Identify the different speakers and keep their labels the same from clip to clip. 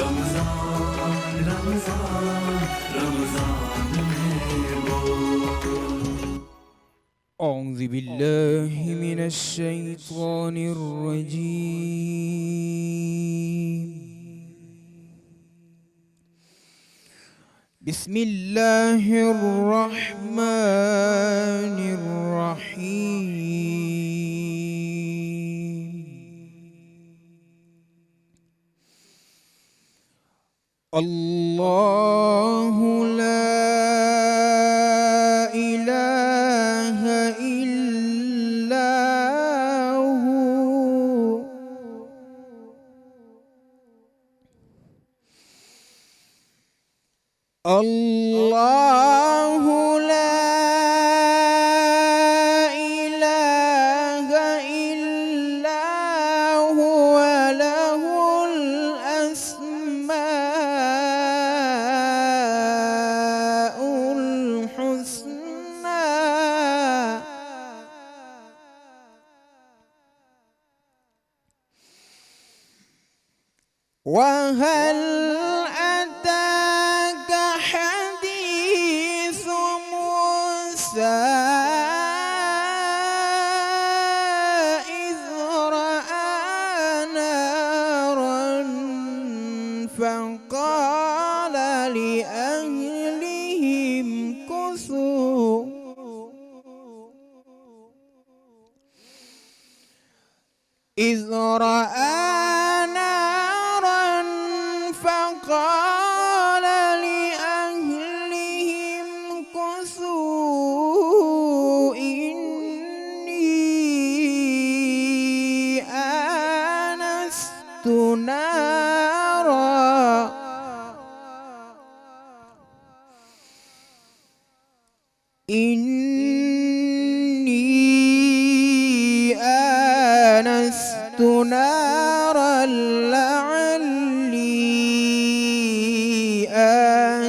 Speaker 1: رمضان رمضان رمضان میں بول۔
Speaker 2: أعوذ بالله من الشيطان الرجيم، بسم الله الرحمن الرحيم، الله لا إله إلا هو، الله لا إله إلا هو، له الأسماء الحسنى، وهل أتاك حديث موسى إذ رأى نارا فقال لأهلهم كثوا إذ رأى نارا فقال لأهلهم كثوا إني آنست نارا لعلي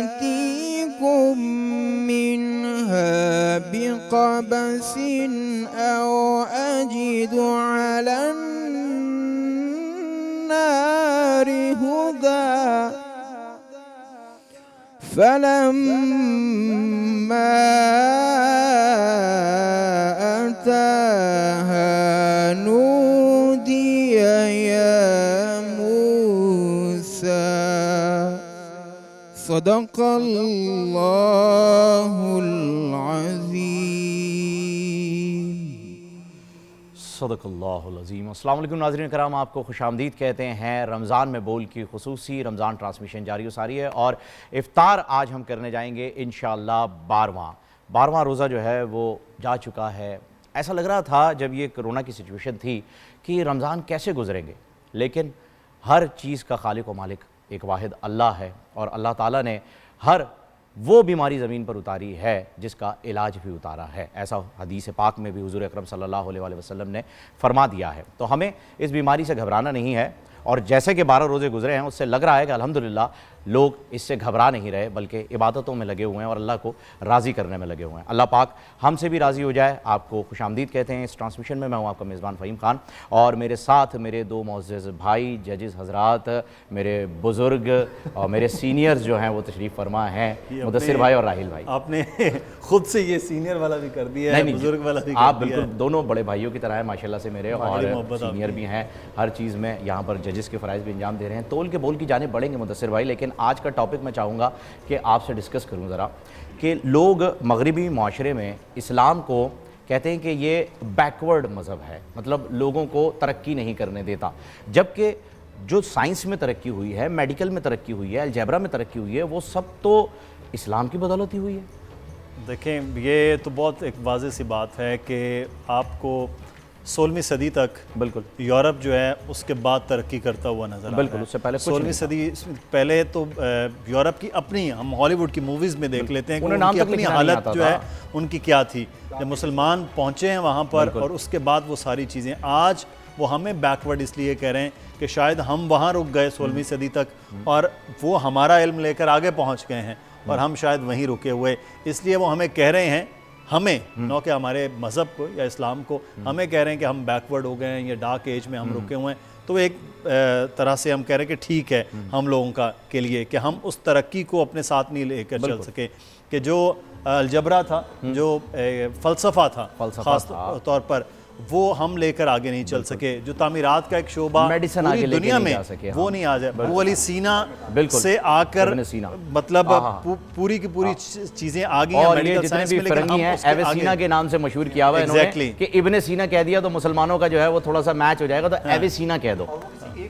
Speaker 2: آتيكم منها بقبس أو أجد على النار هدى، فلما أتاها نودي يا موسى، صدق الله العظيم۔
Speaker 3: صدق اللہ العظیم۔ السلام علیکم ناظرین کرام، آپ کو خوش آمدید کہتے ہیں۔ رمضان میں بول کی خصوصی رمضان ٹرانسمیشن جاری و ساری ہے، اور افطار آج ہم کرنے جائیں گے انشاءاللہ 12واں روزہ جو ہے وہ جا چکا ہے۔ ایسا لگ رہا تھا جب یہ کرونا کی سچویشن تھی کہ رمضان کیسے گزریں گے، لیکن ہر چیز کا خالق و مالک ایک واحد اللہ ہے، اور اللہ تعالیٰ نے ہر وہ بیماری زمین پر اتاری ہے جس کا علاج بھی اتارا ہے۔ ایسا حدیث پاک میں بھی حضور اکرم صلی اللہ علیہ وسلم نے فرما دیا ہے۔ تو ہمیں اس بیماری سے گھبرانا نہیں ہے، اور جیسے کہ 12 روزے گزرے ہیں اس سے لگ رہا ہے کہ الحمدللہ لوگ اس سے گھبرا نہیں رہے، بلکہ عبادتوں میں لگے ہوئے ہیں اور اللہ کو راضی کرنے میں لگے ہوئے ہیں۔ اللہ پاک ہم سے بھی راضی ہو جائے۔ آپ کو خوش آمدید کہتے ہیں اس ٹرانسمیشن میں۔ میں ہوں آپ کا میزبان فہیم خان، اور میرے ساتھ میرے دو معزز بھائی ججز حضرات، میرے بزرگ اور میرے سینئرز جو ہیں وہ تشریف فرما ہیں، مدثر بھائی اور راحیل بھائی۔
Speaker 4: آپ نے خود سے یہ سینئر والا بھی کر دیا ہے، بزرگ والا بھی کر دیا ہے۔
Speaker 3: آپ بالکل دونوں بڑے بھائیوں کی طرح ہیں ماشاءاللہ سے میرے، اور سینئر بھی ہیں ہر چیز میں، یہاں پر ججز کے فرائض بھی انجام دے رہے ہیں۔ تول کے بول کی جانب بڑھیں گے مدثر بھائی، لیکن آج کا ٹاپک میں چاہوں گا کہ آپ سے ڈسکس کروں ذرا کہ لوگ مغربی معاشرے میں اسلام کو کہتے ہیں کہ یہ بیکورڈ مذہب ہے، مطلب لوگوں کو ترقی نہیں کرنے دیتا، جبکہ جو سائنس میں ترقی ہوئی ہے، میڈیکل میں ترقی ہوئی ہے، الجبرا میں ترقی ہوئی ہے، وہ سب تو اسلام کی بدولت ہی ہوئی ہے۔
Speaker 4: دیکھیں یہ تو بہت ایک واضح سی بات ہے کہ آپ کو 16ویں صدی تک
Speaker 3: بالکل
Speaker 4: یورپ جو ہے اس کے بعد ترقی کرتا ہوا نظر آ رہا ہے۔
Speaker 3: بالکل، اس سے پہلے
Speaker 4: 16ویں صدی پہلے تو یورپ کی اپنی، ہم ہالی ووڈ کی موویز میں دیکھ لیتے ہیں کہ ان کی اپنی حالت جو ہے ان کی کیا تھی جب مسلمان پہنچے ہیں وہاں پر، اور اس کے بعد وہ ساری چیزیں آج وہ ہمیں بیکورڈ اس لیے کہہ رہے ہیں کہ شاید ہم وہاں رک گئے 16ویں صدی تک، اور وہ ہمارا علم لے کر آگے پہنچ گئے ہیں اور ہم شاید وہیں رکے ہوئے، اس لیے وہ ہمیں کہہ رہے ہیں ہمیں نو کہ ہمارے مذہب کو یا اسلام کو ہمیں کہہ رہے ہیں کہ ہم بیکورڈ ہو گئے ہیں یا ڈارک ایج میں ہم رکے ہوئے ہیں، تو ایک طرح سے ہم کہہ رہے ہیں کہ ٹھیک ہے ہم لوگوں کے لیے کہ ہم اس ترقی کو اپنے ساتھ نہیں لے کر چل سکے، کہ جو الجبرا تھا، جو فلسفہ تھا خاص طور پر، وہ ہم لے کر آگے نہیں چل سکے، جو تعمیرات کا ایک شعبہ پوری دنیا میں وہ نہیں آ جائے، وہ علی سینا سے آ کر مطلب پوری کی پوری چیزیں آگئی ہیں میڈیکل سائنس میں، لیکن ہم اس کے آگے
Speaker 3: ایویسینا کے نام سے مشہور کیا ہوا ہے انہوں نے کہ ابن سینا کہہ دیا تو مسلمانوں کا جو ہے وہ تھوڑا سا میچ ہو جائے گا، تو ایویسینا کہہ دو۔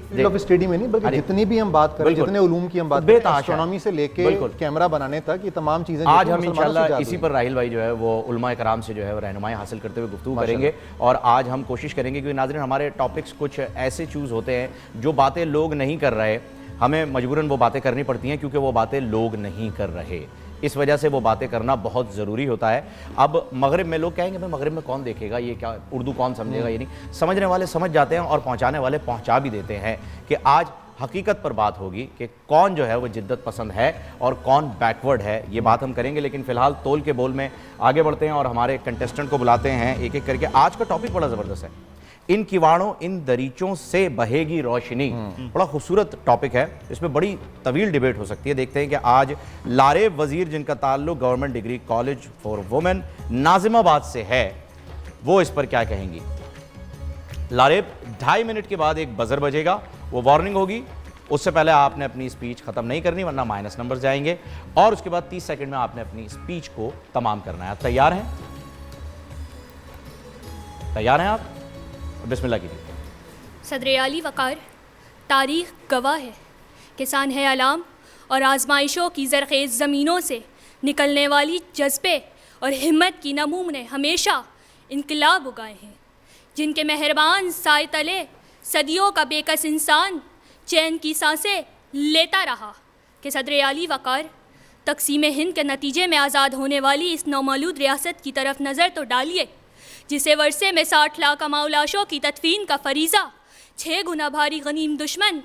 Speaker 5: فیلڈ آف اسٹڈی میں نہیں بلکہ جتنی بھی ہم بات کریں، جتنے علوم کی ہم بات کریں، ایسٹرونومی سے لے کے کیمرہ بنانے تک، یہ تمام چیزیں
Speaker 3: آج ہم انشاءاللہ اسی پر راحیل بھائی جو ہے وہ علماء کرام سے جو ہے وہ رہنمائی حاصل کرتے ہوئے گفتگو کریں گے، اور آج ہم کوشش کریں گے کہ ناظرین ہمارے ٹاپکس کچھ ایسے چوز ہوتے ہیں جو باتیں لوگ نہیں کر رہے، ہمیں مجبوراً وہ باتیں کرنی پڑتی ہیں کیونکہ وہ باتیں لوگ نہیں کر رہے، اس وجہ سے وہ باتیں کرنا بہت ضروری ہوتا ہے۔ اب مغرب میں لوگ کہیں گے بھائی مغرب میں کون دیکھے گا، یہ کیا اردو کون سمجھے گا، یہ نہیں، سمجھنے والے سمجھ جاتے ہیں اور پہنچانے والے پہنچا بھی دیتے ہیں، کہ آج حقیقت پر بات ہوگی کہ کون جو ہے وہ جدت پسند ہے اور کون بیکورڈ ہے، یہ بات ہم کریں گے۔ لیکن فی الحال تول کے بول میں آگے بڑھتے ہیں اور ہمارے کنٹیسٹنٹ کو بلاتے ہیں ایک ایک کر کے۔ آج کا ٹاپک بڑا زبردست ہے، ان کیواڑوں ان دریچوں سے بہے گی روشنی، بڑا خوبصورت ٹاپک ہے، اس میں بڑی طویل ڈیبیٹ ہو سکتی ہے۔ دیکھتے ہیں کہ آج لاریب وزیر جن کا تعلق government degree college for women Nazimabad سے ہے، وہ اس پر کیا کہیں گی۔ لاریب 2.5 منٹ کے بعد ایک بزر بجے گا، وہ وارننگ ہوگی، اس سے پہلے آپ نے اپنی سپیچ ختم نہیں کرنی ورنہ مائنس نمبر جائیں گے، اور اس کے بعد 30 سیکنڈ میں آپ نے اپنی سپیچ کو تمام کرنا ہے۔ آپ تیار ہیں؟ تیار ہیں آپ؟ بسم اللہ کیجیے۔
Speaker 6: صدر اعلی وقار، تاریخ گواہ ہے کہ سانحہ علام اور آزمائشوں کی زرخیز زمینوں سے نکلنے والی جذبے اور ہمت کی نمو نے ہمیشہ انقلاب اگائے ہیں، جن کے مہربان سائے تلے صدیوں کا بے کس انسان چین کی سانسیں لیتا رہا، کہ صدر اعلی وقار تقسیم ہند کے نتیجے میں آزاد ہونے والی اس نومولود ریاست کی طرف نظر تو ڈالیے، جسے ورثے میں 60 لاکھ اماولاشوں کی تدفین کا فریضہ، 6 گنا بھاری غنیم دشمن،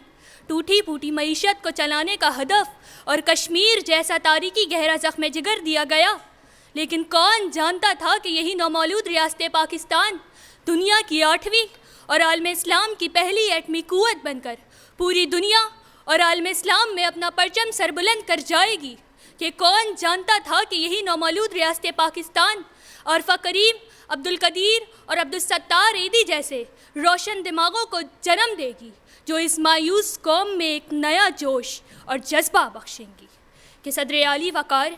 Speaker 6: ٹوٹی پھوٹی معیشت کو چلانے کا ہدف، اور کشمیر جیسا تاریخی گہرا زخم جگر دیا گیا۔ لیکن کون جانتا تھا کہ یہی نومولود ریاست پاکستان دنیا کی 8ویں اور عالم اسلام کی پہلی ایٹمی قوت بن کر پوری دنیا اور عالم اسلام میں اپنا پرچم سربلند کر جائے گی۔ کہ کون جانتا تھا کہ یہی نومولود ریاست پاکستان عارفہ کریم، عبدالقدیر اور عبدالستار ایدی جیسے روشن دماغوں کو جنم دے گی، جو اس مایوس قوم میں ایک نیا جوش اور جذبہ بخشیں گی۔ کہ صدر اعلی وقار،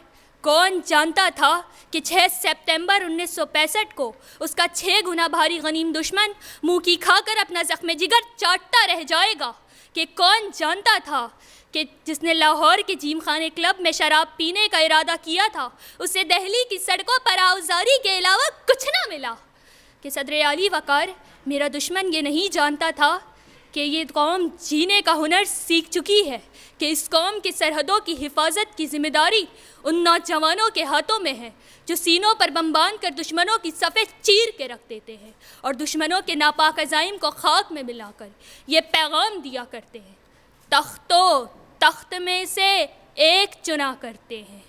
Speaker 6: کون جانتا تھا کہ 6 سپتمبر 1965 کو اس کا 6 گنا بھاری غنیم دشمن منہ کی کھا کر اپنا زخم جگر چاٹتا رہ جائے گا۔ کہ کون جانتا تھا کہ جس نے لاہور کے جیم خانے کلب میں شراب پینے کا ارادہ کیا تھا، اسے دہلی کی سڑکوں پر آوزاری کے علاوہ کچھ نہ ملا۔ کہ صدر اعلی وقار، میرا دشمن یہ نہیں جانتا تھا کہ یہ قوم جینے کا ہنر سیکھ چکی ہے، کہ اس قوم کی سرحدوں کی حفاظت کی ذمہ داری ان نوجوانوں کے ہاتھوں میں ہے جو سینوں پر بم باندھ کر دشمنوں کی صفیں چیر کے رکھ دیتے ہیں اور دشمنوں کے ناپاک عزائم کو خاک میں ملا کر یہ پیغام دیا کرتے ہیں، تخت میں سے ایک چنا کرتے ہیں،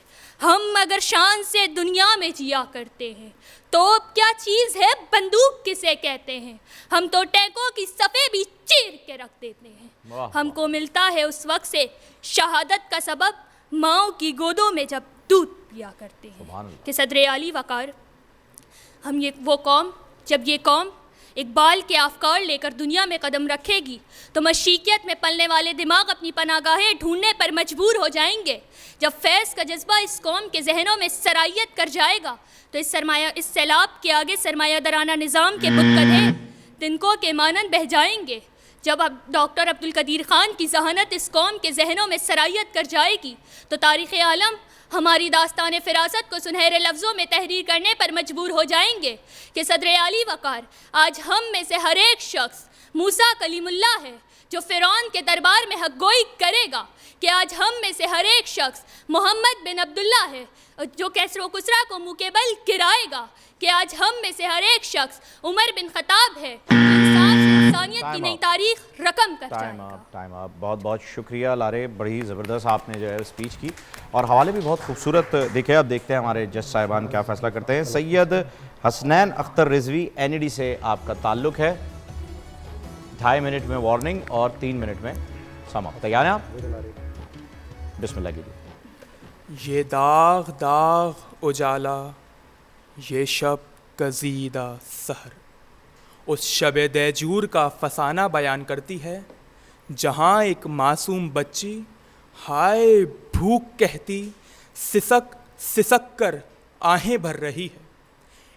Speaker 6: ہم اگر شان سے دنیا میں جیا کرتے ہیں، توپ کیا چیز ہے، بندوق کسے کہتے ہیں، ہم تو ٹینکوں کی صفیں بھی چیر کے رکھ دیتے ہیں۔ ہم کو ملتا ہے اس وقت سے شہادت کا سبب ماؤں کی گودوں میں جب دودھ پیا کرتے ہیں۔ کہ صدر اعلی وقار، ہم جب یہ قوم اقبال کے افکار لے کر دنیا میں قدم رکھے گی تو مشیقیت میں پلنے والے دماغ اپنی پناہ گاہیں ڈھونڈنے پر مجبور ہو جائیں گے۔ جب فیض کا جذبہ اس قوم کے ذہنوں میں سرائیت کر جائے گا تو اس سیلاب کے آگے سرمایہ دارانہ نظام کے بتکدے تنکوں کے مانند بہہ جائیں گے۔ جب اب ڈاکٹر عبدالقدیر خان کی ذہانت اس قوم کے ذہنوں میں سرائیت کر جائے گی تو تاریخ عالم ہماری داستان فراست کو سنہرے لفظوں میں تحریر کرنے پر مجبور ہو جائیں گے۔ کہ صدر اعلی وقار، آج ہم میں سے ہر ایک شخص موسیٰ کلیم اللہ ہے جو فرعون کے دربار میں حق گوئی کرے گا۔ کہ آج ہم میں سے ہر ایک شخص محمد بن عبداللہ ہے جو کسر و کسریٰ کو منہ کے بل گرائے گا۔ کہ آج ہم میں سے ہر ایک شخص عمر بن خطاب ہے جو انصاف سے انسانیت کی نئی تاریخ رقم کر جائے گا۔
Speaker 3: ٹائم آپ بہت بہت شکریہ لارے، بڑی زبردست آپ نے جو ہے اسپیچ کی اور حوالے بھی بہت خوبصورت دیکھے۔ اب دیکھتے ہیں ہمارے جج صاحبان کیا فیصلہ کرتے ہیں۔ Syed Hasnain Akhtar Rizvi N E D سے آپ کا تعلق ہے، 2.5 منٹ میں وارننگ اور 3 منٹ میں سم اپ۔ تیار ہیں آپ؟ بسم اللہ کیجیے۔
Speaker 7: یہ داغ داغ اجالا، یہ شب گزیدہ سحر، اس شب دیجور کا فسانہ بیان کرتی ہے جہاں ایک معصوم بچی ہائے بھوک کہتی سسک سسک کر آہیں بھر رہی ہے۔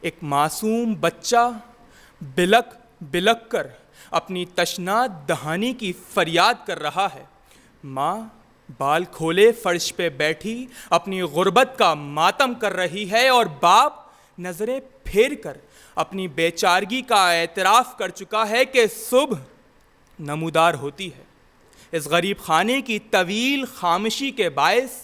Speaker 7: ایک معصوم بچہ بلک بلک کر اپنی تشنا دہانی کی فریاد کر رہا ہے۔ ماں بال کھولے فرش پہ بیٹھی اپنی غربت کا ماتم کر رہی ہے، اور باپ نظریں پھیر کر اپنی بے چارگی کا اعتراف کر چکا ہے کہ صبح نمودار ہوتی ہے۔ اس غریب خانے کی طویل خاموشی کے باعث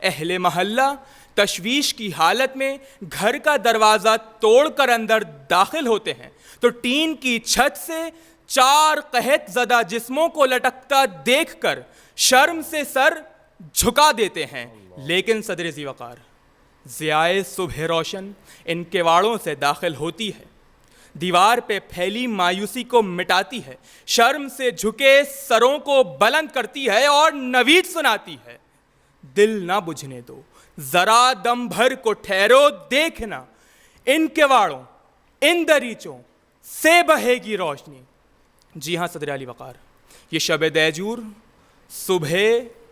Speaker 7: اہل محلہ تشویش کی حالت میں گھر کا دروازہ توڑ کر اندر داخل ہوتے ہیں تو ٹین کی چھت سے 4 قحط زدہ جسموں کو لٹکتا دیکھ کر شرم سے سر جھکا دیتے ہیں۔ لیکن صدر ذی وقار ضیائے صبح روشن ان کواڑوں سے داخل ہوتی ہے، دیوار پہ پھیلی مایوسی کو مٹاتی ہے، شرم سے جھکے سروں کو بلند کرتی ہے اور نوید سناتی ہے۔ دل نہ بجھنے دو، ذرا دم بھر کو ٹھہرو، دیکھنا ان کواڑوں ان دریچوں سے بہے گی روشنی۔ جی ہاں صدر علی وقار، یہ شب دیجور صبح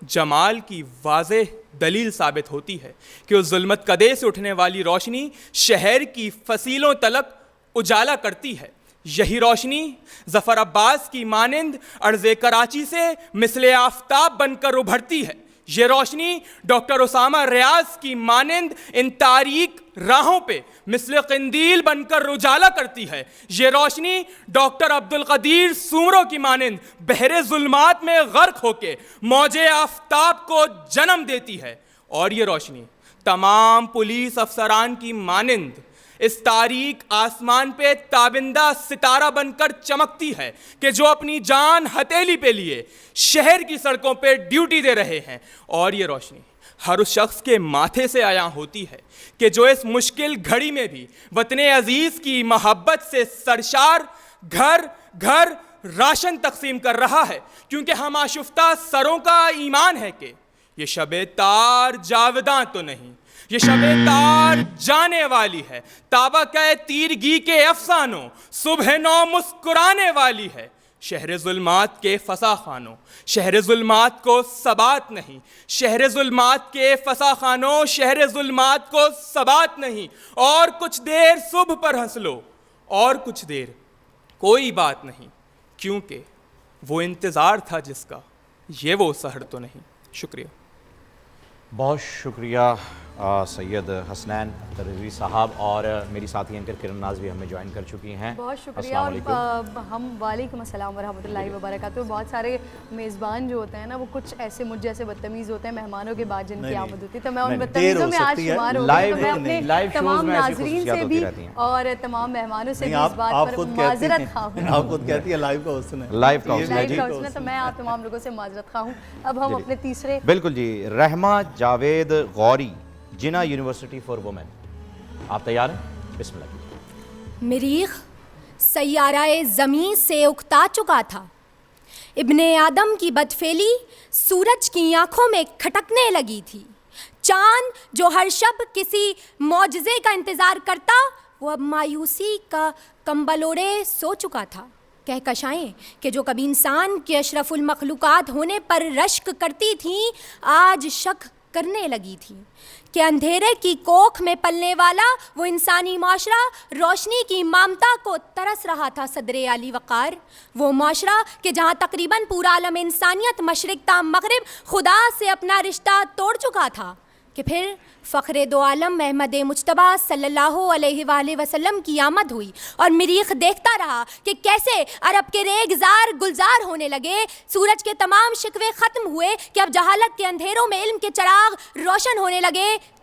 Speaker 7: جمال کی واضح دلیل ثابت ہوتی ہے کہ اس ظلمت کدے سے اٹھنے والی روشنی شہر کی فصیلوں تلک اجالا کرتی ہے۔ یہی روشنی ظفر عباس کی مانند ارض کراچی سے مثل آفتاب بن کر ابھرتی ہے۔ یہ روشنی ڈاکٹر اسامہ ریاض کی مانند ان تاریک راہوں پہ مثل قندیل بن کر اجالا کرتی ہے۔ یہ روشنی ڈاکٹر عبدالقدیر سومرو کی مانند بحر ظلمات میں غرق ہو کے موج آفتاب کو جنم دیتی ہے۔ اور یہ روشنی تمام پولیس افسران کی مانند اس تاریک آسمان پہ تابندہ ستارہ بن کر چمکتی ہے کہ جو اپنی جان ہتھیلی پہ لیے شہر کی سڑکوں پہ ڈیوٹی دے رہے ہیں۔ اور یہ روشنی ہر اس شخص کے ماتھے سے عیاں ہوتی ہے کہ جو اس مشکل گھڑی میں بھی وطن عزیز کی محبت سے سرشار گھر گھر راشن تقسیم کر رہا ہے، کیونکہ ہم آشفتہ سروں کا ایمان ہے کہ یہ شب تار جاوداں تو نہیں، یہ شب تار جانے والی ہے۔ تابہ تیرگی کے افسانوں صبح نو مسکرانے والی ہے۔ شہر ظلمات کے فسا خانوں، شہر ظلمات کو ثبات نہیں، شہر ظلمات کے فسا خانوں، شہر ظلمات کو ثبات نہیں۔ اور کچھ دیر صبح پر ہنس لو، اور کچھ دیر کوئی بات نہیں، کیونکہ وہ انتظار تھا جس کا، یہ وہ سحر تو نہیں۔ شکریہ،
Speaker 3: بہت شکریہ سید حسنین اختر رضوی صاحب، اور میری ساتھی اینکر کرن ناز بھی ہمیں جوائن کر چکی ہیں۔
Speaker 8: بہت شکریہ۔
Speaker 3: السلام
Speaker 8: اور
Speaker 3: علیکم۔
Speaker 8: ہم وعلیکم السلام ورحمۃ اللہ وبرکاتہ۔ بہت سارے میزبان جو ہوتے ہیں نا وہ کچھ ایسے مجھ جیسے بدتمیز ہوتے ہیں مہمانوں کے بعد جن کی آمد ہوتی ہے، تو میں ان بدتمیزوں میں آج شمار ہو گئی، تو میں اپنے تمام ناظرین سے بھی اور تمام مہمانوں سے بھی اس بات پر معذرت خواہ ہوں۔
Speaker 4: آپ خود کہتی ہے لائیو کا حسن ہے،
Speaker 3: لائیو کا حسن ہے جی،
Speaker 8: تو میں آپ تمام لوگوں سے معذرت خواہ ہوں۔ اب ہم اپنے تیسرے
Speaker 3: بالکل جی، رحمہ جاوید غوری، جنا یونیورسٹی فار وومن، آپ تیار ہیں؟ بسم اللہ۔
Speaker 9: مریخ سیارہ زمین سے اکتا چکا تھا، ابن آدم کی بدفعلی سورج کی آنکھوں میں کھٹکنے لگی تھی، چاند جو ہر شب کسی معجزے کا انتظار کرتا وہ اب مایوسی کا کمبل اوڑے سو چکا تھا۔ کہکشائیں کہ جو کبھی انسان کے اشرف المخلوقات ہونے پر رشک کرتی تھیں آج شک کرنے لگی تھی کہ اندھیرے کی کوکھ میں پلنے والا وہ انسانی معاشرہ روشنی کی مامتا کو ترس رہا تھا۔ صدر علی وقار، وہ معاشرہ کہ جہاں تقریباً پورا عالم انسانیت مشرق تا مغرب خدا سے اپنا رشتہ توڑ چکا تھا، کہ پھر فخر دو عالم محمد مجتبی صلی اللہ علیہ وآلہ وسلم کی آمد ہوئی اور مریخ دیکھتا رہا کہ کیسے عرب کے ریگزار گلزار ہونے لگے، سورج کے تمام شکوے ختم ہوئے کہ اب جہالت کے اندھیروں میں علم کے چراغ روشن ہونے لگے،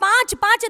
Speaker 9: 5-5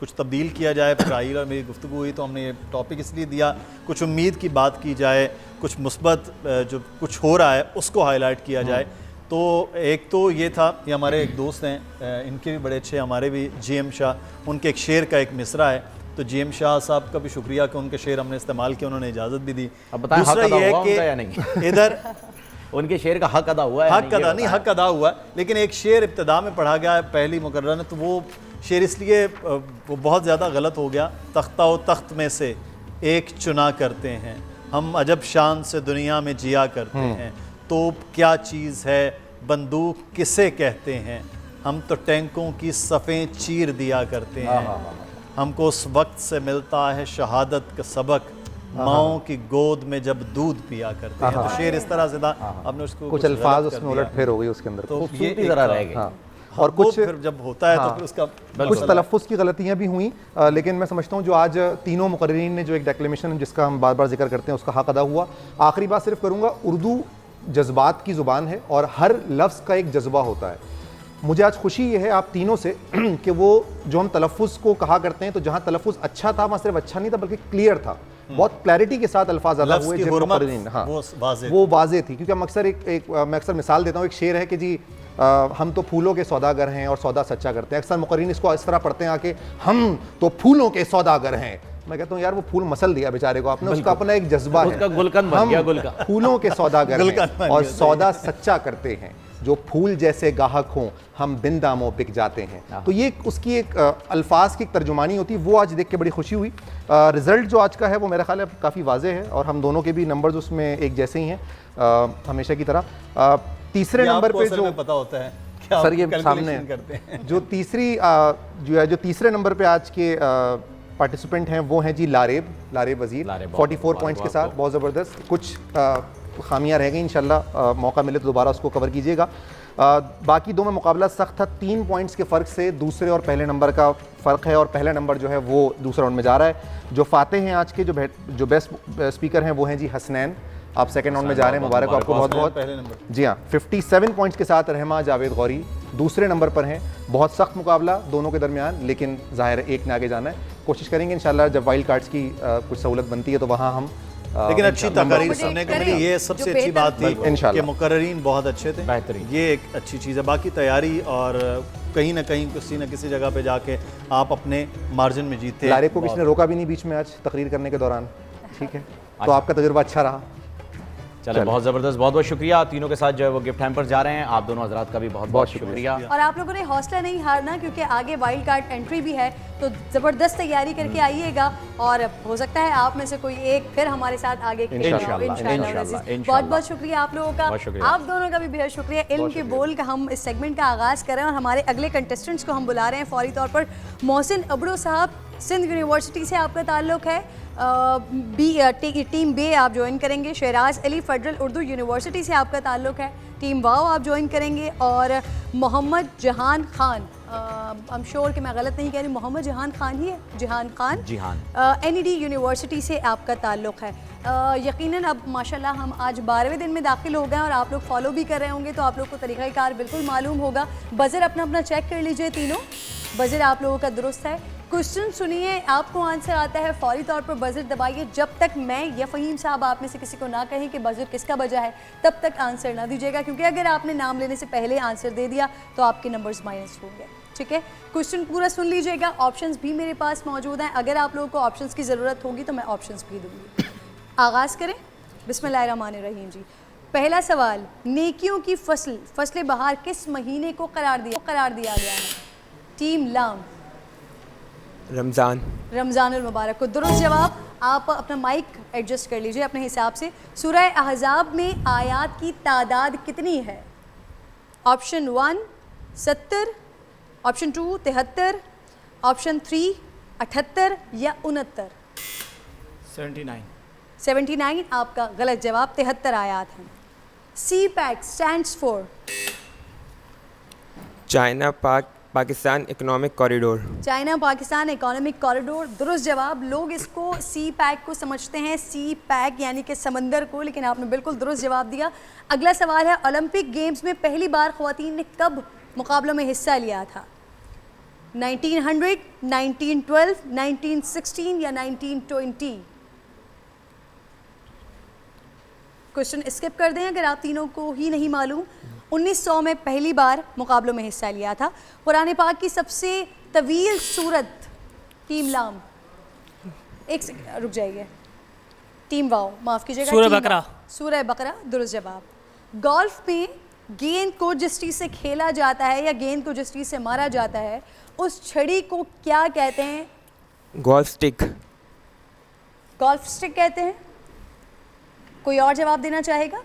Speaker 4: کچھ تبدیل کیا جائے. پھر اور میری گفتگو ہوئی تو ہم نے یہ ٹاپک اس لیے دیا, کچھ امید کی بات کی جائے, کچھ مثبت جو کچھ ہو رہا ہے اس کو ہائی لائٹ کیا جائے. تو ایک تو یہ تھا, یہ ہمارے ایک دوست ہیں, ان کے بھی بڑے اچھے, ہمارے بھی جی ایم شاہ, ان کے ایک شعر کا ایک مصرع ہے, تو جی ایم شاہ صاحب کا بھی شکریہ کہ ان کے شعر ہم نے استعمال کیا, انہوں نے اجازت بھی دی. دوسرا یہ ہے کہ ادھر
Speaker 3: ان کے شعر کا حق ادا ہوا ہے,
Speaker 4: حق ادا نہیں, حق ادا ہوا ہے, لیکن ایک شعر ابتدا میں پڑھا گیا ہے پہلی مقررہ نے, تو وہ شعر اس لیے وہ بہت زیادہ غلط ہو گیا. تختہ و تخت میں سے ایک چنا کرتے ہیں, ہم عجب شان سے دنیا میں جیا کرتے ہیں, توپ کیا چیز ہے, بندوق کسے کہتے ہیں, ہم تو ٹینکوں کی صفیں چیر دیا کرتے ہیں, ہم کو اس وقت سے ملتا ہے شہادت کا سبق, ماؤں کی گود میں جب دودھ پیا کرتے ہیں. تو شعر اس طرح سے تھا, آپ نے اس کو
Speaker 5: کچھ الفاظ اس میں الٹ پھیر ہو گئی اس کے اندر,
Speaker 4: تو یہ ذرا رہ گئی, اور کچھ پھر جب ہوتا ہے تو پھر اس کا
Speaker 5: کچھ تلفظ کی غلطیاں بھی ہوئیں, لیکن میں سمجھتا ہوں جو آج تینوں مقررین نے جو ایک ڈیکلیمیشن جس کا ہم بار بار ذکر کرتے ہیں اس کا حق ادا ہوا. آخری بات صرف کروں گا, اردو جذبات کی زبان ہے اور ہر لفظ کا ایک جذبہ ہوتا ہے. مجھے آج خوشی یہ ہے آپ تینوں سے کہ وہ جو ہم تلفظ کو کہا کرتے ہیں, تو جہاں تلفظ اچھا تھا وہاں صرف اچھا نہیں تھا بلکہ کلیئر تھا, بہت کلیئرٹی کے ساتھ الفاظ ادا ہوئے جب مقررین, ہاں وہ واضح تھی. کیونکہ ہم میں اکثر مثال دیتا ہوں, ایک شعر ہے کہ جی ہم تو پھولوں کے سوداگر ہیں اور سودا سچا کرتے ہیں. اکثر مقررین اس کو اس طرح پڑھتے ہیں کہ ہم تو پھولوں کے سوداگر ہیں. میں کہتا ہوں یار وہ پھول مسل دیا بیچارے کو آپ نے, اس کا اپنا ایک جذبہ ہے, ہم پھولوں کے سوداگر ہیں اور سودا سچا کرتے ہیں, جو پھول جیسے گاہک ہوں ہم بن داموں بک جاتے ہیں. تو یہ اس کی ایک الفاظ کی ایک ترجمانی ہوتی ہے, وہ آج دیکھ کے بڑی خوشی ہوئی. رزلٹ جو آج کا ہے وہ میرا خیال ہے کافی واضح ہے, اور ہم دونوں کے بھی نمبرز اس میں ایک جیسے ہی ہیں ہمیشہ کی طرح. تیسرے نمبر پہ جو
Speaker 4: پتہ ہوتا ہے
Speaker 5: سر یہ سامنے جو تیسرے نمبر پہ آج کے پارٹیسپینٹ ہیں وہ ہیں جی لاریب وزیر 44 پوائنٹس کے ساتھ, بہت زبردست. کچھ خامیاں رہ گئیں, انشاءاللہ موقع ملے تو دوبارہ اس کو کور کیجیے گا. باقی دو میں مقابلہ سخت تھا, 3 پوائنٹس کے فرق سے دوسرے اور پہلے نمبر کا فرق ہے, اور پہلا نمبر جو ہے وہ دوسرے راؤنڈ میں جا رہا ہے. جو فاتح ہیں آج کے جو بیسٹ اسپیکر ہیں وہ ہیں جی حسنین, آپ سیکنڈ راؤنڈ میں جا رہے ہیں, مبارک آپ کو بہت بہت. جی ہاں 57 پوائنٹس کے ساتھ رحمہ جاوید غوری دوسرے نمبر پر ہیں. بہت سخت مقابلہ دونوں کے درمیان, لیکن ظاہر ہے ایک نے آگے جانا ہے. کوشش کریں گے انشاءاللہ جب وائلڈ کارڈز کی کچھ سہولت بنتی ہے تو وہاں ہم,
Speaker 4: لیکن اچھی تقاریر سننے کو ملی, یہ سب سے اچھی بات تھی کہ مقررین بہت اچھے تھے, بہترین, یہ ایک اچھی چیز ہے. باقی تیاری اور کہیں نہ کہیں کسی نہ کسی جگہ پہ جا کے آپ اپنے مارجن میں جیتے.
Speaker 5: لاریب کو کسی نے روکا بھی نہیں بیچ میں آج تقریر کرنے کے دوران, ٹھیک ہے, تو آپ کا تجربہ اچھا رہا.
Speaker 3: چلیں بہت زبردست, بہت بہت شکریہ. تینوں کے ساتھ جو ہے وہ گفٹ ہیمپر جا رہے ہیں, آپ دونوں حضرات کا بھی بہت بہت شکریہ.
Speaker 8: اور آپ لوگوں نے حوصلہ نہیں ہارنا, کیونکہ آگے وائلڈ کارڈ انٹری بھی ہے, تو زبردست تیاری کر کے آئیے گا, اور ہو سکتا ہے آپ میں سے کوئی ایک پھر ہمارے ساتھ آگے انشاءاللہ. بہت بہت شکریہ آپ لوگوں کا, آپ دونوں کا بھی بہت شکریہ. علم کے بول کا ہم اس سیگمنٹ کا آغاز کر رہے ہیں, اور ہمارے اگلے کنٹیسٹنٹس کو ہم بلا رہے ہیں فوری طور پر. محسن ابڑو صاحب, سندھ یونیورسٹی سے آپ کا تعلق ہے, ٹیم بے آپ جوائن کریں گے. شہراز علی فیڈرل اردو یونیورسٹی سے آپ کا تعلق ہے, ٹیم واو آپ جوائن کریں گے. اور محمد جہان خان, I'm sure کہ میں غلط نہیں کہہ رہی, محمد جہان خان ہی ہے, Jahan Khan, N E D university سے آپ کا تعلق ہے. یقیناً اب ماشاءاللہ ہم آج 12ویں دن میں داخل ہو گئے ہیں, اور آپ لوگ فالو بھی کر رہے ہوں گے, تو آپ لوگ کو طریقہ کار بالکل معلوم ہوگا. بزر اپنا اپنا چیک کر لیجئے, تینوں بزر آپ لوگوں کا درست ہے. کوشچن سنیے, آپ کو آنسر آتا ہے فوری طور پر بزر دبائیے. جب تک میں یا فہیم صاحب آپ میں سے کسی کو نہ کہیں کہ بزر کس کا بجا ہے, تب تک آنسر نہ دیجیے گا, کیونکہ اگر آپ نے نام لینے سے پہلے آنسر دے دیا تو آپ کے نمبرز مائنس ہوں گے. ٹھیک ہے, کوشچن پورا سن لیجیے گا. آپشنز بھی میرے پاس موجود ہیں, اگر آپ لوگوں کو آپشنز کی ضرورت ہوگی تو میں آپشنز بھی دوں گی. آغاز کریں, بسم اللہ الرحمن الرحیم. جی پہلا سوال, نیکیوں کی فصل بہار کس مہینے کو قرار دیا گیا ہے؟ ٹیم لام رمضان المبارک کو درست جواب. آپ اپنا مائک ایڈجسٹ کر لیجئے اپنے حساب سے. سورہ احزاب میں آیات کی تعداد کتنی ہے؟ آپشن 1 70, آپشن 2 73, آپشن 3 78 یا 69. 79 آپ کا غلط جواب, 73 آیات ہیں. CPEC stands for
Speaker 10: China Pakistan economic corridor.
Speaker 8: China Pakistan economic corridor درست جواب. لوگ اس کو سی پیک کو سمجھتے ہیں, سی پیک یعنی کہ سمندر کو, لیکن آپ نے بالکل درست جواب دیا. اگلا سوال ہے, اولمپک گیمز میں پہلی بار خواتین نے کب مقابلوں میں حصہ لیا تھا؟ 1900, 1912, 1916 یا 1920؟ کوشچن اسکپ کر دیں اگر آپ تینوں کو ہی نہیں معلوم. 1900 میں پہلی بار مقابلوں میں حصہ لیا تھا. قرآن پاک کی سب سے طویل سورت ٹیم لام. ایک رک جائیے. ٹیم واؤ معاف کیجیے گا.
Speaker 11: سورہ بقرہ.
Speaker 8: سورہ بقرہ درست جواب. گولف میں گیند کو جس چیز سے کھیلا جاتا ہے یا گیند کو جس چیز سے مارا جاتا ہے اس چھڑی کو کیا کہتے ہیں؟
Speaker 10: Golf stick.
Speaker 8: گولف سٹک کہتے ہیں. کوئی اور جواب دینا چاہے گا؟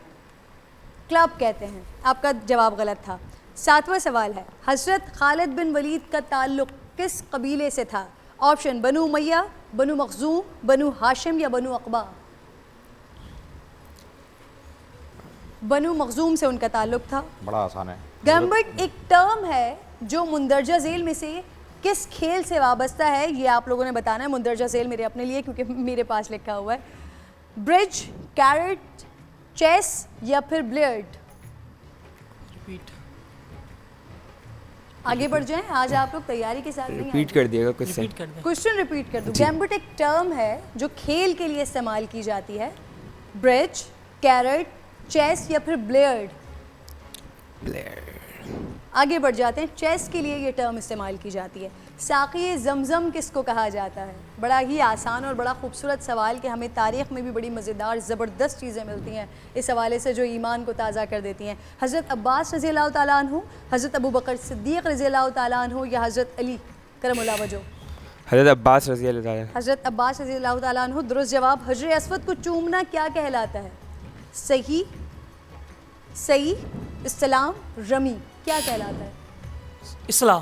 Speaker 8: کلب کہتے ہیں. آپ کا جواب غلط تھا. 7واں سوال ہے حضرت خالد بن ولید کا تعلق کس قبیلے سے تھا؟ آپشن بنو امیہ، بنو مخزوم، بنو ہاشم یا بنو عقبہ. بنو مخزوم سے ان کا تعلق تھا.
Speaker 3: بڑا آسان ہے.
Speaker 8: گیمبٹ ایک ٹرم ہے جو مندرجہ ذیل میں سے کس کھیل سے وابستہ ہے؟ یہ آپ لوگوں نے بتانا ہے. مندرجہ ذیل میرے اپنے لیے کیونکہ میرے پاس لکھا ہوا ہے. برج، کیرٹ، چیس یا پھر بلیئرڈ. آگے بڑھ جائیں. آج آپ لوگ تیاری کے ساتھ نہیں
Speaker 10: ریپیٹ کر دیے گا
Speaker 8: کوشچن ریپیٹ کر دوں. گیمبٹ ایک ٹرم ہے جو کھیل کے لیے استعمال کی جاتی ہے. برج، کیرٹ، چیس یا پھر بلیئرڈ. آگے بڑھ جاتے ہیں. چیس کے لیے یہ ٹرم استعمال کی جاتی ہے. ساقی زمزم کس کو کہا جاتا ہے؟ بڑا ہی آسان اور بڑا خوبصورت سوال کہ ہمیں تاریخ میں بھی بڑی مزیدار زبردست چیزیں ملتی ہیں اس حوالے سے جو ایمان کو تازہ کر دیتی ہیں. حضرت عباس رضی اللہ تعالیٰ عنہ، حضرت ابو بکر صدیق رضی اللہ تعالیٰ عنہ یا حضرت علی کرم اللہ وجہ؟
Speaker 10: حضرت عباس رضی اللہ تعالیٰ.
Speaker 8: حضرت عباس رضی اللہ تعالیٰ عنہ درست جواب. حجر اسود کو چومنا کیا کہلاتا ہے؟ صحیح، استلام، رمی. کیا کہلاتا ہے؟
Speaker 11: اصلاح.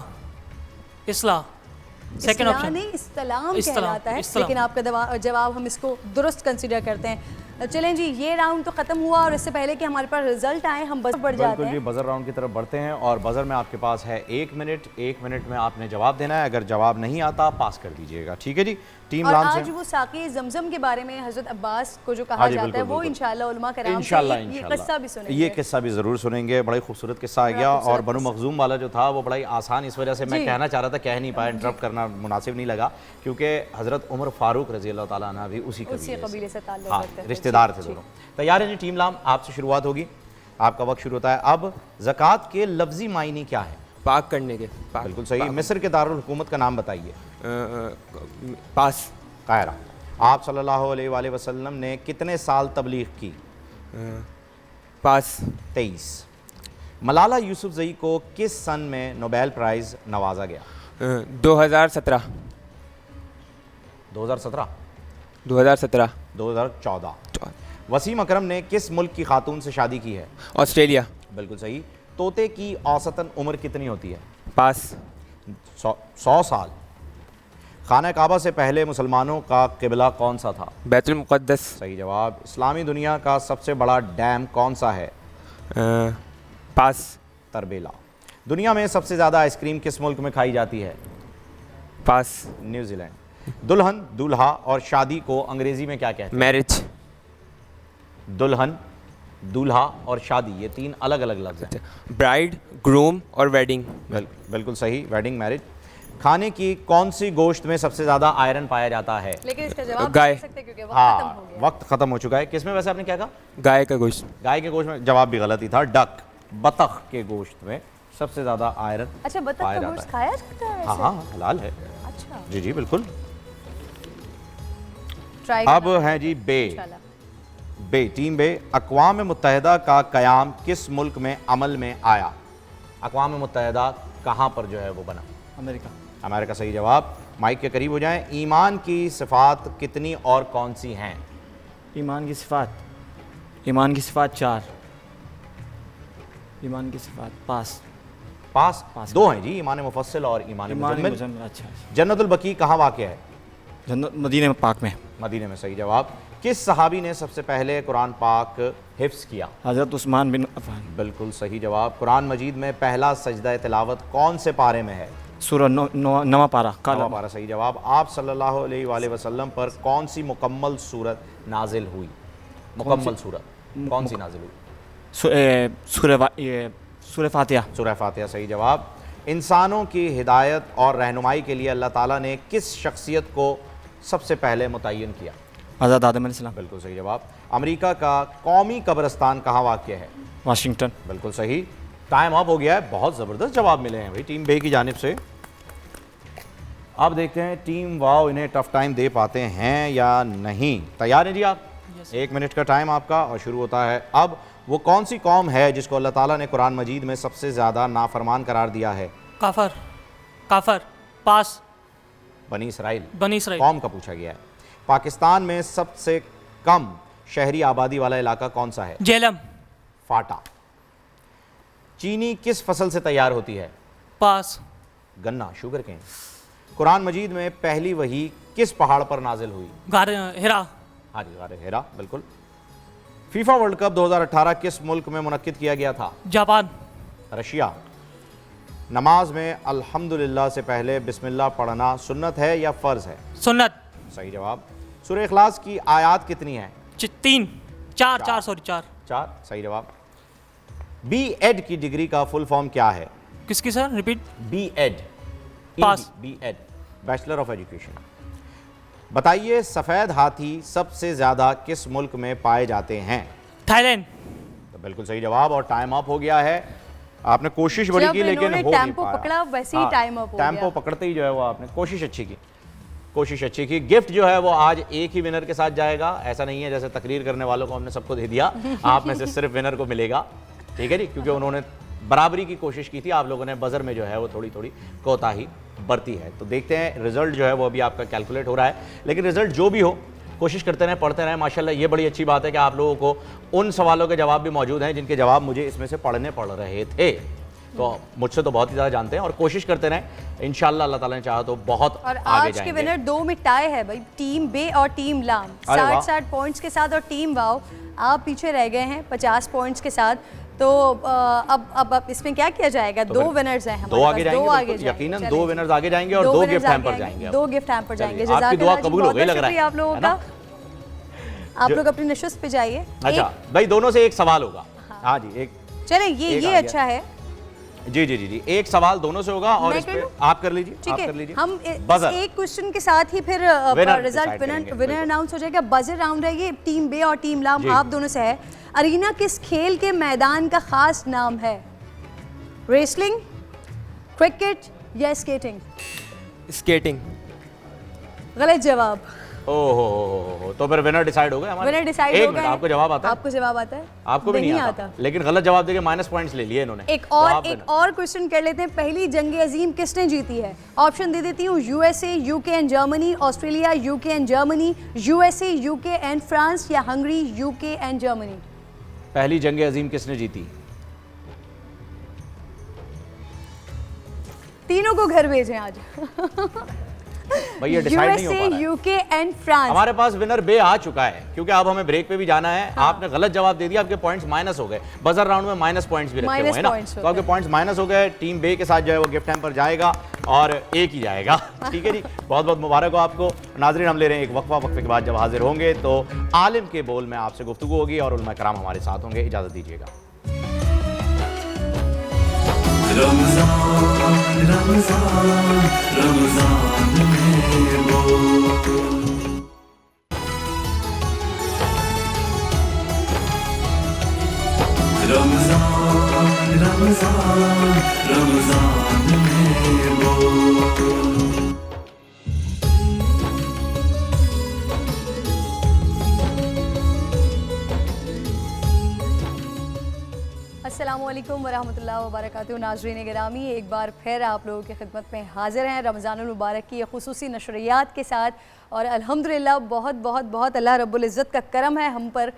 Speaker 11: سیکنڈ آپشن
Speaker 8: نہیں، استلام کہلاتا ہے. لیکن آپ کا جواب ہم اس کو درست کنسیڈر کرتے ہیں. چلیں جی یہ راؤنڈ تو ختم ہوا اور اس سے پہلے کہ ہمارے پاس رزلٹ آئے ہم بس بڑھ جاتے ہیں.
Speaker 3: بالکل جی بزر راؤنڈ کی طرف بڑھتے ہیں اور بزر میں آپ کے پاس ہے 1 منٹ. 1 منٹ میں آپ نے جواب دینا ہے. اگر جواب نہیں آتا پاس کر دیجیے گا. ٹھیک ہے جی. ٹیم
Speaker 8: اور
Speaker 3: لام سے
Speaker 8: آج وہ ساقی زمزم کے بارے میں حضرت عباس کو جو کہا جاتا ہے وہ انشاءاللہ علماء کرام سے یہ قصہ بھی سنیں گے.
Speaker 3: یہ قصہ بھی ضرور سنیں گے. بڑا ہی خوبصورت قصہ آ گیا. اور بنو مخزوم والا جو تھا وہ بڑا ہی آسان اس وجہ سے میں کہنا چاہ رہا تھا کہہ نہیں پایا. انٹرپٹ کرنا مناسب نہیں لگا کیونکہ حضرت عمر فاروق رضی اللہ تعالیٰ عنہ بھی اسی قبیلے سے تعلق رکھتے ہیں. رشتہ دار تھے دونوں. تیار ہیں جی ٹیم لام؟ آپ سے شروعات ہوگی. آپ کا وقت شروع ہوتا ہے اب. زکوٰۃ کے لفظی معنی کیا ہے؟
Speaker 10: پاک کرنے کے.
Speaker 3: بالکل صحیح. مصر کے دارالحکومت کا نام بتائیے.
Speaker 10: پاس.
Speaker 3: قاہرہ. آپ صلی اللہ علیہ وآلہ وسلم نے کتنے سال تبلیغ کی؟
Speaker 10: پاس.
Speaker 3: 23. ملالہ یوسفزئی کو کس سن میں نوبیل پرائز نوازا گیا؟
Speaker 10: 2017.
Speaker 3: 2017.
Speaker 10: 2017.
Speaker 3: 2014. وسیم اکرم نے کس ملک کی خاتون سے شادی کی ہے؟
Speaker 10: آسٹریلیا.
Speaker 3: بالکل صحیح. طوطے کی اوسطاً عمر کتنی ہوتی ہے؟
Speaker 10: پاس.
Speaker 3: 100 سال. خانہ کعبہ سے پہلے مسلمانوں کا قبلہ کون سا تھا؟
Speaker 10: بیت المقدس.
Speaker 3: صحیح جواب. اسلامی دنیا کا سب سے بڑا ڈیم کون سا ہے؟
Speaker 10: پاس.
Speaker 3: تربیلا. دنیا میں سب سے زیادہ آئس کریم کس ملک میں کھائی جاتی ہے؟
Speaker 10: پاس.
Speaker 3: New Zealand. دلہن، دولہا اور شادی کو انگریزی میں کیا کہتے ہیں؟
Speaker 10: میرج.
Speaker 3: دلہن، دولہا اور شادی یہ 3 الگ الگ لفظ ہیں.
Speaker 10: برائڈ، گروم اور ویڈنگ.
Speaker 3: بالکل صحیح. Wedding, marriage. کھانے کی کون سی گوشت میں سب سے زیادہ آئرن پایا جاتا ہے؟
Speaker 8: لیکن اس کا جواب
Speaker 10: گائے.
Speaker 8: دے سکتے ہیں کیونکہ وقت ختم ہو گیا.
Speaker 3: وقت ختم ہو چکا ہے. کس میں ویسے آپ نے کیا کہا؟
Speaker 10: گائے کا گوشت.
Speaker 3: گائے کے گوشت میں جواب بھی غلط ہی تھا. ڈک، بطخ کے گوشت میں سب سے زیادہ آئرن
Speaker 8: اچھا بطخ کا گوشت کھایا جاتا ہے؟
Speaker 3: ہاں ہاں حلال ہے.
Speaker 8: اچھا
Speaker 3: جی جی بالکل.
Speaker 8: اب
Speaker 3: ہیں جی بے ٹیم بے. اقوام متحدہ کا قیام کس ملک میں عمل میں آیا؟ اقوام متحدہ کہاں پر جو ہے وہ بنا؟
Speaker 11: امریکہ.
Speaker 3: امریکہ صحیح جواب. مائک کے قریب ہو جائیں. ایمان کی صفات کتنی اور کون سی ہیں؟
Speaker 11: ایمان کی صفات 4. ایمان کی صفات
Speaker 3: پاس 2 ہیں جی. ایمان مفصل اور ایمان مجمل.
Speaker 11: اچھا.
Speaker 3: جنت البقیع کہاں واقع ہے؟
Speaker 11: مدینہ پاک میں.
Speaker 3: مدینہ میں صحیح جواب. کس صحابی نے سب سے پہلے قرآن پاک حفظ کیا؟
Speaker 11: حضرت عثمان بن عفان.
Speaker 3: بالکل صحیح جواب. قرآن مجید میں پہلا سجدہ تلاوت کون سے پارے میں ہے؟
Speaker 11: سورہ نواں پارہ.
Speaker 3: نواں پارہ صحیح جواب. آپ صلی اللہ علیہ وآلہ وسلم پر کون سی مکمل سورت نازل ہوئی؟ مکمل سورت کون سی نازل ہوئی؟
Speaker 11: سورہ فاتحہ.
Speaker 3: سورہ فاتحہ صحیح جواب. انسانوں کی ہدایت اور رہنمائی کے لیے اللہ تعالیٰ نے کس شخصیت کو سب سے پہلے متعین کیا؟
Speaker 11: حضرت آدم علیہ السلام.
Speaker 3: بالکل صحیح جواب. امریکہ کا قومی قبرستان کہاں واقع ہے؟
Speaker 11: واشنگٹن.
Speaker 3: بالکل صحیح. ٹائم اپ ہو گیا ہے. بہت زبردست جواب ملے ہیں بھائی ٹیم بے کی جانب سے. اب دیکھتے ہیں ٹیم واو انہیں ٹف ٹائم دے پاتے ہیں یا نہیں. تیار ہیں جی آپ؟ 1 منٹ کا ٹائم آپ کا اور شروع ہوتا ہے اب. وہ کون سی قوم ہے جس کو اللہ تعالیٰ نے قرآن مجید میں سب سے زیادہ نافرمان قرار دیا ہے؟
Speaker 12: کافر. پاس.
Speaker 3: بنی اسرائیل.
Speaker 12: بنی اسرائیل
Speaker 3: قوم کا پوچھا گیا ہے. پاکستان میں سب سے کم شہری آبادی والا علاقہ کون سا ہے؟
Speaker 12: جہلم.
Speaker 3: فاٹا. چینی کس فصل سے تیار ہوتی ہے؟
Speaker 12: پاس.
Speaker 3: گنا، شوگر کین. قرآن مجید میں پہلی وحی کس پہاڑ پر نازل ہوئی؟
Speaker 12: غار ہرا.
Speaker 3: ہاں جی، غار ہرا بالکل. فیفا ورلڈ کپ 2018 کس ملک میں منعقد کیا گیا تھا؟
Speaker 12: جاپان.
Speaker 3: رشیا. نماز میں الحمدللہ سے پہلے بسم اللہ پڑھنا سنت ہے یا فرض ہے؟
Speaker 12: سنت.
Speaker 3: صحیح جواب. سورہ اخلاص کی آیات کتنی ہیں؟
Speaker 12: 4.
Speaker 3: صحیح جواب. بی ایڈ کی ڈگری کا فل فارم کیا ہے؟
Speaker 12: کس کی sir? Repeat.
Speaker 3: B Ed.
Speaker 12: Pass.
Speaker 3: B Ed bachelor of education. بتائیے سفید ہاتھی سب سے زیادہ کس ملک میں پائے جاتے ہیں؟
Speaker 12: Thailand.
Speaker 3: بالکل صحیح جواب اور ٹائم اپ ہو گیا ہے. آپ نے کوشش بڑی کی لیکن ہو نہیں پایا.
Speaker 8: ٹیمپو پکڑا ویسے ہی ٹائم اپ ہو گیا.
Speaker 3: ٹیمپو پکڑتے ہی جو ہے وہ آپ نے کوشش اچھی کی. گفٹ جو ہے وہ آج ایک ہی ونر کے ساتھ جائے گا. ایسا نہیں ہے جیسے تقریر کرنے والوں کو ہم نے سب کو دے دیا. آپ میں سے صرف ونر کو ملے گا. ٹھیک ہے جی، کیونکہ انہوں نے برابری کی کوشش کی تھی. آپ لوگوں نے بزر میں جو ہے وہ تھوڑی کوتاہی برتی ہے. تو دیکھتے ہیں رزلٹ جو ہے وہ ابھی آپ کا کیلکولیٹ ہو رہا ہے. لیکن رزلٹ جو بھی ہو کوشش کرتے رہیں، پڑھتے رہیں. ماشاءاللہ یہ بڑی اچھی بات ہے کہ آپ لوگوں کو ان سوالوں کے جواب بھی موجود ہیں جن کے جواب مجھے اس میں سے پڑھنے پڑ رہے تھے. تو مجھ سے تو بہت ہی زیادہ جانتے ہیں اور کوشش کرتے رہیں. انشاءاللہ اللہ تعالیٰ نے چاہا تو بہت
Speaker 8: اور
Speaker 3: آگے
Speaker 8: آج
Speaker 3: جائیں
Speaker 8: کے
Speaker 3: گے.
Speaker 8: ونر 2 میں ٹائی ہے بھائی. ٹیم بے اور ٹیم لام 60 پوائنٹس کے ساتھ اور ٹیم واو آپ پیچھے رہ گئے ہیں 50 پوائنٹس کے ساتھ. تو اب اس میں کیا کیا جائے گا؟ 2 ونرز ہیں ہمارے پاس. 2 آگے جائیں گے.
Speaker 3: یقیناً 2 ونرز آگے جائیں گے اور 2 گفٹ ہیمپر جائیں گے.
Speaker 8: 2 گفٹ ہیمپر جائیں گے.
Speaker 3: آپ کی دعا قبول ہو گئی لگ رہا ہے.
Speaker 8: آپ لوگوں کا آپ لوگ اپنی نشست پہ جائیے.
Speaker 3: اچھا بھائی دونوں سے ایک سوال ہوگا. ہاں جی ایک
Speaker 8: چلیں یہ اچھا ہے.
Speaker 3: جی ایک سوال دونوں سے ہوگا اور اس پہ آپ کر لیجیے.
Speaker 8: ٹھیک ہے ہم ایک کوشچن کے ساتھ ہی پھر ریزلٹ ونر اناؤنس ہو جائے گا. بزر راؤنڈ ہے یہ. ٹیم بے اور ٹیم لام آپ دونوں سے ہے. ارینا کس کھیل کے میدان کا خاص نام ہے؟ ریسلنگ، کرکٹ یا اسکیٹنگ؟
Speaker 10: اسکیٹنگ.
Speaker 8: غلط جواب.
Speaker 3: تو پھر ونر ڈیسائیڈ ہو گیا ہمارا.
Speaker 8: ونر ڈیسائیڈ ہو گیا.
Speaker 3: آپ کو جواب آتا ہے؟
Speaker 8: آپ کو جواب آتا ہے؟
Speaker 3: آپ کو بھی نہیں آتا لیکن غلط جواب دے کے مائنس پوائنٹس لے لیے انہوں نے.
Speaker 8: ایک اور کوشچن کر لیتے ہیں. پہلی جنگ عظیم کس نے جیتی ہے؟ آپشن دے دیتی ہوں. یو ایس اے، یو کے اینڈ جرمنی، آسٹریلیا، یو کے and Germany, U S A, you کے اینڈ فرانس یا ہنگری، یو کے اینڈ جرمنی.
Speaker 3: پہلی جنگ عظیم کس نے جیتی؟
Speaker 8: تینوں کو گھر بھیجیں آج.
Speaker 3: بھئی یہ ڈیسائیڈ نہیں ہو پا رہا ہے.
Speaker 8: یو کے اینڈ فرانس.
Speaker 3: ہمارے پاس ونر بے آ چکا ہے کیونکہ اب ہمیں بریک پہ بھی جانا ہے. آپ نے غلط جواب دے دیا، آپ کے پوائنٹس مائنس ہو گئے. بزر راؤنڈ میں مائنس پوائنٹس بھی رکھے ہوئے ہیں نا، تو آپ کے پوائنٹس مائنس ہو گئے. ٹیم بے کے ساتھ جو ہے وہ گفٹ ہیمپر جائے گا اور ایک ہی جائے گا. ٹھیک ہے جی، بہت بہت مبارک ہو آپ کو. ناظرین ہم لے رہے ہیں ایک وقفے کے بعد جب حاضر ہوں گے تو عالم کے بول میں آپ سے گفتگو ہوگی اور علماء کرام ہمارے ساتھ ہوں گے. اجازت دیجیے گا.
Speaker 1: رمضان رمضان رمضان میں بول. رمضان رمضان رمضان میں بول.
Speaker 8: السلام علیکم ورحمۃ اللہ وبرکاتہ. ناظرین گرامی ایک بار پھر آپ لوگوں کی خدمت میں حاضر ہیں رمضان المبارک کی خصوصی نشریات کے ساتھ. اور الحمدللہ بہت بہت بہت اللہ رب العزت کا کرم ہے ہم پر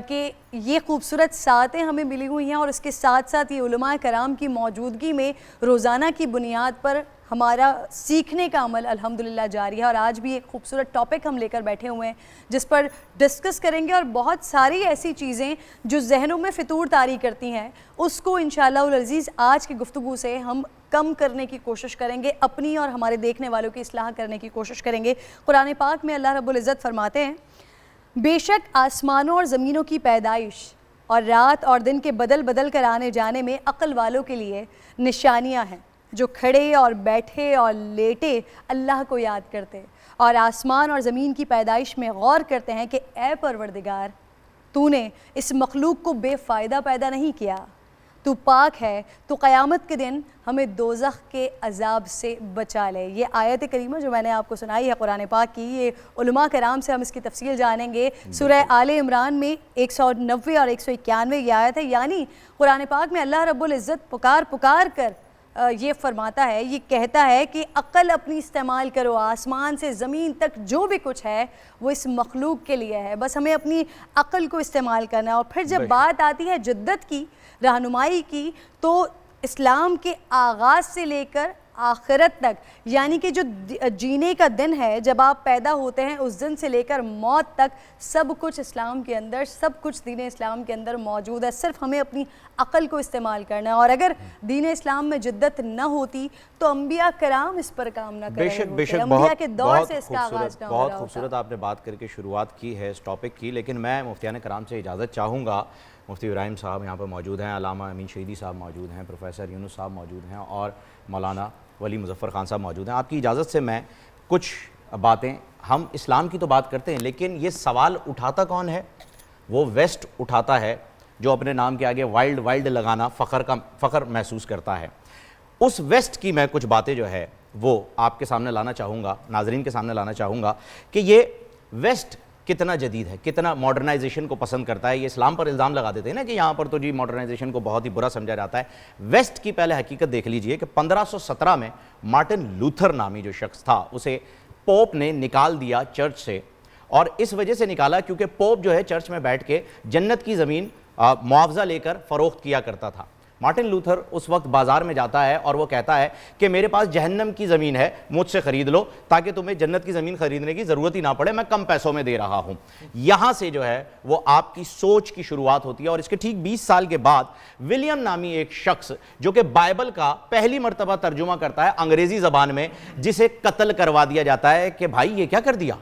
Speaker 8: کہ یہ خوبصورت ساعتیں ہمیں ملی ہوئی ہیں اور اس کے ساتھ ساتھ یہ علماء کرام کی موجودگی میں روزانہ کی بنیاد پر ہمارا سیکھنے کا عمل الحمدللہ جاری ہے. اور آج بھی ایک خوبصورت ٹاپک ہم لے کر بیٹھے ہوئے ہیں جس پر ڈسکس کریں گے اور بہت ساری ایسی چیزیں جو ذہنوں میں فطور طاری کرتی ہیں اس کو انشاءاللہ العزیز آج کی گفتگو سے ہم کم کرنے کی کوشش کریں گے. اپنی اور ہمارے دیکھنے والوں کی اصلاح کرنے کی کوشش کریں گے. قرآن پاک میں اللہ رب العزت فرماتے ہیں بے شک آسمانوں اور زمینوں کی پیدائش اور رات اور دن کے بدل بدل کر آنے جانے میں عقل والوں کے لیے نشانیاں ہیں. جو کھڑے اور بیٹھے اور لیٹے اللہ کو یاد کرتے اور آسمان اور زمین کی پیدائش میں غور کرتے ہیں کہ اے پروردگار تو نے اس مخلوق کو بے فائدہ پیدا نہیں کیا، تو پاک ہے، تو قیامت کے دن ہمیں دوزخ کے عذاب سے بچا لے۔ یہ آیت کریمہ جو میں نے آپ کو سنائی ہے قرآن پاک کی، یہ علماء کرام سے ہم اس کی تفصیل جانیں گے۔ سورہ آل عمران میں 190 اور 191 یہ آیت ہے، یعنی قرآن پاک میں اللہ رب العزت پکار کر یہ فرماتا ہے، یہ کہتا ہے کہ عقل اپنی استعمال کرو، آسمان سے زمین تک جو بھی کچھ ہے وہ اس مخلوق کے لیے ہے، بس ہمیں اپنی عقل کو استعمال کرنا ہے۔ اور پھر جب بات آتی ہے جدت کی، رہنمائی کی، تو اسلام کے آغاز سے لے کر آخرت تک، یعنی کہ جو جینے کا دن ہے جب آپ پیدا ہوتے ہیں اس دن سے لے کر موت تک، سب کچھ اسلام کے اندر، سب کچھ دین اسلام کے اندر موجود ہے، صرف ہمیں اپنی عقل کو استعمال کرنا ہے۔ اور اگر دین اسلام میں جدت نہ ہوتی تو انبیاء کرام اس پر کام نہ کرے ہوتے، انبیاء کے دور سے اس کا آغاز نہ ہو رہا ہوتا۔
Speaker 3: بہت خوبصورت آپ نے بات کر کے شروعات کی ہے اس ٹاپک کی، لیکن میں مفتیان کرام سے اجازت چاہوں گا۔ مفتی ابراہیم صاحب یہاں پر موجود ہیں، علامہ امین شہیدی صاحب موجود ہیں، پروفیسر یونس صاحب موجود ہیں اور مولانا ولی مظفر خان صاحب موجود ہیں۔ آپ کی اجازت سے میں کچھ باتیں، ہم اسلام کی تو بات کرتے ہیں لیکن یہ سوال اٹھاتا کون ہے؟ وہ ویسٹ اٹھاتا ہے جو اپنے نام کے آگے وائلڈ لگانا فخر محسوس کرتا ہے۔ اس ویسٹ کی میں کچھ باتیں جو ہے وہ آپ کے سامنے لانا چاہوں گا، ناظرین کے سامنے لانا چاہوں گا کہ یہ ویسٹ کتنا جدید ہے، کتنا ماڈرنائزیشن کو پسند کرتا ہے۔ یہ اسلام پر الزام لگا دیتے ہیں نا کہ یہاں پر تو جی ماڈرنائزیشن کو بہت ہی برا سمجھا جاتا ہے۔ ویسٹ کی پہلے حقیقت دیکھ لیجئے کہ 1517 میں مارٹن لوتھر نامی جو شخص تھا اسے پوپ نے نکال دیا چرچ سے، اور اس وجہ سے نکالا کیونکہ پوپ جو ہے چرچ میں بیٹھ کے جنت کی زمین معاوضہ لے کر فروخت کیا کرتا تھا۔ مارٹن لوتھر اس وقت بازار میں جاتا ہے اور وہ کہتا ہے کہ میرے پاس جہنم کی زمین ہے، مجھ سے خرید لو تاکہ تمہیں جنت کی زمین خریدنے کی ضرورت ہی نہ پڑے، میں کم پیسوں میں دے رہا ہوں۔ یہاں سے جو ہے وہ آپ کی سوچ کی شروعات ہوتی ہے، اور اس کے ٹھیک 20 سال کے بعد ولیم نامی ایک شخص جو کہ بائبل کا پہلی مرتبہ ترجمہ کرتا ہے انگریزی زبان میں، جسے قتل کروا دیا جاتا ہے کہ بھائی یہ کیا کر دیا،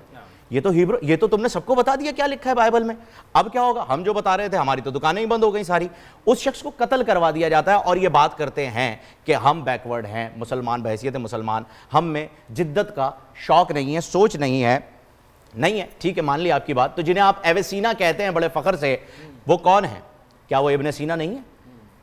Speaker 3: یہ تو تم نے سب کو بتا دیا کیا لکھا ہے بائبل میں، اب کیا ہوگا، ہم جو بتا رہے تھے ہماری تو دکانیں ہی بند ہو گئی ساری۔ اس شخص کو قتل کروا دیا جاتا ہے اور یہ بات کرتے ہیں کہ ہم بیکورڈ ہیں، مسلمان بحیثیت مسلمان، ہم میں جدت کا شوق نہیں ہے، سوچ نہیں ہے۔ ٹھیک ہے، مان لی آپ کی بات۔ تو جنہیں آپ ایویسینا کہتے ہیں بڑے فخر سے، وہ کون ہیں؟ کیا وہ ابن سینا نہیں ہے؟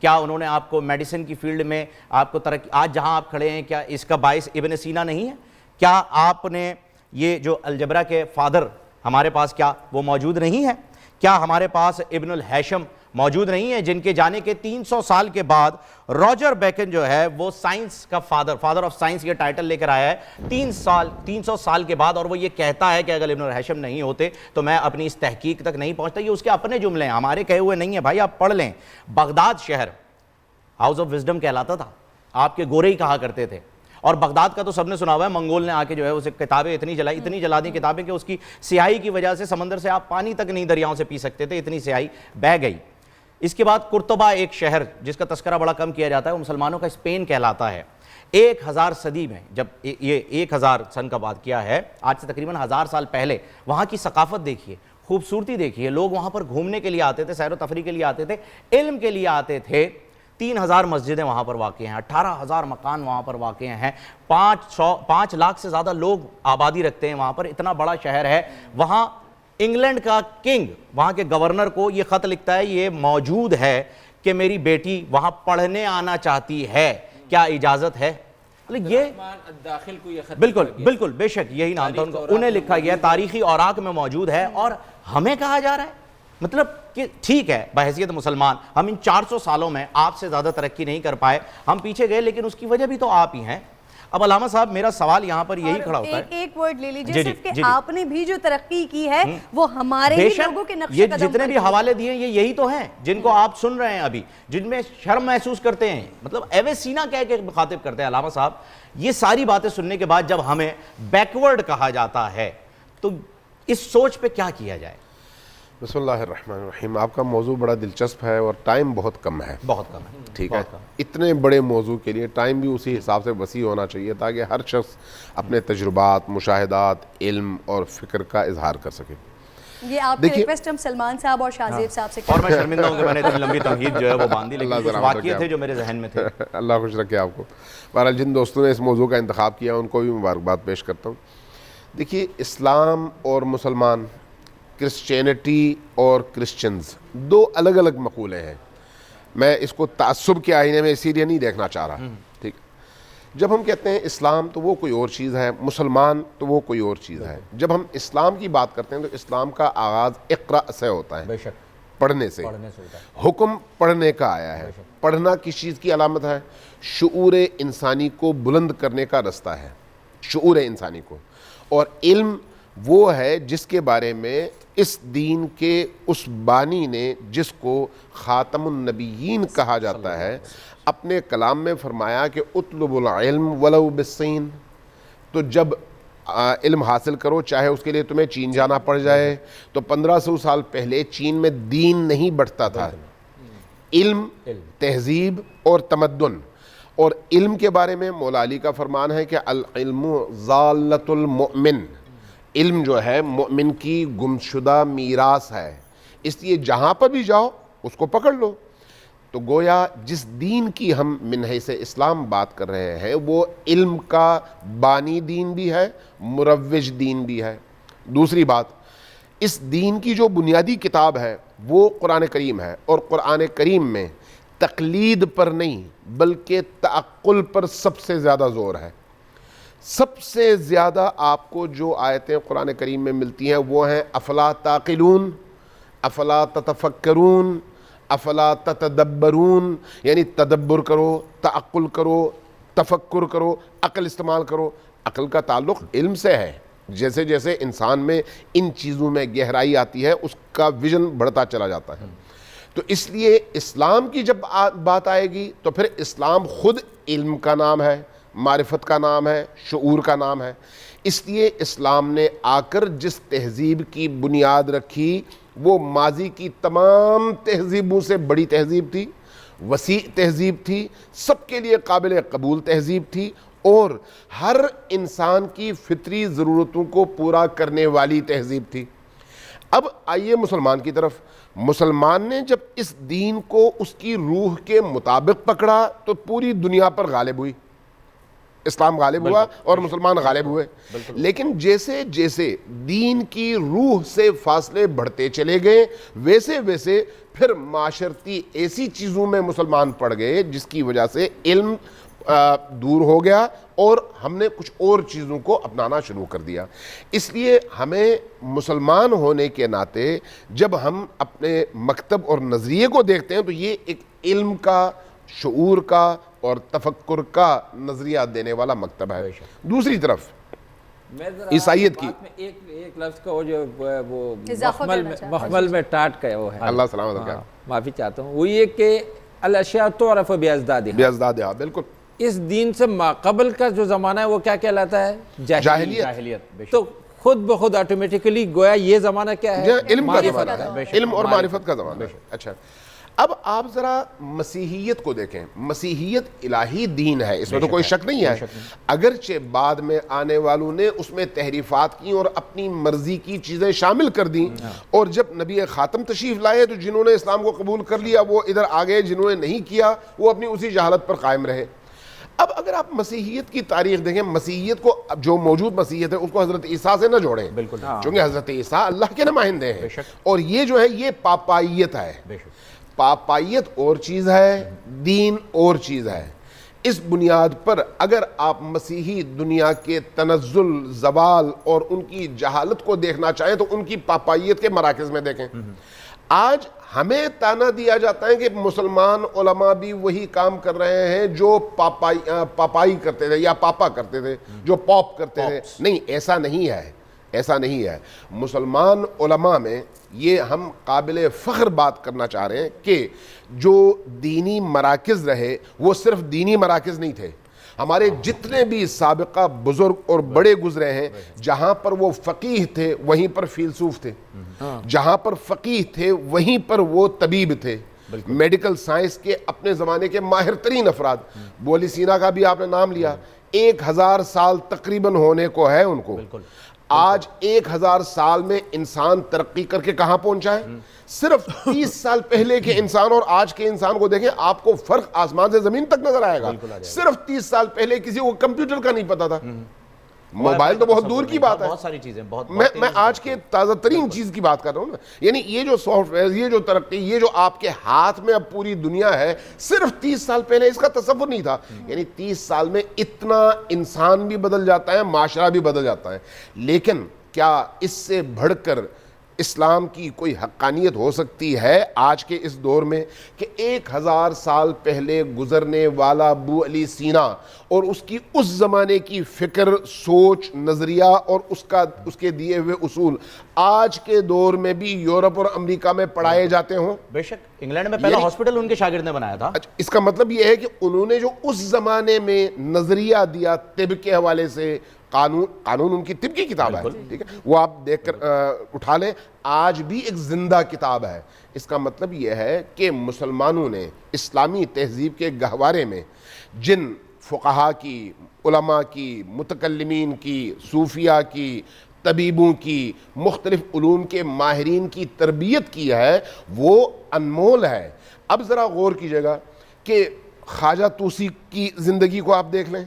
Speaker 3: کیا انہوں نے آپ کو میڈیسن کی فیلڈ میں آپ کو ترقی، آج جہاں آپ کھڑے ہیں کیا اس کا باعث ابن سینا نہیں ہے؟ کیا آپ نے یہ جو الجبرا کے فادر ہمارے پاس کیا وہ موجود نہیں ہے؟ کیا ہمارے پاس ابن الہیشم موجود نہیں ہے جن کے جانے کے 300 سال کے بعد راجر بیکن جو ہے وہ سائنس کا فادر آف سائنس یہ ٹائٹل لے کر آیا ہے 300 سال کے بعد، اور وہ یہ کہتا ہے کہ اگر ابن الہیشم نہیں ہوتے تو میں اپنی اس تحقیق تک نہیں پہنچتا۔ یہ اس کے اپنے جملے ہیں، ہمارے کہے ہوئے نہیں ہیں بھائی، آپ پڑھ لیں۔ بغداد شہر ہاؤس آف وزڈم کہلاتا تھا، آپ کے گورے ہی کہا کرتے تھے، اور بغداد کا تو سب نے سنا ہوا ہے، منگول نے آ کے جو ہے اسے کتابیں اتنی جلا دی کتابیں کہ اس کی سیاہی کی وجہ سے سمندر سے آپ پانی تک نہیں دریاؤں سے پی سکتے تھے، اتنی سیاہی بہہ گئی۔ اس کے بعد قرطبہ ایک شہر جس کا تذکرہ بڑا کم کیا جاتا ہے، وہ مسلمانوں کا اسپین کہلاتا ہے۔ 1000 صدی میں، جب یہ 1000 سن کا بات کیا ہے، آج سے تقریباً 1000 سال پہلے، وہاں کی ثقافت دیکھیے، خوبصورتی دیکھیے، لوگ وہاں پر گھومنے کے لیے آتے تھے، سیر و تفریح کے لیے آتے تھے، علم کے لیے آتے تھے۔ 3000 مسجدیں وہاں پر واقع ہیں، 18000 مکان وہاں پر واقع ہیں، 5 لاکھ سے زیادہ لوگ آبادی رکھتے ہیں وہاں پر، اتنا بڑا شہر ہے۔ وہاں انگلینڈ کا کنگ وہاں کے گورنر کو یہ خط لکھتا ہے، یہ موجود ہے کہ میری بیٹی وہاں پڑھنے آنا چاہتی ہے، کیا اجازت ہے؟ یہ بالکل بے شک یہی نام تھا ان کا، انہیں لکھا گیا، تاریخی اوراق میں موجود ہے، اور ہمیں کہا جا رہا ہے مطلب کہ ٹھیک ہے بحیثیت مسلمان ہم ان 400 سالوں میں آپ سے زیادہ ترقی نہیں کر پائے، ہم پیچھے گئے، لیکن اس کی وجہ بھی تو آپ ہی ہیں۔ اب علامہ صاحب میرا سوال یہاں پر یہی کھڑا ہوتا ہے،
Speaker 8: ایک ورڈ لے لیجیے صرف کہ آپ نے بھی جو ترقی کی ہے وہ ہمارے ہی لوگوں کے نقش قدم پر،
Speaker 3: جتنے بھی حوالے دیے یہ یہی تو ہیں جن کو آپ سن رہے ہیں ابھی، جن میں شرم محسوس کرتے ہیں، مطلب ایویسینا کہہ کے مخاطب کرتے ہیں علامہ صاحب۔ یہ ساری باتیں سننے کے بعد جب ہمیں بیکورڈ کہا جاتا ہے تو اس سوچ پہ کیا کیا جائے؟
Speaker 13: بسم اللہ الرحمن الرحیم۔ آپ کا موضوع بڑا دلچسپ ہے اور ٹائم بہت کم ہے، ٹھیک ہے، اتنے بڑے موضوع کے لیے ٹائم بھی اسی حساب سے وسیع ہونا چاہیے تاکہ ہر شخص اپنے تجربات، مشاہدات، علم اور فکر کا اظہار کر سکے۔
Speaker 8: یہ آپ کی ریکویسٹ ہم سلمان صاحب اور شاہزیب صاحب سے
Speaker 3: اور میں شرمندہ ہوں کہ میں نے اتنی لمبی تمہید جو ہے وہ باندھی، لیکن کچھ واقعے تھے جو میرے ذہن میں تھے.
Speaker 13: اللہ خوش رکھے آپ کو. بہرحال جن دوستوں نے اس موضوع کا انتخاب کیا ان کو بھی مبارکباد پیش کرتا ہوں. دیکھیے اسلام اور مسلمان، کرسچینٹی اور کرسچنز دو الگ الگ مقولے ہیں. میں اس کو تعصب کے آئینے میں اسی لیے نہیں دیکھنا چاہ رہا. ٹھیک، جب ہم کہتے ہیں اسلام تو وہ کوئی اور چیز ہے، مسلمان تو وہ کوئی اور چیز ہے. جب ہم اسلام کی بات کرتے ہیں تو اسلام کا آغاز اقرا سے ہوتا ہے،
Speaker 3: بے شک
Speaker 13: پڑھنے سے. حکم پڑھنے کا آیا ہے. پڑھنا کس چیز کی علامت ہے؟ شعور انسانی کو بلند کرنے کا رستہ ہے، شعور انسانی کو. اور علم وہ ہے جس کے بارے میں اس دین کے اس بانی نے، جس کو خاتم النبیین کہا جاتا ہے، اپنے کلام میں فرمایا کہ اطلب العلم ولو بالصین. تو جب علم حاصل کرو چاہے اس کے لیے تمہیں چین جانا پڑ جائے. تو 1500 سال پہلے چین میں دین نہیں بڑھتا تھا، علم، تہذیب اور تمدن. اور علم کے بارے میں مولا علی کا فرمان ہے کہ العلم ضالۃ المؤمن، علم جو ہے مومن کی گمشدہ میراث ہے، اس لیے جہاں پر بھی جاؤ اس کو پکڑ لو. تو گویا جس دین کی ہم من حیث اسلام بات کر رہے ہیں وہ علم کا بانی دین بھی ہے، مروج دین بھی ہے. دوسری بات، اس دین کی جو بنیادی کتاب ہے وہ قرآن کریم ہے، اور قرآن کریم میں تقلید پر نہیں بلکہ تعقل پر سب سے زیادہ زور ہے. سب سے زیادہ آپ کو جو آیتیں قرآن کریم میں ملتی ہیں وہ ہیں افلا تعقلون، افلا تتفکرون، افلا تتدبرون. یعنی تدبر کرو، تعقل کرو، تفکر کرو، عقل استعمال کرو. عقل کا تعلق علم سے ہے. جیسے جیسے انسان میں ان چیزوں میں گہرائی آتی ہے اس کا ویژن بڑھتا چلا جاتا ہے. تو اس لیے اسلام کی جب بات آئے گی تو پھر اسلام خود علم کا نام ہے، معرفت کا نام ہے، شعور کا نام ہے. اس لیے اسلام نے آ کر جس تہذیب کی بنیاد رکھی وہ ماضی کی تمام تہذیبوں سے بڑی تہذیب تھی، وسیع تہذیب تھی، سب کے لیے قابل قبول تہذیب تھی، اور ہر انسان کی فطری ضرورتوں کو پورا کرنے والی تہذیب تھی. اب آئیے مسلمان کی طرف. مسلمان نے جب اس دین کو اس کی روح کے مطابق پکڑا تو پوری دنیا پر غالب ہوئی. اسلام غالب ہوا اور مسلمان غالب ہوئے. لیکن جیسے جیسے دین کی روح سے فاصلے بڑھتے چلے گئے ویسے ویسے پھر معاشرتی ایسی چیزوں میں مسلمان پڑ گئے جس کی وجہ سے علم دور ہو گیا اور ہم نے کچھ اور چیزوں کو اپنانا شروع کر دیا. اس لیے ہمیں مسلمان ہونے کے ناطے جب ہم اپنے مکتب اور نظریے کو دیکھتے ہیں تو یہ ایک علم کا، شعور کا اور تفکر کا نظریہ دینے والا مکتب ہے. دوسری طرف عیسائیت کی
Speaker 14: ایک لفظ کا وہ جو وہ مخمل میں ٹاٹ کا وہ ہے،
Speaker 13: اللہ سلامت رکھے،
Speaker 14: معافی چاہتا ہوں، وہ یہ کہ الاشیاء تعرف
Speaker 13: بأضدادها. بالکل
Speaker 14: اس دین سے ماقبل کا جو زمانہ ہے وہ کیا کہلاتا ہے؟ جاہلیت. تو خود بخود آٹومیٹیکلی گویا یہ زمانہ کیا ہے؟
Speaker 13: علم کا زمانہ ہے، علم اور معرفت کا زمانہ ہے. اچھا اب آپ ذرا مسیحیت کو دیکھیں. مسیحیت الہی دین ہے، اس میں تو کوئی شک نہیں ہے، اگرچہ بعد میں آنے والوں نے اس میں تحریفات کی اور اپنی مرضی کی چیزیں شامل کر دیں. اور جب نبی خاتم تشریف لائے تو جنہوں نے اسلام کو قبول کر لیا وہ ادھر آگئے، جنہوں نے نہیں کیا وہ اپنی اسی جہالت پر قائم رہے. اب اگر آپ مسیحیت کی تاریخ دیکھیں، مسیحیت کو جو موجود مسیحیت ہے اس کو حضرت عیسیٰ سے نہ جوڑیں، چونکہ حضرت عیسیٰ اللہ کے نمائندے ہیں، اور یہ جو ہے یہ پاپائیت ہے. پاپائیت اور چیز ہے، دین اور چیز ہے. اس بنیاد پر اگر آپ مسیحی دنیا کے تنزل، زوال اور ان کی جہالت کو دیکھنا چاہیں تو ان کی پاپائیت کے مراکز میں دیکھیں. آج ہمیں تانا دیا جاتا ہے کہ مسلمان علماء بھی وہی کام کر رہے ہیں جو پاپائی کرتے تھے یا پاپا کرتے تھے، جو پاپ کرتے تھے. نہیں، ایسا نہیں ہے، ایسا نہیں ہے. مسلمان علماء میں یہ ہم قابل فخر بات کرنا چاہ رہے ہیں کہ جو دینی مراکز رہے وہ صرف دینی مراکز نہیں تھے. ہمارے جتنے بھی سابقہ بزرگ اور بڑے گزرے ہیں جہاں پر وہ فقیہ تھے وہیں پر فیلسوف تھے، جہاں پر فقیہ تھے وہیں پر وہ طبیب تھے. میڈیکل سائنس کے اپنے زمانے کے ماہر ترین افراد. بولی سینا کا بھی آپ نے نام لیا، 1000 سال تقریباً ہونے کو ہے ان کو. آج 1000 سال میں انسان ترقی کر کے کہاں پہنچا ہے؟ صرف 30 سال پہلے کے انسان اور آج کے انسان کو دیکھیں، آپ کو فرق آسمان سے زمین تک نظر آئے گا۔ صرف 30 سال پہلے کسی کو کمپیوٹر کا نہیں پتا تھا، موبائل تو بہت دور کی بات ہے،
Speaker 3: بہت ساری چیزیں،
Speaker 13: میں آج کے تازہ ترین چیز کی بات کر رہا ہوں نا۔ یعنی یہ جو سافٹ ویئر، یہ جو ترقی، یہ جو آپ کے ہاتھ میں اب پوری دنیا ہے، صرف 30 سال پہلے اس کا تصور نہیں تھا۔ یعنی 30 سال میں اتنا انسان بھی بدل جاتا ہے، معاشرہ بھی بدل جاتا ہے۔ لیکن کیا اس سے بڑھ کر اسلام کی کوئی حقانیت ہو سکتی ہے آج کے اس دور میں کہ 1000 سال پہلے گزرنے والا ابو علی سینا اور اس کی اس زمانے کی فکر، سوچ، نظریہ اور اس کے دیے ہوئے اصول آج کے دور میں بھی یورپ اور امریکہ میں پڑھائے جاتے ہوں؟
Speaker 3: بے شک، انگلینڈ میں پہلا ہاسپٹل ان کے شاگرد نے بنایا تھا۔
Speaker 13: اس کا مطلب یہ ہے کہ انہوں نے جو اس زمانے میں نظریہ دیا طب کے حوالے سے، قانون ان کی طب کی کتاب ہے، ٹھیک ہے، وہ آپ دیکھ کر اٹھا لیں، آج بھی ایک زندہ کتاب ہے۔ اس کا مطلب یہ ہے کہ مسلمانوں نے اسلامی تہذیب کے گہوارے میں جن فقہا کی، علماء کی، متکلمین کی، صوفیہ کی، طبیبوں کی، مختلف علوم کے ماہرین کی تربیت کی ہے، وہ انمول ہے۔ اب ذرا غور کیجئے گا کہ خواجہ طوسی کی زندگی کو آپ دیکھ لیں،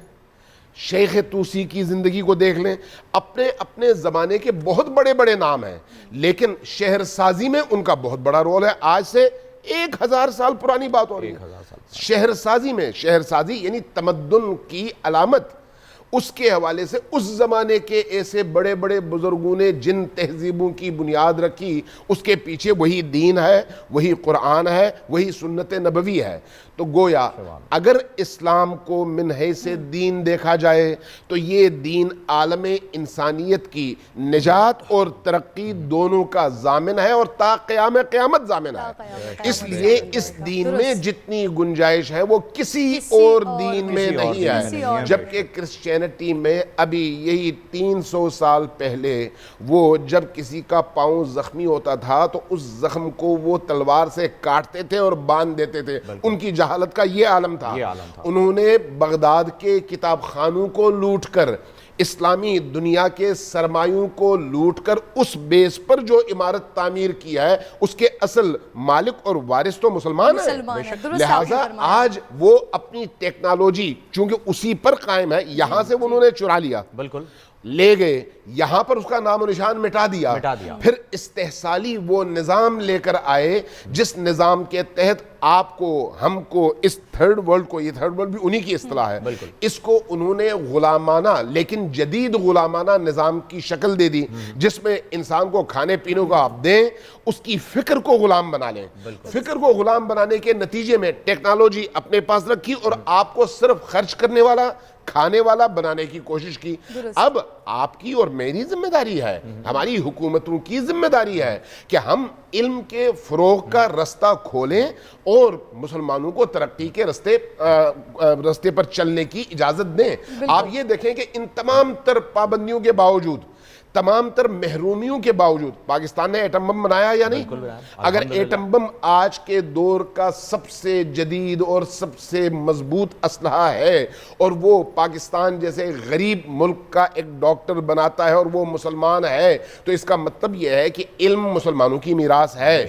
Speaker 13: شیخ طوسی کی زندگی کو دیکھ لیں، اپنے زمانے کے بہت بڑے بڑے نام ہیں، لیکن شہر سازی میں ان کا بہت بڑا رول ہے۔ آج سے 1000 سال پرانی بات ہو رہی ہے، شہر سازی میں، شہر سازی یعنی تمدن کی علامت، اس کے حوالے سے اس زمانے کے ایسے بڑے بڑے بزرگوں نے جن تہذیبوں کی بنیاد رکھی، اس کے پیچھے وہی دین ہے، وہی قرآن ہے، وہی سنت نبوی ہے۔ تو گویا اگر اسلام کو من حیث دین دیکھا جائے تو یہ دین عالم انسانیت کی نجات اور ترقی دونوں کا ضامن ہے اور تا قیام قیامت ضامن ہے۔ اس لیے اس دین میں جتنی گنجائش ہے وہ کسی اور دین میں نہیں ہے، جبکہ کرسچینٹی میں ابھی یہی 300 سال پہلے وہ جب کسی کا پاؤں زخمی ہوتا تھا تو اس زخم کو وہ تلوار سے کاٹتے تھے اور باندھ دیتے تھے۔ ان کی جہالت کا یہ عالم تھا۔ انہوں نے بغداد کے کتاب خانوں کو لوٹ کر، اسلامی دنیا کے سرمایوں کو لوٹ کر اس بیس پر جو عمارت تعمیر کی ہے اس کے اصل مالک اور وارث تو مسلمان ہیں۔ لہٰذا آج وہ اپنی ٹیکنالوجی چونکہ اسی پر قائم ہے، یہاں سے انہوں نے چرا لیا، بالکل لے گئے، یہاں پر اس کا نام و نشان مٹا دیا، پھر استحصالی وہ نظام لے کر آئے جس نظام کے تحت آپ کو، ہم کو، اس تھرڈ ورلڈ کو، یہ تھرڈ ورلڈ بھی انہی کی اصطلاح ہے، اس کو انہوں نے غلامانہ لیکن جدید غلامانہ نظام کی شکل دے دی، جس میں انسان کو کھانے پینے کو آپ دیں، اس کی فکر کو غلام بنا لیں۔ فکر کو غلام بنانے کے نتیجے میں ٹیکنالوجی اپنے پاس رکھی اور آپ کو صرف خرچ کرنے والا، کھانے والا بنانے کی کوشش کی۔ اب آپ کی اور میری ذمہ داری ہے، ہماری حکومتوں کی ذمہ داری ہے کہ ہم علم کے فروغ کا رستہ کھولیں اور مسلمانوں کو ترقی کے رستے پر چلنے کی اجازت دیں۔ آپ یہ دیکھیں کہ ان تمام تر پابندیوں کے باوجود، تمام تر محرومیوں کے باوجود پاکستان نے ایٹم بم بنایا یا نہیں؟ اگر ایٹم بم آج کے دور کا سب سے جدید اور سب سے مضبوط اسلحہ ہے اور وہ پاکستان جیسے غریب ملک کا ایک ڈاکٹر بناتا ہے اور وہ مسلمان ہے، تو اس کا مطلب یہ ہے کہ علم مسلمانوں کی میراث ہے۔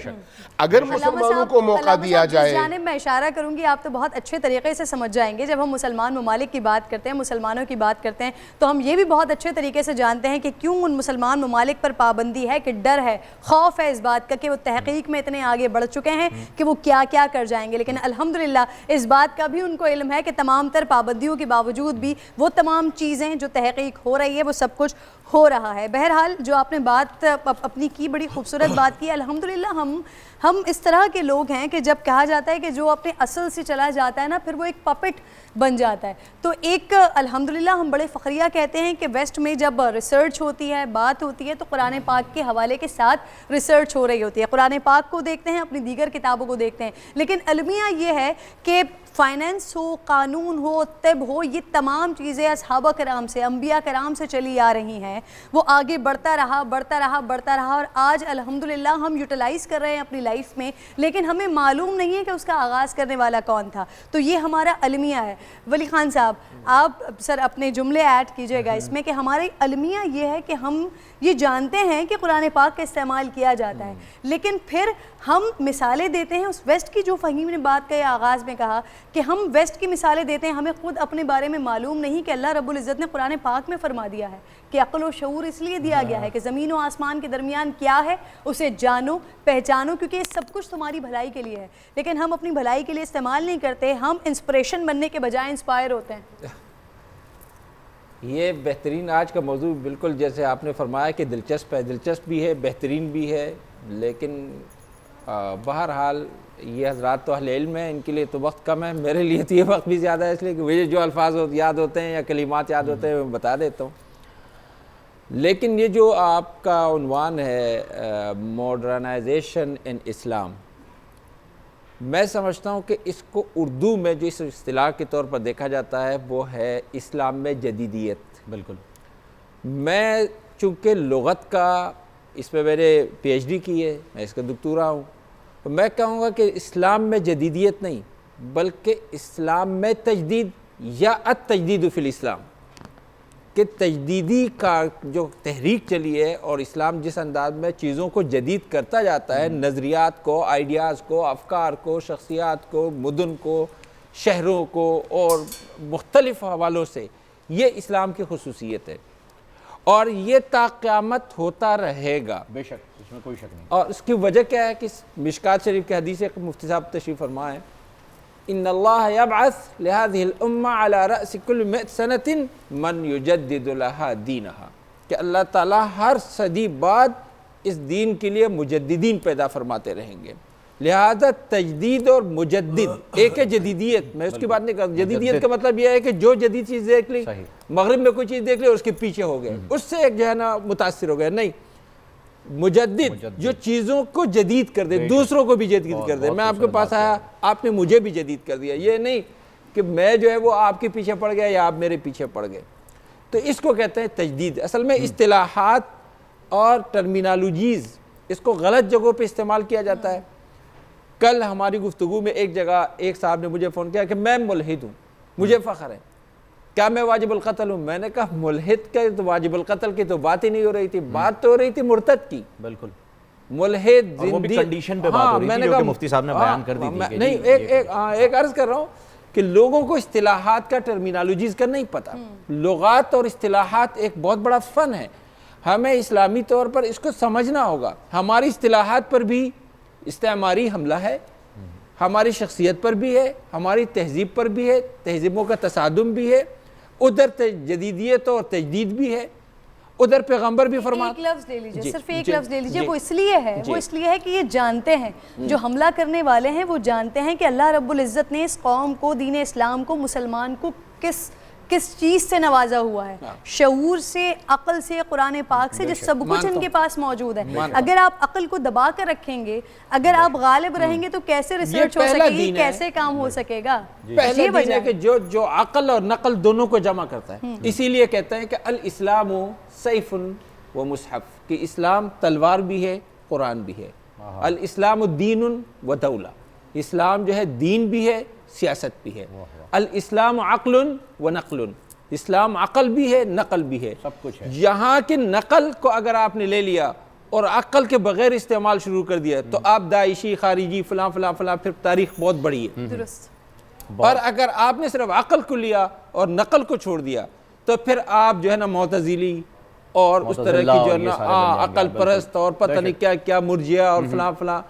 Speaker 13: اگر مسلمانوں کو موقع دیا جائے،
Speaker 8: جانب میں اشارہ کروں گی، آپ تو بہت اچھے طریقے سے سمجھ جائیں گے، جب ہم مسلمان ممالک کی بات کرتے ہیں، مسلمانوں کی بات کرتے ہیں، تو ہم یہ بھی بہت اچھے طریقے سے جانتے ہیں کہ کیوں ان مسلمان ممالک پر پابندی ہے، کہ ڈر ہے، خوف ہے اس بات کا کہ وہ تحقیق میں اتنے آگے بڑھ چکے ہیں کہ وہ کیا کیا کر جائیں گے، لیکن الحمدللہ اس بات کا بھی ان کو علم ہے کہ تمام تر پابندیوں کے باوجود بھی وہ تمام چیزیں جو تحقیق ہو رہی ہے وہ سب کچھ ہو رہا ہے۔ بہرحال جو آپ نے بات اپنی کی، بڑی خوبصورت بات کی۔ الحمدللہ ہم اس طرح کے لوگ ہیں کہ جب کہا جاتا ہے کہ جو اپنے اصل سے چلا جاتا ہے نا، پھر وہ ایک پپٹ بن جاتا ہے۔ تو ایک الحمدللہ ہم بڑے فخریہ کہتے ہیں کہ ویسٹ میں جب ریسرچ ہوتی ہے، بات ہوتی ہے، تو قرآن پاک کے حوالے کے ساتھ ریسرچ ہو رہی ہوتی ہے۔ قرآن پاک کو دیکھتے ہیں، اپنی دیگر کتابوں کو دیکھتے ہیں، لیکن المیہ یہ ہے کہ فائنینس ہو، قانون ہو، طب ہو، یہ تمام چیزیں اصحابہ کرام سے، انبیاء کرام سے چلی آ رہی ہیں. وہ آگے بڑھتا رہا اور آج الحمدللہ ہم یوٹیلائز کر رہے ہیں اپنی لائف میں، لیکن ہمیں معلوم نہیں ہے کہ اس کا آغاز کرنے والا کون تھا. تو یہ ہمارا المیہ ہے. ولی خان صاحب آپ سر اپنے جملے ایڈ کیجئے گا اس میں کہ ہماری المیہ یہ ہے کہ ہم یہ جانتے ہیں کہ قرآن پاک کا استعمال کیا جاتا ہے، لیکن پھر ہم مثالیں دیتے ہیں. اس ویسٹ کی جو فہیم نے بات کا آغاز میں کہا کہ ہم ویسٹ کی مثالیں دیتے ہیں، ہمیں خود اپنے بارے میں معلوم نہیں کہ اللہ رب العزت نے قرآن پاک میں فرما دیا ہے کہ عقل و شعور اس لیے دیا گیا ہے کہ زمین و آسمان کے درمیان کیا ہے اسے جانو، پہچانو، کیونکہ یہ سب کچھ تمہاری بھلائی کے لیے ہے. لیکن ہم اپنی بھلائی کے لیے استعمال نہیں کرتے، ہم انسپریشن بننے کے بجائے انسپائر ہوتے ہیں.
Speaker 14: یہ بہترین آج کا موضوع بالکل جیسے آپ نے فرمایا کہ دلچسپ بھی ہے، بہترین بھی ہے، لیکن بہرحال یہ حضرات تو اہل علم ہیں، ان کے لیے تو وقت کم ہے، میرے لیے تو یہ وقت بھی زیادہ ہے، اس لیے کہ مجھے جو الفاظ یاد ہوتے ہیں یا کلمات یاد ہوتے ہیں میں بتا دیتا ہوں. لیکن یہ جو آپ کا عنوان ہے ماڈرنائزیشن ان اسلام، میں سمجھتا ہوں کہ اس کو اردو میں جو اس اصطلاح کے طور پر دیکھا جاتا ہے وہ ہے اسلام میں جدیدیت.
Speaker 3: بالکل.
Speaker 14: میں چونکہ لغت کا اس پہ میں نے پی ایچ ڈی کی ہے، میں اس کا دکتورہ ہوں، تو میں کہوں گا کہ اسلام میں جدیدیت نہیں بلکہ اسلام میں تجدید یا التجدید فی الاسلام، کہ تجدیدی کا جو تحریک چلی ہے اور اسلام جس انداز میں چیزوں کو جدید کرتا جاتا ہے، نظریات کو، آئیڈیاز کو، افکار کو، شخصیات کو، مدن کو، شہروں کو اور مختلف حوالوں سے، یہ اسلام کی خصوصیت ہے اور یہ تا قیامت ہوتا رہے گا.
Speaker 3: بے شک، اس میں کوئی شک نہیں.
Speaker 14: اور اس کی وجہ کیا ہے کہ مشکات شریف کی حدیث ہے، مفتی صاحب تشریف فرما ہے، ان اللہ یبعث لہذه الامہ علی رأس کل 100 سنۃ من یجدد لها دینہا، کہ اللہ تعالیٰ ہر صدی بعد اس دین کے لیے مجددین پیدا فرماتے رہیں گے. لہذا تجدید اور مجدد ایک ہے جدیدیت، میں اس کی بات نہیں کرتا. جدیدیت کا مطلب یہ ہے کہ جو جدید چیز دیکھ لی، مغرب میں کوئی چیز دیکھ لی اور اس کے پیچھے ہو گئے، اس سے ایک جو ہے نا متاثر ہو گئے. نہیں، مجدد جو چیزوں کو جدید کر دے، دوسروں کو بھی جدید کر دے. میں آپ کے پاس آیا، آپ نے مجھے بھی جدید کر دیا، یہ نہیں کہ میں جو ہے وہ آپ کے پیچھے پڑ گیا یا آپ میرے پیچھے پڑ گئے. تو اس کو کہتے ہیں تجدید. اصل میں اصطلاحات اور ٹرمینالوجیز اس کو غلط جگہوں پہ استعمال کیا جاتا ہے. کل ہماری گفتگو میں ایک جگہ ایک صاحب نے مجھے فون کیا کہ میں ملحد ہوں، مجھے فخر ہے، کیا میں واجب القتل ہوں؟ میں نے کہا ملحد کا تو واجب القتل کی تو بات ہی نہیں ہو رہی تھی، بات تو ہو رہی تھی مرتد کی.
Speaker 3: بالکل.
Speaker 14: ملحد
Speaker 3: وہ بھی کنڈیشن پہ بات ہو رہی تھی جو کہ مفتی صاحب نے بیان کر دی تھی.
Speaker 14: نہیں، ایک عرض کر رہا ہوں کہ لوگوں کو اصطلاحات کا، ٹرمینالوجیز کا نہیں پتہ. لغات اور اصطلاحات ایک بہت بڑا فن ہے، ہمیں اسلامی طور پر اس کو سمجھنا ہوگا. ہماری اصطلاحات پر بھی استعماری حملہ ہے، ہماری شخصیت پر بھی ہے، ہماری تہذیب پر بھی ہے، تہذیبوں کا تصادم بھی ہے، ادھر جدیدیت اور تجدید بھی ہے، ادھر پیغمبر بھی فرماتے.
Speaker 8: ایک لفظ لے لیجئے، صرف ایک لفظ لے لیجئے. وہ اس لیے ہے کہ یہ جانتے ہیں، جو حملہ کرنے والے ہیں وہ جانتے ہیں کہ اللہ رب العزت نے اس قوم کو، دین اسلام کو، مسلمان کو کس چیز سے نوازا ہوا ہے. شعور سے، عقل سے، قرآن پاک سے، جو سب کچھ ان کے پاس موجود ہے. اگر آپ عقل کو دبا کر رکھیں گے، اگر آپ غالب رہیں گے تو کیسے ریسرچ ہو سکے گی، کیسے کام ہو سکے گا؟
Speaker 14: پہلے دین ہے کہ جو عقل اور نقل دونوں کو جمع کرتا ہے. اسی لیے کہتے ہیں کہ الاسلام سیف و مصحف، کہ اسلام تلوار بھی ہے، قرآن بھی ہے. الاسلام دین و دولہ، اسلام جو ہے دین بھی ہے، سیاست بھی ہے. الاسلام عقل و نقل، اسلام عقل بھی ہے، نقل بھی ہے،
Speaker 3: سب کچھ ہے.
Speaker 14: یہاں کی نقل کو اگر آپ نے لے لیا اور عقل کے بغیر استعمال شروع کر دیا تو آپ داعشی، خارجی، فلاں فلاں فلاں، پھر تاریخ بہت بڑی ہے.
Speaker 8: درست.
Speaker 14: اور اگر آپ نے صرف عقل کو لیا اور نقل کو چھوڑ دیا تو پھر آپ جو ہے نا معتزلی اور اس طرح کی جو ہے نا عقل پرست اور پتہ نہیں کیا کیا مرجیہ اور فلاں فلاں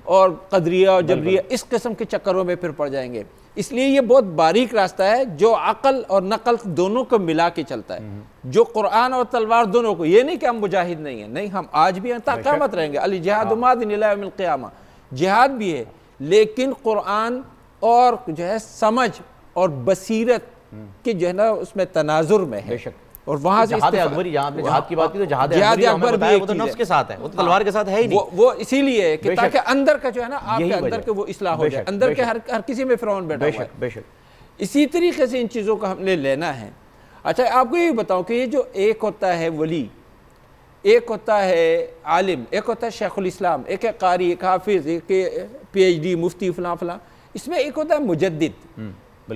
Speaker 14: اور قدریہ اور جبریہ، اس قسم کے چکروں میں پھر پڑ جائیں گے. اس لیے یہ بہت باریک راستہ ہے جو عقل اور نقل دونوں کو ملا کے چلتا ہے، جو قرآن اور تلوار دونوں کو. یہ نہیں کہ ہم مجاہد نہیں ہیں، نہیں، ہم آج بھی ہیں، تا قیامت رہیں گے. الجہاد ماضٍ الی یوم القیامہ، جہاد بھی ہے، لیکن قرآن اور جو ہے سمجھ اور بصیرت کی جو ہے نا اس میں تناظر میں ہے. اور وہاں سے
Speaker 3: جہاد اکبری، جہاں آپ نے جہاد کی بات کی تو جہاد اکبر بھی وہ تو نفس کے ساتھ ہے، وہ تو تلوار کے ساتھ ہے ہی نہیں،
Speaker 14: وہ اسی لیے کہ تاکہ اندر کا جو ہے نا آپ کے اندر کے وہ اصلاح ہو جائے، اندر کے ہر کسی میں فرعون بیٹھا ہوا ہے.
Speaker 3: بے شک
Speaker 14: اسی طریقے سے ان چیزوں کا ہم نے لینا ہے. اچھا آپ کو یہ بتاؤں کہ یہ جو ایک ہوتا ہے ولی، ایک ہوتا ہے عالم، ایک ہوتا ہے شیخ الاسلام، ایک ہے قاری، ایک حافظ، ایک پی ایچ ڈی، مفتی فلاں فلاں، اس میں ایک ہوتا ہے مجدد.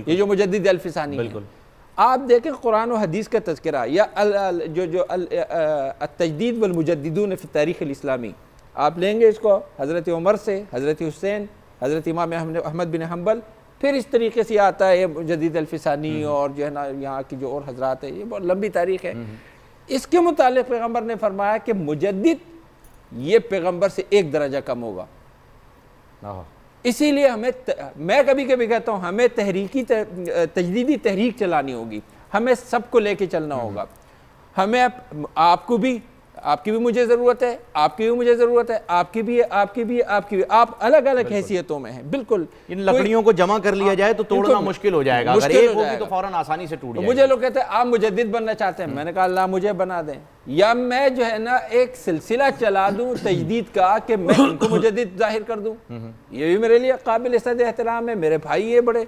Speaker 14: یہ جو مجدد الفسانی ہے، آپ دیکھیں قرآن و حدیث کا تذکرہ یا جو التجدید والمجددون فی التاریخ الاسلامی، آپ لیں گے اس کو حضرت عمر سے، حضرت حسین، حضرت امام احمد بن حنبل، پھر اس طریقے سے آتا ہے مجدد الفسانی اور جو ہے نا یہاں کی جو اور حضرات ہیں، یہ بہت لمبی تاریخ ہے. اس کے متعلق پیغمبر نے فرمایا کہ مجدد یہ پیغمبر سے ایک درجہ کم ہوگا. اسی لیے میں کبھی کبھی کہتا ہوں ہمیں تجدیدی تحریک چلانی ہوگی، ہمیں سب کو لے کے چلنا ہوگا. ہمیں آپ کی بھی مجھے ضرورت ہے، آپ کی بھی مجھے ضرورت ہے، آپ کی بھی آپ الگ الگ حیثیتوں میں ہیں. بالکل
Speaker 3: ان لکڑیوں کو جمع کر لیا جائے تو توڑنا مشکل ہو جائے گا، اگر ایک ہوگی تو فوراً آسانی سے ٹوٹ جائے گی.
Speaker 14: مجھے لوگ کہتے ہیں آپ مجدد بننا چاہتے ہیں، میں نے کہا اللہ مجھے بنا دیں، یا میں جو ہے نا ایک سلسلہ چلا دوں تجدید کا کہ میں ان کو مجدد ظاہر کر دوں. یہ بھی میرے لیے قابل صد احترام ہے. میرے بھائی یہ بڑے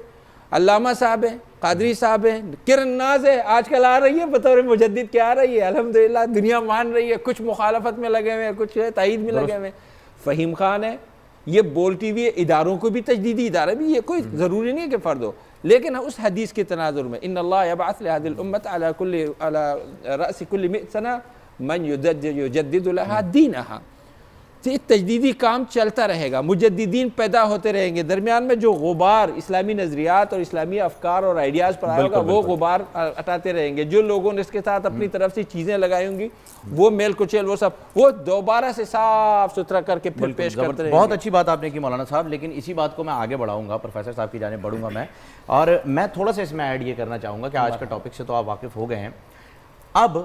Speaker 14: علامہ صاحب ہیں، قادری صاحب ہیں، کرن ناز ہے آج کل آ رہی ہے بطور مجدد کے، آ رہی ہے الحمدللہ، دنیا مان رہی ہے. کچھ مخالفت میں لگے ہوئے ہیں، کچھ تائید میں لگے ہوئے ہیں. فہیم خان ہے، یہ بولتی ہوئی اداروں کو بھی تجدیدی ادارے بھی، یہ کوئی ضروری نہیں کہ فرد ہو، لیکن اس حدیث کے تناظر میں ان اللہ یبعث لهذه الامه على راس كل 100 سنه من يجدد لها دینها. تجدیدی کام چلتا رہے گا، مجددین پیدا ہوتے رہیں گے. درمیان میں جو غبار اسلامی نظریات اور اسلامی افکار اور آئیڈیاز پر آیا ہوگا وہ غبار ہٹاتے رہیں گے. جو لوگوں نے اس کے ساتھ اپنی طرف سے چیزیں لگائی ہوں گی وہ میل کچیل وہ سب وہ دوبارہ سے صاف ستھرا کر کے پھر پیش کرتے رہیں گے.
Speaker 3: بہت اچھی بات آپ نے کی مولانا صاحب، لیکن اسی بات کو میں آگے بڑھاؤں گا، پروفیسر صاحب کی جانب بڑھوں گا میں، اور میں تھوڑا سا اس میں ایڈ یہ کرنا چاہوں گا کہ آج کا ٹاپک سے تو آپ واقف ہو گئے ہیں. اب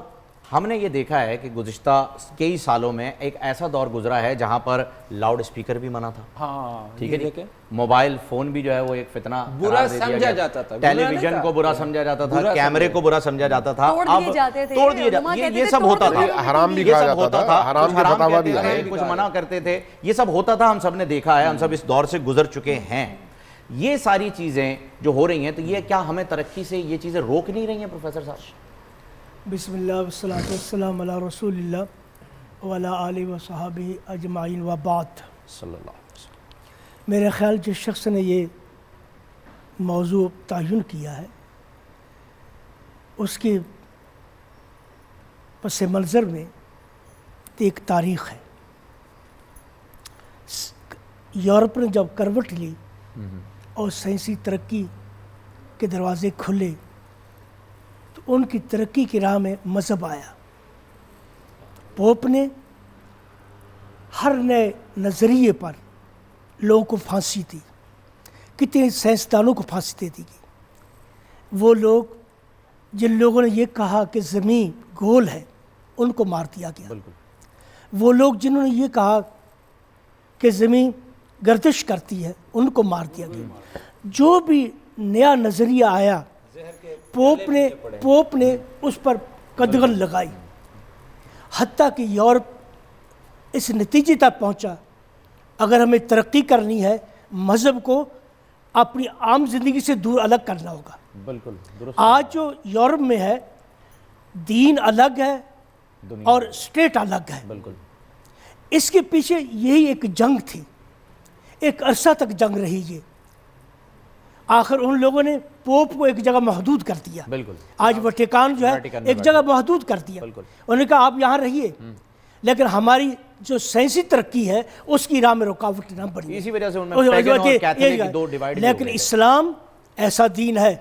Speaker 3: ہم نے یہ دیکھا ہے کہ گزشتہ کئی سالوں میں ایک ایسا دور گزرا ہے جہاں پر لاؤڈ اسپیکر بھی منع تھا.
Speaker 14: ہاں
Speaker 3: ٹھیک ہے جی، موبائل فون بھی جو ہے وہ ایک فتنہ
Speaker 14: برا سمجھا جاتا تھا،
Speaker 3: ٹیلی ویژن کو برا سمجھا جاتا تھا، کیمرے کو برا سمجھا جاتا تھا،
Speaker 8: توڑ دیے جاتے تھے،
Speaker 3: یہ سب ہوتا تھا،
Speaker 13: حرام بھی کہا جاتا تھا، حرام کا فتوا بھی ہے،
Speaker 3: کچھ منع کرتے تھے، یہ سب ہوتا تھا. ہم سب نے دیکھا ہے، ہم سب اس دور سے گزر چکے ہیں. یہ ساری چیزیں جو ہو رہی ہیں تو یہ کیا ہمیں ترقی سے یہ چیزیں روک نہیں رہی ہیں پروفیسر صاحب؟
Speaker 15: بسم اللہ والصلاة والسلام علی رسول اللہ وعلی آلہ وصحابہ اجمعین وبعد.
Speaker 3: صلی اللہ علیہ وسلم.
Speaker 15: میرے خیال جس شخص نے یہ موضوع تعین کیا ہے اس کے پس منظر میں ایک تاریخ ہے. یورپ نے جب کروٹ لی اور سائنسی ترقی کے دروازے کھلے تو ان کی ترقی کی راہ میں مذہب آیا. پوپ نے ہر نئے نظریے پر لوگوں کو پھانسی دی، کتنے سائنسدانوں کو پھانسی دے دی گئی. وہ لوگ جن لوگوں نے یہ کہا کہ زمین گول ہے ان کو مار دیا گیا. وہ لوگ جنہوں نے یہ کہا کہ زمین گردش کرتی ہے ان کو مار دیا گیا. جو بھی نیا نظریہ آیا پوپ نے اس پر قدغن لگائی، حتیٰ کہ یورپ اس نتیجے تک پہنچا اگر ہمیں ترقی کرنی ہے مذہب کو اپنی عام زندگی سے دور الگ کرنا ہوگا.
Speaker 3: بالکل درست.
Speaker 15: آج جو یورپ میں ہے دین الگ ہے اور اسٹیٹ الگ ہے.
Speaker 3: بالکل.
Speaker 15: اس کے پیچھے یہی ایک جنگ تھی، ایک عرصہ تک جنگ رہی. یہ آخر ان لوگوں نے پوپ کو ایک جگہ محدود کر دیا.
Speaker 3: بالکل.
Speaker 15: آج ویٹیکان جو ہے ایک جگہ محدود کر دیا. انہوں نے کہا آپ یہاں رہیے، لیکن ہماری جو سائنسی ترقی ہے اس کی راہ میں رکاوٹ نہ بنی.
Speaker 3: اسی وجہ سے ان میں پیگن اور کیتھولک دو ڈیوائیڈ.
Speaker 15: لیکن اسلام ایسا دین ہے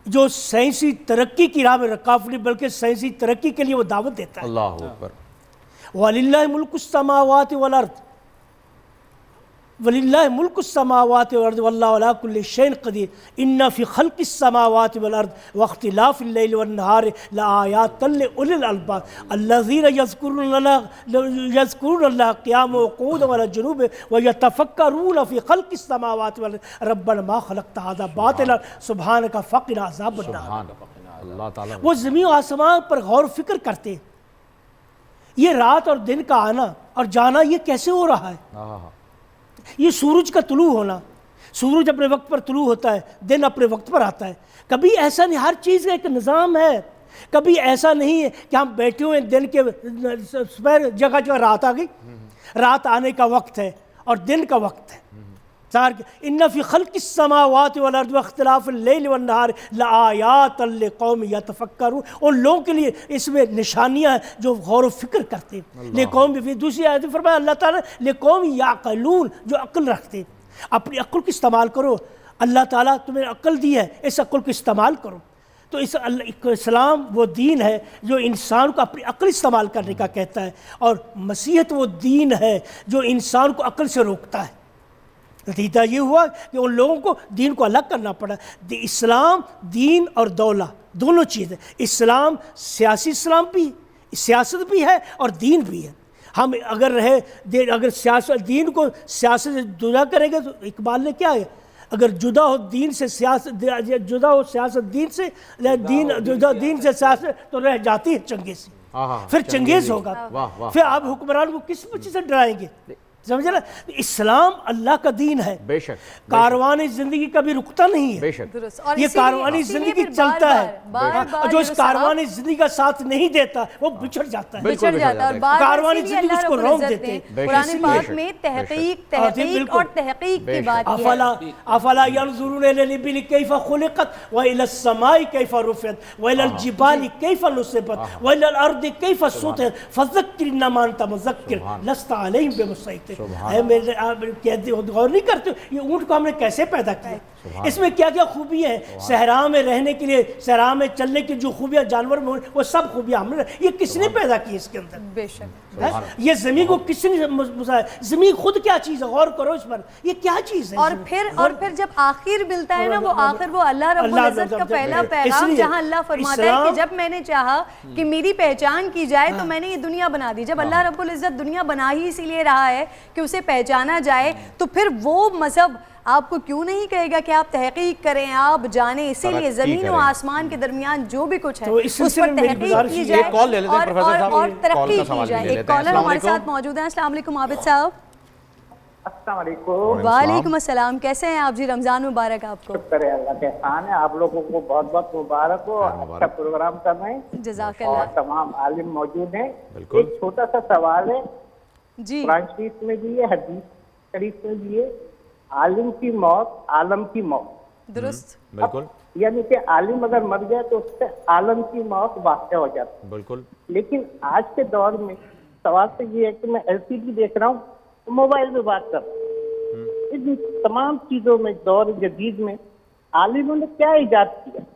Speaker 15: جو سائنسی ترقی کی راہ میں رکاوٹ نہیں بلکہ سائنسی ترقی کے لیے وہ دعوت دیتا ہے.
Speaker 3: اللہ اکبر.
Speaker 15: وَلِلَّهِ مُلْكُ السَّمَاوَاتِ وَالْأَرْضِ وَلِلَّهِ مُلْكُ السَّمَاوَاتِ وَالْأَرْضِ وَاللَّهُ عَلَىٰ كُلِّ شَيْءٍ قَدِيرٌ إِنَّ فِي خَلْقِ السَّمَاوَاتِ وَالْأَرْضِ وَاخْتِلَافِ اللَّيْلِ وَالنَّهَارِ لَآيَاتٍ لِأُولِي الْأَلْبَابِ الَّذِينَ يَذْكُرُونَ اللَّهَ قِيَامًا وَقُعُودًا وَعَلَى جُنُوبِهِمْ وَيَتَفَكَّرُونَ فِي خَلْقِ السَّمَاوَاتِ وَالْأَرْضِ رَبَّنَا مَا خَلَقْتَ هَٰذَا بَاطِلًا سُبْحَانَكَ فَقِنَا عَذَابَ النَّارِ.
Speaker 3: اللہ تعالیٰ
Speaker 15: وہ زمین و آسمان پر غور و فکر کرتے. یہ رات اور دن کا آنا اور جانا یہ کیسے ہو رہا ہے؟ یہ سورج کا طلوع ہونا، سورج اپنے وقت پر طلوع ہوتا ہے، دن اپنے وقت پر آتا ہے. کبھی ایسا نہیں، ہر چیز کا ایک نظام ہے. کبھی ایسا نہیں ہے کہ ہم بیٹھے ہوئے دن کے صبح جگہ جگہ رات آ گئی، رات آنے کا وقت ہے اور دن کا وقت ہے. ان فی خلق السماوات والارض واختلاف اللیل والنہار لآیات لقوم یتفکرون. ان لوگوں کے لیے اس میں نشانیاں ہیں جو غور و فکر کرتے ہیں. لقوم، دوسری آیت میں فرمایا اللہ تعالیٰ لقوم یعقلون، جو عقل رکھتے. اپنی عقل کو استعمال کرو. اللہ تعالیٰ تمہیں عقل دی ہے، اس عقل کو استعمال کرو. تو اسلام وہ دین ہے جو انسان کو اپنی عقل استعمال کرنے کا کہتا ہے، اور مسیحیت وہ دین ہے جو انسان کو عقل سے روکتا ہے. نتیجہ یہ ہوا کہ ان لوگوں کو دین کو الگ کرنا پڑا. اسلام دین اور دولہ دونوں چیزیں. اسلام سیاسی اسلام بھی، سیاست بھی ہے اور دین بھی ہے. ہم اگر سیاست دین کو سیاست سے جدا کریں گے تو اقبال نے کیا ہے، اگر جدا ہو دین سے سیاست، جدا ہو سیاست دین سے، جدا دین سے سیاست تو رہ جاتی ہے چنگیزی. پھر چنگیز ہوگا. پھر آپ حکمران کو کس چیز سے ڈرائیں گے؟ سمجھے نا. اسلام اللہ کا دین ہے.
Speaker 3: بے شک.
Speaker 15: کاروان زندگی کبھی رکتا نہیں ہے.
Speaker 3: بے شک.
Speaker 15: یہ کاروانی زندگی چلتا ہے، اور جو اس کاروانی زندگی کا ساتھ نہیں دیتا وہ بچھڑ جاتا ہے.
Speaker 8: بچھڑ جاتا ہے. اور
Speaker 15: کاروانی زندگی اس کو روک دیتے ہیں.
Speaker 8: قرآن پاک میں تحقیق اور تحقیق کی بات کی ہے.
Speaker 15: افلا ينظرون الى الابل كيف خلقت والى السماء كيف رفعت والى الجبال كيف نصبت والى الارض كيف سطحت فذكر انما انت مذكر لست عليهم بمسيطر. غور نہیں کرتے یہ اونٹ کو ہم نے کیسے پیدا کیا، اس میں کیا کیا خوبی ہیں. صحرا میں رہنے کے لیے، صحرا میں چلنے کی جو خوبیاں جانور میں وہ سب خوبیاں ہم نے، یہ کس نے پیدا کی اس کے اندر؟
Speaker 8: بے شک.
Speaker 15: یہ زمین کو کس نے بسایا؟ زمین خود کیا چیز ہے؟ غور کرو اس پر، یہ کیا چیز ہے؟
Speaker 8: اور پھر جب آخر ملتا ہے نا، وہ آخر وہ اللہ رب العزت کا پہلا پیغام، جہاں اللہ فرماتا ہے کہ جب میں نے چاہا کہ میری پہچان کی جائے تو میں نے یہ دنیا بنا دی. جب اللہ رب العزت دنیا بنا ہی اسی لیے رہا ہے کہ اسے پہچانا جائے، تو پھر وہ مذہب آپ کو کیوں نہیں کہے گا کہ آپ تحقیق کریں، آپ جانیں. اسی لیے زمین و آسمان کے درمیان جو بھی کچھ ہے اس پر تحقیق کی جائے اور ترقی کی جائے. ایک کالر ہمارے ساتھ موجود ہیں. السلام علیکم عابد صاحب.
Speaker 16: السلام علیکم.
Speaker 8: وعلیکم السلام. کیسے ہیں آپ جی؟ رمضان مبارک آپ کو.
Speaker 16: شکر ہے اللہ کا احسان ہے. آپ لوگوں کو بہت بہت مبارک ہو. اچھا پروگرام کر رہے ہیں.
Speaker 8: جزاک اللہ.
Speaker 16: اور تمام عالم موجود ہیں. ایک چھوٹا سا سوال ہے
Speaker 8: جی.
Speaker 16: قرآن شریف میں بھی ہے، حدیث شریف میں بھی ہے، عالم کی موت عالم کی موت.
Speaker 8: درست.
Speaker 3: بالکل.
Speaker 16: یعنی کہ عالم اگر مر جائے تو اس سے عالم کی موت واقع ہو جاتی ہے.
Speaker 3: بالکل.
Speaker 16: لیکن آج کے دور میں سوال تو یہ ہے کہ میں LCD دیکھ رہا ہوں، موبائل میں بات کر رہا ہوں. ان تمام چیزوں میں دور جدید میں عالموں نے کیا ایجاد کیا؟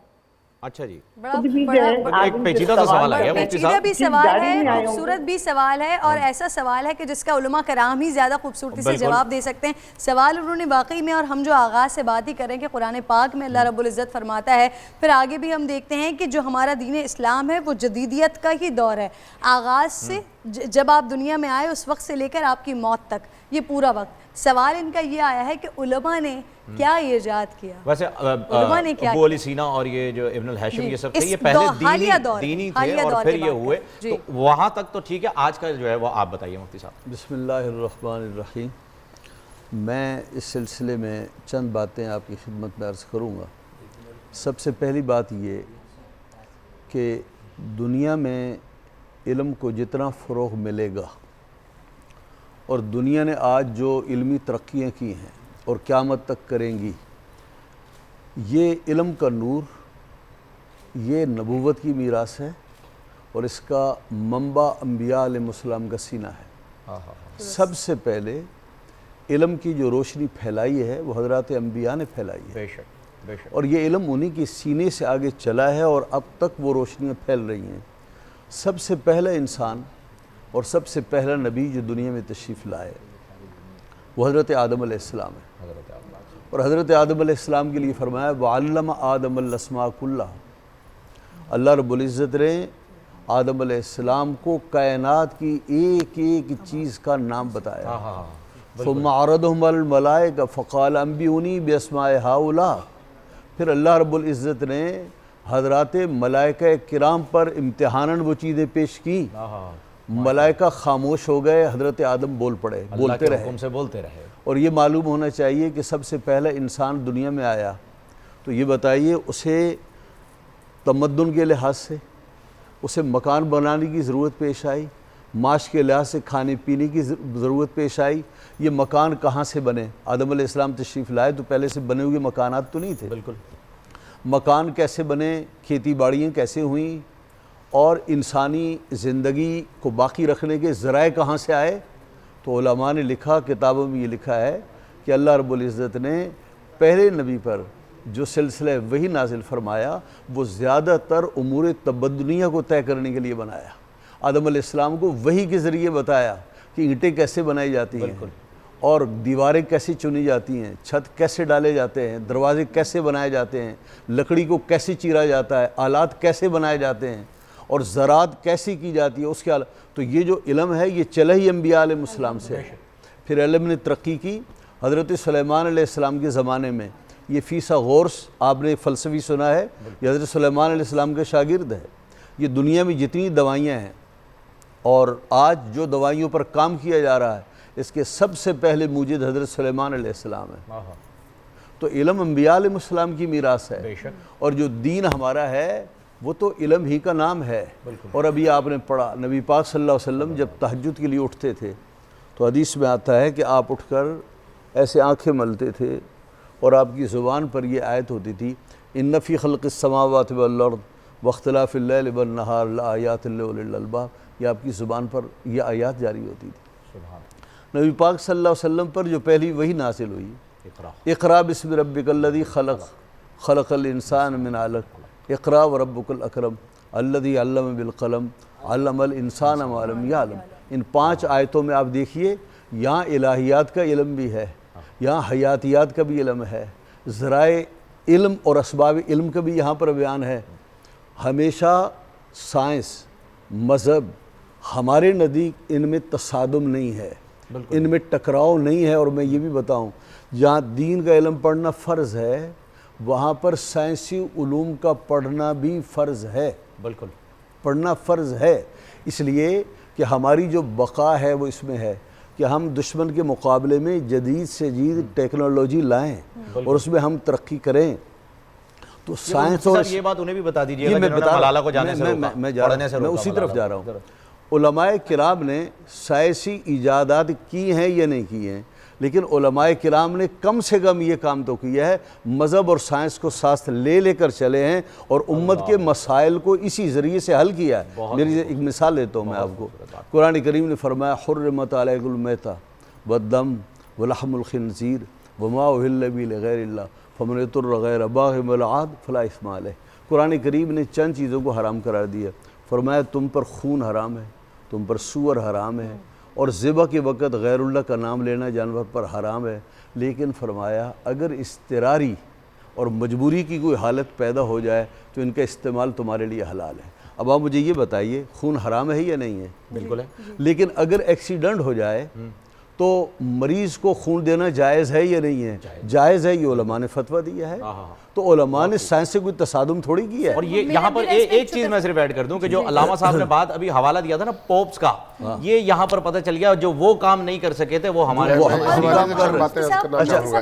Speaker 3: اچھا جی،
Speaker 8: ایک پیچیدہ سوال ہے، پیچیدہ بھی سوال ہے، خوبصورت بھی سوال ہے، اور ایسا سوال ہے کہ جس کا علماء کرام ہی زیادہ خوبصورتی سے جواب دے سکتے ہیں. سوال انہوں نے واقعی میں، اور ہم جو آغاز سے بات ہی کریں کہ قرآن پاک میں اللہ رب العزت فرماتا ہے، پھر آگے بھی ہم دیکھتے ہیں کہ جو ہمارا دین اسلام ہے وہ جدیدیت کا ہی دور ہے. آغاز سے جب آپ دنیا میں آئے اس وقت سے لے کر آپ کی موت تک، یہ پورا وقت. سوال ان کا یہ آیا ہے کہ علماء نے کیا ایجاد کیا؟
Speaker 3: ویسے ابو علی سینا اور یہ جو ابن الحاشم یہ سب تھے، یہ پہلے دینی تھے اور پھر یہ ہوئے، تو وہاں تک تو ٹھیک ہے. آج کا جو ہے وہ آپ بتائیے مفتی صاحب.
Speaker 17: بسم اللہ الرحمن الرحیم. میں اس سلسلے میں چند باتیں آپ کی خدمت میں عرض کروں گا. سب سے پہلی بات یہ کہ دنیا میں علم کو جتنا فروغ ملے گا، اور دنیا نے آج جو علمی ترقیاں کی ہیں اور قیامت تک کریں گی، یہ علم کا نور، یہ نبوت کی میراث ہے، اور اس کا منبع انبیاء علیہ السلام کا سینہ ہے. سب سے پہلے علم کی جو روشنی پھیلائی ہے وہ حضرات انبیاء نے پھیلائی ہے.
Speaker 3: بے شک، بے شک.
Speaker 17: اور یہ علم انہی کے سینے سے آگے چلا ہے اور اب تک وہ روشنیاں پھیل رہی ہیں. سب سے پہلا انسان اور سب سے پہلا نبی جو دنیا میں تشریف لائے وہ حضرت آدم علیہ السلام ہے. اور حضرت آدم علیہ السلام کے لیے فرمایا وَعَلَّمَ آدَمَ الْأَسْمَاءَ كُلَّهَا. اللہ رب العزت نے آدم علیہ السلام کو کائنات کی ایک ایک چیز کا نام بتایا. ثُمَّ عَرَضَهُمْ عَلَى الْمَلَائِكَةِ فَقَالَ أَنبِئُونِي بِأَسْمَاءِ هَؤُلَاءِ. پھر اللہ رب العزت نے حضرات ملائکہ کرام پر امتحاناً وہ چیزیں پیش کی، ملائکہ خاموش ہو گئے، حضرت آدم بول پڑے، بولتے رہے۔ اور یہ معلوم ہونا چاہیے کہ سب سے پہلا انسان دنیا میں آیا تو یہ بتائیے اسے تمدن کے لحاظ سے اسے مکان بنانے کی ضرورت پیش آئی، معاش کے لحاظ سے کھانے پینے کی ضرورت پیش آئی۔ یہ مکان کہاں سے بنے؟ آدم علیہ السلام تشریف لائے تو پہلے سے بنے ہوئے مکانات تو نہیں تھے، بالکل۔ مکان کیسے بنے، کھیتی باڑیاں کیسے ہوئیں، اور انسانی زندگی کو باقی رکھنے کے ذرائع کہاں سے آئے؟ تو علماء نے لکھا، کتابوں میں یہ لکھا ہے کہ اللہ رب العزت نے پہلے نبی پر جو سلسلہ وحی نازل فرمایا وہ زیادہ تر امور تبدنیہ کو طے کرنے کے لیے بنایا۔ آدم علیہ السلام کو وحی کے ذریعے بتایا کہ اینٹیں کیسے بنائی جاتی ہیں اور دیواریں کیسے چنی جاتی ہیں، چھت کیسے ڈالے جاتے ہیں، دروازے کیسے بنائے جاتے ہیں، لکڑی کو کیسے چیرا جاتا ہے، آلات کیسے بنائے جاتے ہیں، اور زراعت کیسی کی جاتی ہے، اس کے تو یہ جو علم ہے یہ چلا ہی انبیاء علیہ السلام سے ہے۔ پھر علم نے ترقی کی، حضرت سلیمان علیہ السلام کے زمانے میں یہ فیثاغورس آپ نے فلسفی سنا ہے، یہ حضرت سلیمان علیہ السلام کے شاگرد ہے۔ یہ دنیا میں جتنی دوائیاں ہیں اور آج جو دوائیوں پر کام کیا جا رہا ہے اس کے سب سے پہلے موجد حضرت سلیمان علیہ السلام ہے۔ تو علم انبیاء علیہ السلام کی میراث ہے، اور جو دین ہمارا ہے وہ تو علم ہی کا نام ہے۔ اور ابھی آپ نے پڑھا نبی پاک صلی اللہ علیہ وسلم جب تہجد کے لیے اٹھتے تھے تو حدیث میں آتا ہے کہ آپ اٹھ کر ایسے آنکھیں ملتے تھے اور آپ کی زبان پر یہ آیت ہوتی تھی، ان فی خلق السماوات والارض واختلاف اللیل والنہار لآیات لأولی الالباب، یہ آپ کی زبان پر یہ آیات جاری ہوتی تھی۔ نبی پاک صلی اللہ علیہ وسلم پر جو پہلی وحی نازل ہوئی، اقرا بسم ربک الذی خلق خلق الانسان من علق اقرا وربک الاکرم الذی علم بالقلم علم الانسان ما لم یعلم۔ ان 5 آیتوں میں آپ دیکھیے یہاں الہیات کا علم بھی ہے، یہاں حیاتیات کا بھی علم ہے، ذرائع علم اور اسباب علم کا بھی یہاں پر بیان ہے۔ ہمیشہ سائنس، مذہب ہمارے نزدیک ان میں تصادم نہیں ہے، ان میں ٹکراؤ نہیں ہے۔ اور میں یہ بھی بتاؤں جہاں دین کا علم پڑھنا فرض ہے وہاں پر سائنسی علوم کا پڑھنا بھی فرض ہے، بالکل پڑھنا فرض ہے، اس لیے کہ ہماری جو بقا ہے وہ اس میں ہے کہ ہم دشمن کے مقابلے میں جدید سے جدید ٹیکنالوجی لائیں اور اس میں ہم ترقی کریں۔ تو سائنس اور
Speaker 3: یہ بات انہیں بھی بتا دیجیے گا جنہوں نے ملالہ کو جانے سے روکا، پڑھنے سے روکا۔
Speaker 17: میں اسی طرف جا رہا ہوں۔ علماء کرام نے سائنسی ایجادات کی ہیں یا نہیں کی ہیں، لیکن علماء کرام نے کم سے کم یہ کام تو کیا ہے، مذہب اور سائنس کو ساتھ لے کر چلے ہیں اور امت کے مسائل کو اسی ذریعے سے حل کیا ہے۔ میری ایک مثال دیتا ہوں میں آپ کو، قرآن کریم نے فرمایا حرمت علیکم المیتۃ والدم ولحم الخنزیر وما اہل به لغیر اللہ فمن اضطر غیر باغ ولا عاد فلا اثم علیہ۔ قرآن کریم نے چند چیزوں کو حرام قرار دیا، فرمایا تم پر خون حرام ہے، تم پر سور حرام ہے، اور ذبح کے وقت غیر اللہ کا نام لینا جانور پر حرام ہے، لیکن فرمایا اگر اضطراری اور مجبوری کی کوئی حالت پیدا ہو جائے تو ان کا استعمال تمہارے لیے حلال ہے۔ اب آپ مجھے یہ بتائیے خون حرام ہے یا نہیں ہے؟
Speaker 3: بالکل ہے۔
Speaker 17: لیکن اگر ایکسیڈنٹ ہو جائے تو مریض کو خون دینا جائز ہے یا نہیں ہے؟ جائز ہے، یہ علماء نے فتویٰ دیا ہے۔ تو علماء نے سائنس سے کوئی تصادم تھوڑی کی ہے۔
Speaker 3: اور یہ یہاں پر ایک چیز میں صرف ایڈ کر دوں کہ جو علامہ صاحب نے بات ابھی حوالہ دیا تھا نا پوپس کا، یہ یہاں پر پتہ چل گیا جو وہ کام نہیں کر سکے تھے وہ ہمارے
Speaker 8: صاحب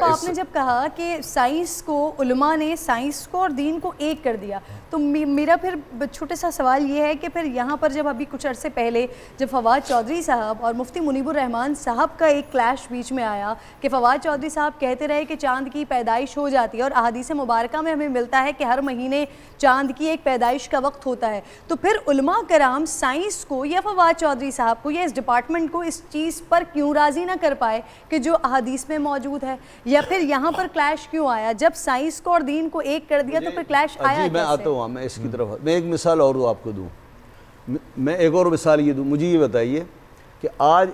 Speaker 8: آپ نے جب کہا کہ سائنس کو علماء نے سائنس کو اور دین کو ایک کر دیا تو میرا پھر چھوٹے سا سوال یہ ہے کہ پھر یہاں پر جب ابھی کچھ عرصے پہلے جب فواد چودھری صاحب اور مفتی منیب الرحمان صاحب کا ایک کلیش بیچ میں آیا کہ فواد چودھری صاحب کہتے رہے کہ چاند کی پیدائش ہو جاتی ہے اور احادیث مبارکہ میں ہمیں ملتا ہے کہ ہر مہینے چاند کی ایک پیدائش کا وقت ہوتا ہے، تو پھر علماء کرام سائنس کو یا فواد چودھری صاحب کو یا اس ڈپارٹمنٹ کو اس چیز پر کیوں راضی نہ کر پائے کہ جو احادیث میں موجود ہے، یا پھر یہاں پر کلیش کیوں آیا؟ جب سائنس کو اور دین کو ایک کر دیا تو پھر کلیش آیا کیسے؟
Speaker 17: میں آتا ہوں، میں اس کی طرف میں ایک مثال اور آپ کو دوں، میں ایک اور مثال یہ دوں، مجھے یہ بتائیے کہ آج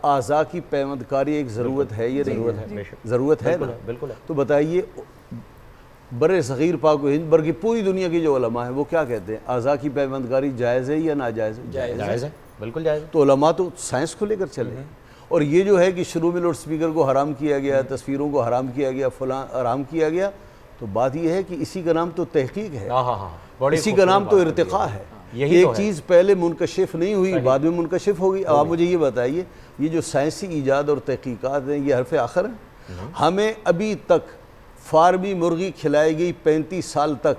Speaker 17: اعضاء کی پیوند کاری ایک ضرورت ہے یا نہیں؟ ضرورت ہے نا؟
Speaker 3: بالکل ہے۔
Speaker 17: تو بتائیے بر صغیر پاک و ہند بر کی پوری دنیا کی جو علماء ہیں وہ کیا کہتے ہیں؟ اعضاء کی پیوند کاری جائز ہے یا ناجائز ہے؟
Speaker 3: جائز ہے، بالکل جائز ہے۔
Speaker 17: تو علماء تو سائنس کو لے کر چلے ہیں، اور یہ جو ہے کہ شروع میں لاؤڈ سپیکر کو حرام کیا گیا، تصویروں کو حرام کیا گیا، فلاں حرام کیا گیا، تو تو بات یہ ہے کہ اسی کا نام تو تحقیق ہے، اسی کا نام تو ارتقاء ہے۔ ایک چیز پہلے منکشف نہیں ہوئی، بعد میں منکشف ہوگی۔ اب آپ مجھے یہ بتائیے، یہ جو سائنسی ایجاد اور تحقیقات ہیں یہ حرف آخر ہیں؟ ہمیں ابھی تک فارمی مرغی کھلائی گئی 35 سال تک،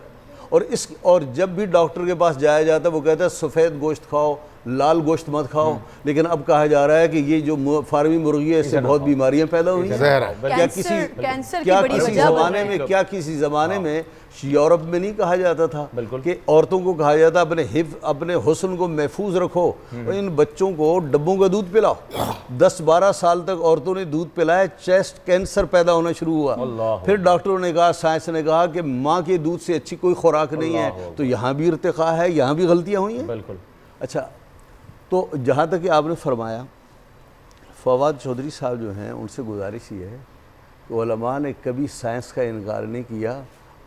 Speaker 17: اور جب بھی ڈاکٹر کے پاس جایا جاتا ہے وہ کہتا ہے سفید گوشت کھاؤ، لال گوشت مت کھاؤ، لیکن اب کہا جا رہا ہے کہ یہ جو فارمی مرغی ہے اس سے بہت بیماریاں پیدا ہوئی ہیں۔ کیا کسی زمانے میں یورپ میں نہیں کہا جاتا تھا کہ عورتوں کو کہا جاتا اپنے حسن کو محفوظ رکھو، ان بچوں کو ڈبوں کا دودھ پلاؤ؟ 10-12 سال تک عورتوں نے دودھ پلایا، چیسٹ کینسر پیدا ہونا شروع ہوا۔ پھر ڈاکٹروں نے کہا، سائنس نے کہا کہ ماں کے دودھ سے اچھی کوئی خوراک نہیں ہے، تو یہاں بھی ارتقاء ہے، یہاں بھی غلطیاں ہوئی ہیں۔ اچھا، تو جہاں تک کہ آپ نے فرمایا، فواد چودھری صاحب جو ہیں ان سے گزارش یہ ہے کہ علماء نے کبھی سائنس کا انکار نہیں کیا،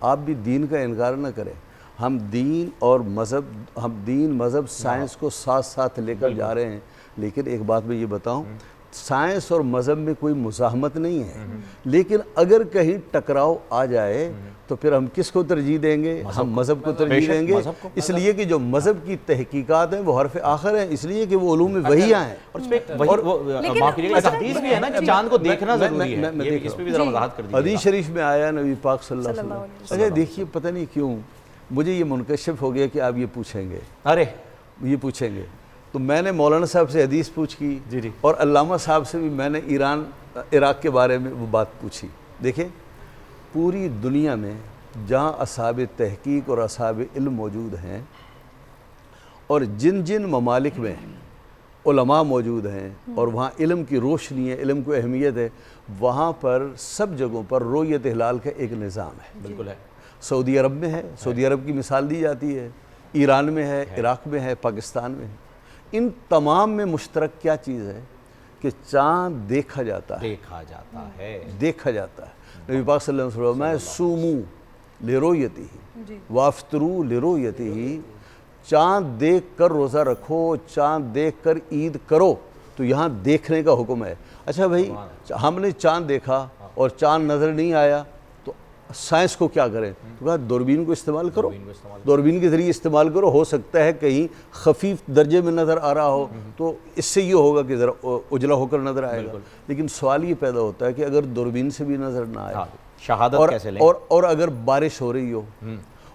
Speaker 17: آپ بھی دین کا انکار نہ کریں۔ ہم دین اور مذہب سائنس کو ساتھ ساتھ لے کر جا رہے ہیں، لیکن ایک بات میں یہ بتاؤں، سائنس اور مذہب میں کوئی مزاحمت نہیں ہے، لیکن اگر کہیں ٹکراؤ آ جائے تو پھر ہم کس کو ترجیح دیں گے؟ ہم مذہب کو ترجیح دیں گے، اس لیے کہ جو مذہب کی تحقیقات ہیں وہ حرف آخر ہیں، اس لیے کہ وہ علوم وحیہ ہیں۔
Speaker 3: چاند کو دیکھنا ضروری ہے، اس پہ بھی ذرا وضاحت کر دیجیے۔
Speaker 17: حدیث شریف میں آیا نبی پاک صلی اللہ علیہ وسلم۔ اچھا دیکھیے، پتہ نہیں کیوں مجھے یہ منکشف ہو گیا کہ آپ یہ پوچھیں گے، تو میں نے مولانا صاحب سے حدیث پوچھ کی، اور علامہ صاحب سے بھی میں نے عراق کے بارے میں وہ بات پوچھی۔ دیکھیں، پوری دنیا میں جہاں اصحاب تحقیق اور اصحاب علم موجود ہیں، اور جن ممالک میں علماء موجود ہیں اور وہاں علم کی روشنی ہے، علم کو اہمیت ہے، وہاں پر سب جگہوں پر رؤیت ہلال کا ایک نظام ہے۔ بالکل ہے۔ سعودی عرب میں ہے، سعودی عرب کی مثال دی جاتی ہے، ایران میں ہے، عراق میں ہے، پاکستان میں ہے۔ ان تمام میں مشترک کیا چیز ہے کہ چاند دیکھا جاتا ہے۔ نبی پاک صلی اللہ علیہ وسلم میں سومو لرؤیتہ وافطروا لرؤیتہ، چاند دیکھ کر روزہ رکھو، چاند دیکھ کر عید کرو، تو یہاں دیکھنے کا حکم ہے۔ اچھا بھائی، ہم نے چاند دیکھا اور چاند نظر نہیں آیا تو سائنس کو کیا کریں؟ تو کہا دوربین کو استعمال کرو، دوربین کے ذریعے استعمال کرو، ہو سکتا ہے کہیں خفیف درجے میں نظر آ رہا ہو تو اس سے یہ ہوگا کہ ذرا اجلا ہو کر نظر آئے گا۔ لیکن سوال یہ پیدا ہوتا ہے کہ اگر دوربین سے بھی نظر نہ آئے،
Speaker 3: شہادت کیسے لیں؟
Speaker 17: اور اگر بارش ہو رہی ہو،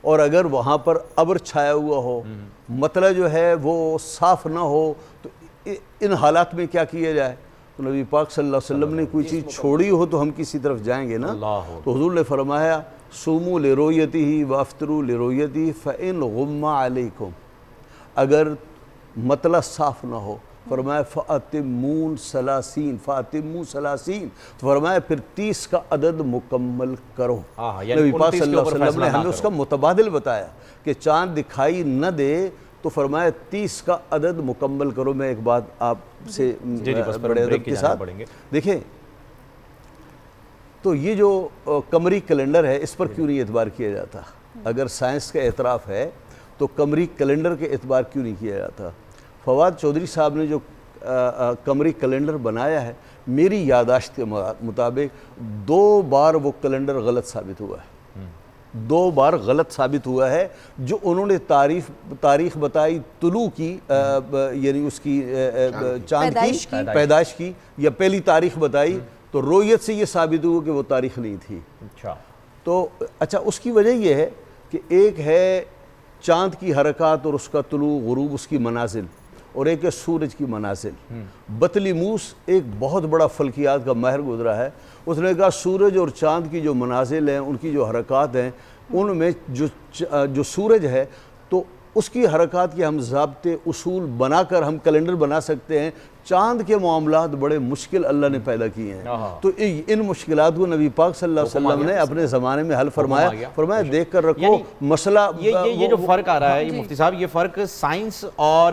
Speaker 17: اور اگر وہاں پر ابر چھایا ہوا ہو، مطلع جو ہے وہ صاف نہ ہو، تو ان حالات میں کیا کیا جائے؟ تو نبی پاک صلی اللہ علیہ وسلم نے کوئی چیز چھوڑی ہو تو ہم کسی طرف جائیں گے نا۔ تو حضور نے فرمایا صوموا لرؤیتہ وافطروا لرؤیتہ فإن غم علیکم، اگر مطلع صاف نہ ہو، فرمایا فَأَتِمُّوا ثَلَاثِينَ، تو فرمایا پھر 30 کا عدد مکمل کرو۔ نبی پاک صلی اللہ علیہ وسلم نے ہمیں اس کا متبادل بتایا کہ چاند دکھائی نہ دے تو فرمایا 30 کا عدد مکمل کرو۔ میں ایک بات آپ سے بڑے ادب کے ساتھ دیکھیں، تو یہ جو قمری کیلنڈر ہے اس پر کیوں نہیں اعتبار کیا جاتا؟ اگر سائنس کا اعتراف ہے تو قمری کیلنڈر کے اعتبار کیوں نہیں کیا جاتا؟ فواد چودھری صاحب نے جو قمری کیلنڈر بنایا ہے، میری یادداشت کے مطابق 2 بار وہ کیلنڈر غلط ثابت ہوا ہے، 2 بار غلط ثابت ہوا ہے۔ جو انہوں نے تاریخ بتائی طلوع کی، یعنی اس کی چاند کی پیدائش کی، یا پہلی تاریخ بتائی، تو رؤیت سے یہ ثابت ہوا کہ وہ تاریخ نہیں تھی۔ تو اچھا، اس کی وجہ یہ ہے کہ ایک ہے چاند کی حرکات اور اس کا طلوع غروب، اس کی منازل، اور ایک ہے سورج کی منازل۔ بطلیموس ایک بہت بڑا فلکیات کا ماہر گزرا ہے، اس نے کہا سورج اور چاند کی جو منازل ہیں، ان کی جو حرکات ہیں، ان میں جو سورج ہے تو اس کی حرکات کے ہم ضابطے اصول بنا کر ہم کیلنڈر بنا سکتے ہیں۔ چاند کے معاملات بڑے مشکل اللہ نے پیدا کیے ہیں، تو ان مشکلات کو نبی پاک صلی اللہ علیہ وسلم نے اپنے زمانے میں حل فرمایا دیکھ کر رکھو مسئلہ۔
Speaker 3: یہ جو فرق آ رہا ہے یہ مفتی صاحب، یہ فرق سائنس اور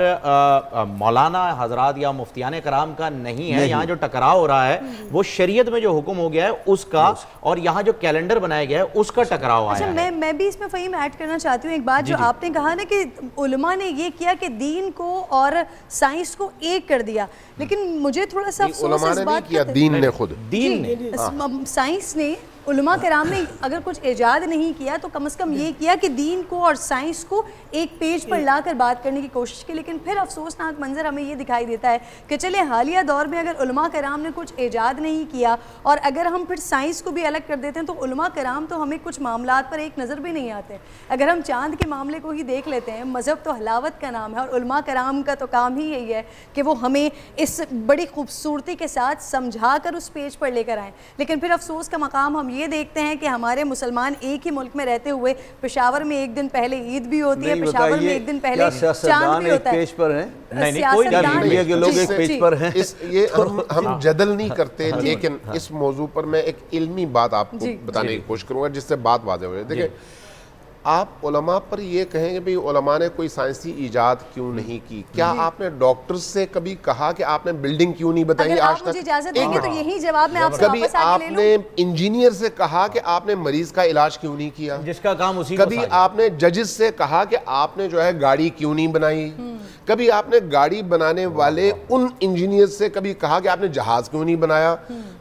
Speaker 3: مولانا حضرات یا مفتیان کرام کا نہیں ہے، یہاں جو ٹکراؤ ہو رہا ہے وہ شریعت میں جو حکم ہو گیا ہے اس کا، اور یہاں جو کیلنڈر بنایا گیا ہے اس کا ٹکراؤ آیا ہے۔
Speaker 8: اچھا، میں بھی اس میں فہیم ایڈ کرنا چاہتی ہوں ایک بات، جو آپ نے کہا نا کہ علماء نے یہ کیا کہ دین کو اور سائنس کو ایک کر دیا، لیکن مجھے تھوڑا سا افسوس اس بات کا،
Speaker 13: دین نے خود
Speaker 8: سائنس نے علماء کرام نے اگر کچھ ایجاد نہیں کیا تو کم از کم یہ کیا کہ دین کو اور سائنس کو ایک پیج پر لا کر بات کرنے کی کوشش کی. لیکن پھر افسوسناک منظر ہمیں یہ دکھائی دیتا ہے کہ چلے حالیہ دور میں اگر علماء کرام نے کچھ ایجاد نہیں کیا اور اگر ہم پھر سائنس کو بھی الگ کر دیتے ہیں تو علماء کرام تو ہمیں کچھ معاملات پر ایک نظر بھی نہیں آتے. اگر ہم چاند کے معاملے کو ہی دیکھ لیتے ہیں, مذہب تو حلاوت کا نام ہے اور علماء کرام کا تو کام ہی یہی ہے کہ وہ ہمیں اس بڑی خوبصورتی کے ساتھ سمجھا کر اس پیج پر لے کر آئیں. لیکن پھر افسوس کا مقام ہم یہ دیکھتے ہیں کہ ہمارے مسلمان ایک ہی ملک میں رہتے ہوئے پشاور میں ایک دن پہلے عید بھی ہوتی ہے, پشاور میں ایک دن پہلے چاند بھی ہوتا ہے.
Speaker 17: پیج پر ہیں
Speaker 13: میڈیا کے لوگ ایک پیج پر ہیں. یہ ہم جدل نہیں کرتے, لیکن اس موضوع پر میں ایک علمی بات آپ کو بتانے کی کوشش کروں گا جس سے بات واضح ہو جائے. دیکھیں, آپ علماء پر یہ کہیں کہ بھئی علماء نے کوئی سائنسی ایجاد کیوں نہیں کی, کیا آپ نے ڈاکٹر سے کبھی کہا کہ آپ نے بلڈنگ کیوں نہیں بتائی آج تک؟
Speaker 8: مجھے اجازت دیں گے تو یہی جواب میں آپ سے
Speaker 13: کبھی آپ نے انجینئر سے کہا کہ آپ نے مریض کا علاج کیوں نہیں کیا,
Speaker 3: جس کا کام اسی
Speaker 13: کبھی آپ نے ججز سے کہا کہ آپ نے جو ہے گاڑی کیوں نہیں بنائی, کبھی آپ نے گاڑی بنانے والے ان انجینئر سے کبھی کہا کہ آپ نے جہاز کیوں نہیں بنایا؟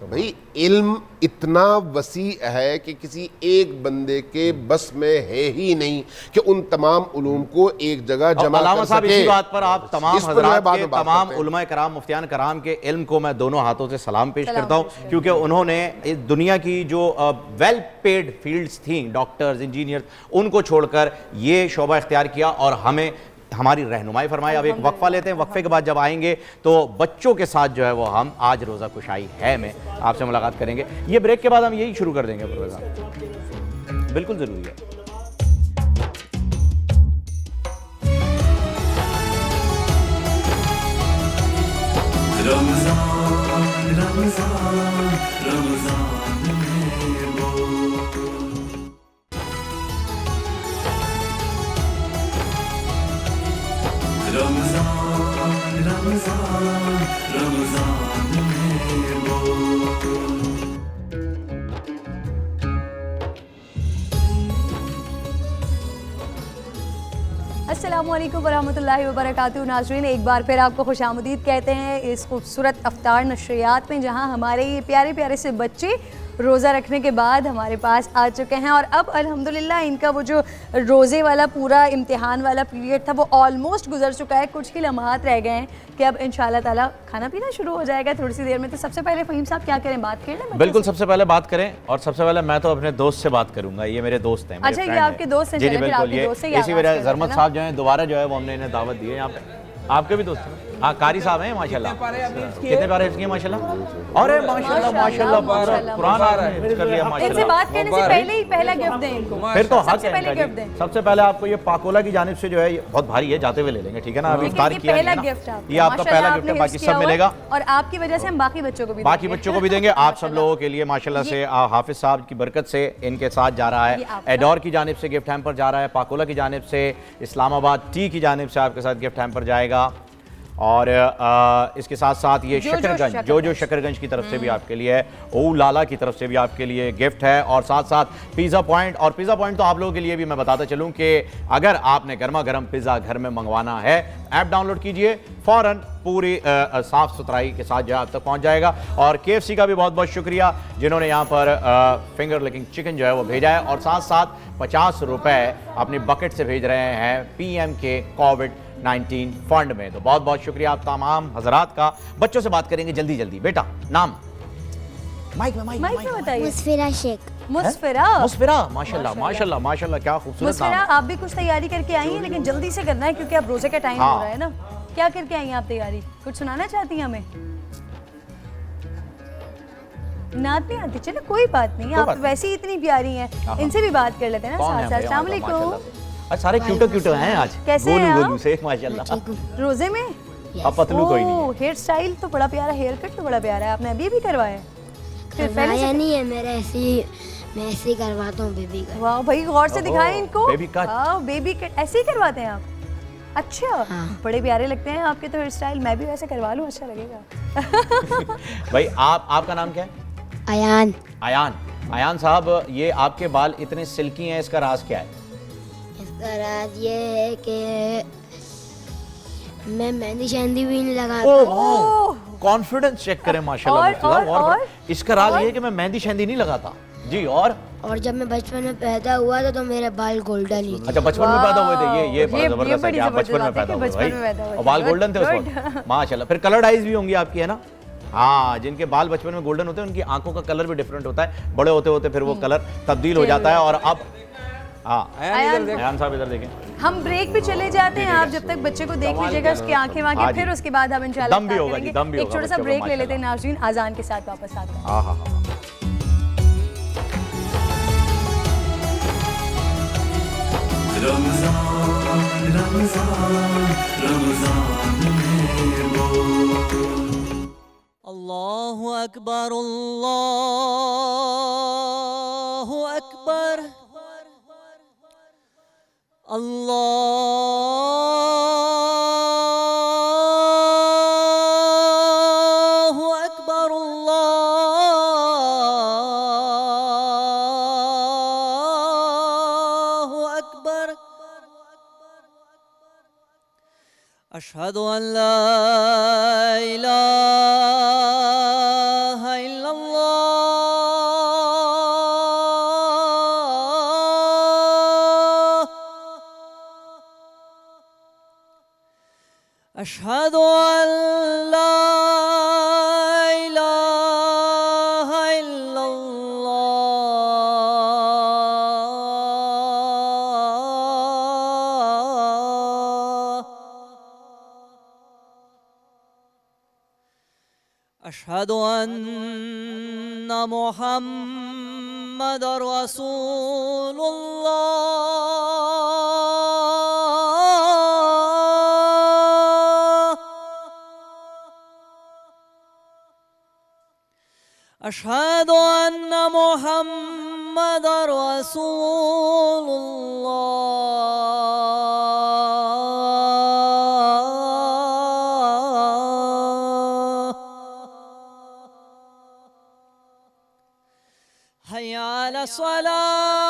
Speaker 13: بھئی علم اتنا وسیع ہے کہ کسی ایک بندے کے بس میں ہے ہی نہیں کہ ان تمام علوم کو ایک جگہ جمع کر سکے.
Speaker 3: اسی بات پر آپ تمام حضرات کے, تمام علماء کرام, مفتیان کرام کے علم کو میں دونوں ہاتھوں سے سلام پیش کرتا ہوں, کیونکہ انہوں نے دنیا کی جو ویل پیڈ فیلڈز تھیں, ڈاکٹرز, انجینئرز, ان کو چھوڑ کر یہ شعبہ اختیار کیا اور ہمیں ہماری رہنمائی فرمائی. اب ایک وقفہ لیتے ہیں, وقفے کے بعد جب آئیں گے تو بچوں کے ساتھ جو ہے وہ ہم آج روزہ کشائی ہے میں آپ سے ملاقات کریں گے. یہ بریک کے بعد ہم یہی شروع کر دیں گے پروگرام, بالکل ضروری ہے.
Speaker 1: رمضان رمضان رمضان میں رمضان رمضان رمضان میں
Speaker 8: السلام علیکم ورحمۃ اللہ وبرکاتہ. ناظرین, ایک بار پھر آپ کو خوش آمدید کہتے ہیں اس خوبصورت افطار نشریات میں, جہاں ہمارے یہ پیارے پیارے سے بچے روزہ رکھنے کے بعد ہمارے پاس آ چکے ہیں اور اب الحمدللہ ان کا وہ جو روزے والا پورا امتحان والا پیریڈ تھا وہ آلموسٹ گزر چکا ہے. کچھ ہی لمحات رہ گئے ہیں کہ اب انشاءاللہ تعالیٰ کھانا پینا شروع ہو جائے گا تھوڑی سی دیر میں. تو سب سے پہلے فہیم صاحب کیا کریں, بات کریں نا؟
Speaker 3: بالکل, سب سے پہلے بات کریں, اور سب سے پہلے میں تو اپنے دوست سے بات کروں گا. یہ میرے دوست ہیں.
Speaker 8: اچھا, یہ آپ کے دوست ہیں.
Speaker 3: جی بالکل, اسی وجہ زرمت صاحب جو ہیں دوبارہ جو ہے وہ ہم نے انہیں دعوت دی ہے یہاں پہ. آپ کے بھی دوست ہیں؟ ہاں, قاری صاحب ہیں ماشاءاللہ. کتنے پارے حفظ کیے ماشاءاللہ؟ اور ماشاءاللہ ماشاءاللہ قرآن کر لیا ماشاءاللہ.
Speaker 8: ان سے بات کرنے سے پہلے ہی پہلا گفٹ دیں ان کو.
Speaker 3: پھر تو حق ہے. سب سے پہلے آپ کو یہ پاکولا کی جانب سے جو ہے بہت بھاری ہے, جاتے ہوئے لے لیں گے, ٹھیک ہے نا؟ ابھی افطار کیا ہے نا, یہ آپ کا پہلا گفٹ ہے, باقی سب ملے گا
Speaker 8: اور آپ کی وجہ سے ہم باقی بچوں کو بھی
Speaker 3: دیں گے. آپ سب لوگوں کے لیے ماشاءاللہ سے حافظ صاحب کی برکت سے ان کے ساتھ جا رہا ہے. ایڈور کی جانب سے گفٹ ہیمپر جا رہا ہے, پاکولا کی جانب سے, اسلام آباد ٹی کی جانب سے آپ کے ساتھ گفٹ ہیمپر جائے گا, اور اس کے ساتھ ساتھ یہ شکرگنج, جو شکرگنج کی طرف سے بھی آپ کے لیے ہے, او لالا کی طرف سے بھی آپ کے لیے گفٹ ہے, اور ساتھ ساتھ پیزا پوائنٹ. اور پیزا پوائنٹ تو آپ لوگوں کے لیے بھی میں بتاتا چلوں کہ اگر آپ نے گرما گرم پیزا گھر میں منگوانا ہے, ایپ ڈاؤن لوڈ کیجئے, فوراً پوری صاف ستھرائی کے ساتھ جو ہے آپ تک پہنچ جائے گا. اور KFC کا بھی بہت بہت شکریہ جنہوں نے یہاں پر فنگر لکنگ چکن جو ہے وہ بھیجا ہے, اور ساتھ ساتھ 50 روپے اپنی بکٹ سے بھیج رہے ہیں PM کے کووڈ-19 فنڈ میں. تو بہت بہت شکریہ آپ تمام حضرات کا. بچوں سے بات کریں گے جلدی جلدی. بیٹا نام مائک میں
Speaker 8: بتائیے.
Speaker 18: مسفرہ شیخ.
Speaker 8: مسفرہ,
Speaker 3: ماشاءاللہ ماشاءاللہ ماشاءاللہ, کیا خوبصورت نام.
Speaker 8: مسفرہ, آپ بھی کچھ تیاری کر کے آئی ہیں, لیکن جلدی سے کرنا ہے کیونکہ اب روزے کا ٹائم ہو رہا ہے نا. کیا کر کے آئی ہیں آپ تیاری؟ کچھ سنانا چاہتی ہیں ہمیں؟ نعت نہیں آتی, چلے کوئی بات نہیں, آپ ویسے ہی اتنی پیاری ہیں, ان سے بھی بات کر لیتے ہیں نا ساتھ ساتھ. السلام علیکم.
Speaker 3: سارے کیوٹو ہیں آج, گولو سے ماشاءاللہ.
Speaker 8: روزے میں
Speaker 3: اب پتلو کوئی نہیں.
Speaker 8: ہیئر سٹائل تو بڑا پیارا, ہیئر کٹ تو بڑا پیارا ہے, آپ نے ابھی بھی کروایا؟
Speaker 18: کروایا نہیں ہے میرا, میں ایسے ہی کرواتا ہوں بیبی کٹ.
Speaker 8: واہ بھائی, غور سے دکھائیں ان کو.
Speaker 3: بیبی کٹ.
Speaker 8: ہاں, بیبی کٹ ایسے ہی کرواتے ہیں آپ؟ اچھا, بڑے پیارے لگتے ہیں آپ کے تو ہیئر سٹائل. میں بھی ویسے کروا لوں, اچھا لگے گا.
Speaker 3: بھائی آپ کا نام کیا ہے؟
Speaker 18: ایان.
Speaker 3: ایان صاحب, یہ آپ کے بال اتنے سلکی ہیں, اس کا راز کیا ہے؟
Speaker 18: اس کا راز یہ ہے کہ میں مہندی شہندی بھی نہیں لگاتا.
Speaker 3: کانفیڈنس چیک کریں ماشاءاللہ. اس کا راز یہ ہے کہ میں مہندی شہندی نہیں لگاتا. جی اور
Speaker 18: جب میں بچپن میں پیدا ہوا تھا تو میرے بال گولڈن ہی تھے.
Speaker 3: اچھا بچپن میں پیدا ہوئے تھے, یہ بڑا زبردست ہے کہ آپ بچپن میں پیدا ہوئے بھائی, اور بال گولڈن تھے اس وقت, ماشاءاللہ. پھر کلرڈ آئیز بھی ہوں گی آپ کی, ہے نا؟ ہاں, جن کے بال بچپن میں گولڈن ہوتے ہیں ان کی آنکھوں کا کلر بھی ڈیفرنٹ ہوتا ہے, بڑے ہوتے ہوتے پھر وہ کلر تبدیل ہو جاتا ہے. اور اب ہاں ایان صاحب ادھر دیکھیں,
Speaker 8: ہم بریک پہ چلے جاتے ہیں, آپ جب تک بچے کو دیکھ لیجیے گا اس کی آنکھیں وہاں, پھر اس کے بعد ہم انشاءاللہ
Speaker 3: دم بھی ہوگا جی, دم بھی ہوگا.
Speaker 8: ایک چھوٹا سا بریک لے لیتے ہیں ناظرین, اذان کے ساتھ واپس آتے ہیں.
Speaker 3: ہاں ہاں ہاں.
Speaker 1: رمضان رمضان رمضان میں بول
Speaker 19: اللہ اکبر اشہد ان لا الہ الا اللہ اشہد ان لا الہ الا اللہ اشہد ان محمد رسول اللہ اشہد ان محمد رسول اللہ حی علی الصلاۃ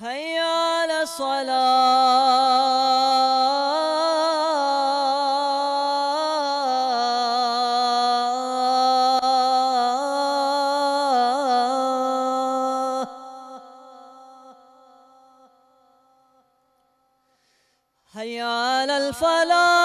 Speaker 19: حی علی الصلاۃ حی علی الفلاح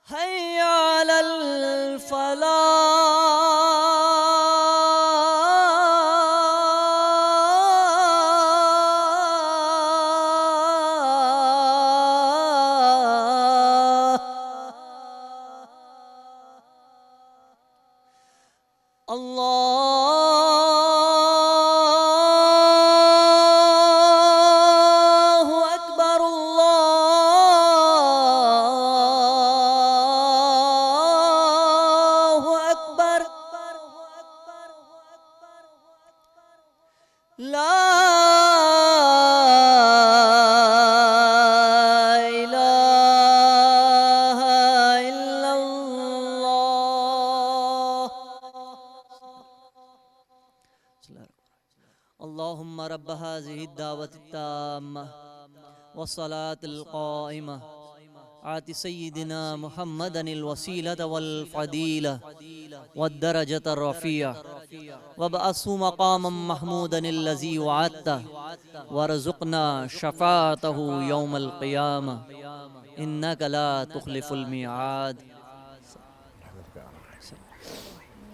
Speaker 19: حی علی الفلاح اللہ اکبر اللہ اکبر لا الہ الا اللہ اللہم رب هذه الدعوة التامة والصلاة القائمة آت سیدنا محمدا الوسیلة والفضیلة والدرجة الرفیعة وابعثه مقاما محمودا الذی وعدته وارزقنا شفاعته یوم القیامة انک لا تخلف الميعاد.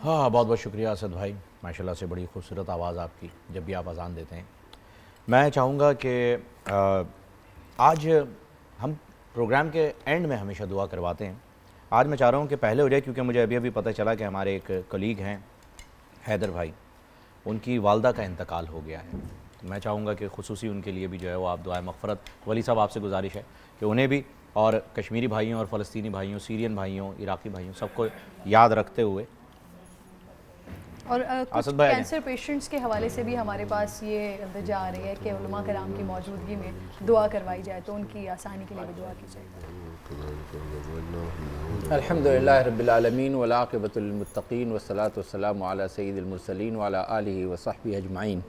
Speaker 3: ہاں بہت بہت شکریہ اسد بھائی, ماشاءاللہ سے بڑی خوبصورت آواز آپ کی جب بھی آپ اذان دیتے ہیں. میں چاہوں گا کہ آج ہم پروگرام کے اینڈ میں ہمیشہ دعا کرواتے ہیں. آج میں چاہ رہا ہوں کہ پہلے ہو جائے, کیونکہ مجھے ابھی پتہ چلا کہ ہمارے ایک کلیگ ہیں حیدر بھئی, ان کی والدہ کا انتقال ہو گیا ہے. میں چاہوں گا کہ خصوصی ان کے لیے بھی جو ہے وہ آپ دعائے مغفرت, ولی صاحب آپ سے گزارش ہے کہ انہیں بھی اور کشمیری بھائیوں اور فلسطینی بھائیوں, سیرین بھائیوں, عراقی بھائیوں, سب کو یاد رکھتے ہوئے
Speaker 8: اور کچھ کینسر پیشنٹس کے حوالے سے بھی ہمارے پاس یہ اندرجہ آ رہی ہے کہ علماء کرام کی موجودگی میں دعا کروائی جائے، تو ان کی آسانی کے لیے بھی دعا کی جائے۔
Speaker 14: الحمدللہ رب العالمین والعاقبۃ للمتقین والصلاۃ والسلام علی سید المرسلین وعلی آلہ وصحبہ اجمعین۔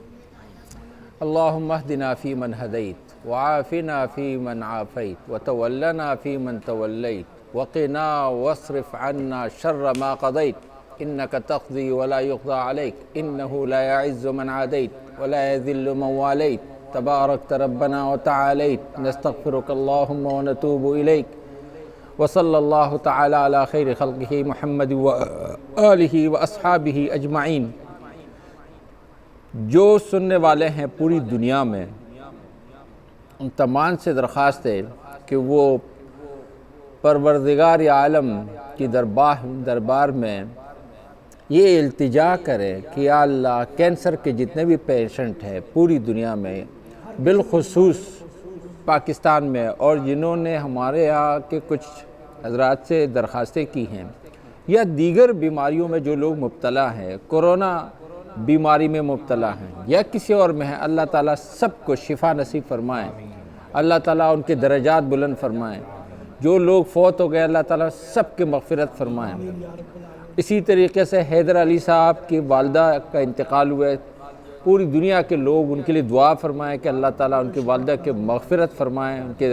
Speaker 14: اللہم اہدنا فیمن ہدیت وعافنا فیمن عافیت وتولنا فیمن تولیت وقنا واصرف عنا شر ما قضیت انک تقضی ولا یقضى علیک انہ لا یعز من عادیت ولا یذل من والیت تبارکت ربنا وتعالیت نستغفرک اللہم ونتوب الیک وصلی اللہ تعالی علی خیر خلقہ محمد وآلہ واصحابہ اجمعین۔ جو سننے والے ہیں پوری دنیا میں، ان تمام سے درخواست ہے کہ وہ پروردگار عالم کی دربار میں یہ التجا کریں کہ یا اللہ کینسر کے جتنے بھی پیشنٹ ہیں پوری دنیا میں، بالخصوص پاکستان میں، اور جنہوں نے ہمارے یہاں کے کچھ حضرات سے درخواستیں کی ہیں، یا دیگر بیماریوں میں جو لوگ مبتلا ہیں، کورونا بیماری میں مبتلا ہیں یا کسی اور میں ہیں، اللہ تعالیٰ سب کو شفا نصیب فرمائیں، اللہ تعالیٰ ان کے درجات بلند فرمائیں، جو لوگ فوت ہو گئے اللہ تعالیٰ سب کے مغفرت فرمائیں۔ اسی طریقے سے حیدر علی صاحب کی والدہ کا انتقال ہوا ہے، پوری دنیا کے لوگ ان کے لیے دعا فرمائیں کہ اللہ تعالیٰ ان کی والدہ کے مغفرت فرمائیں، ان کے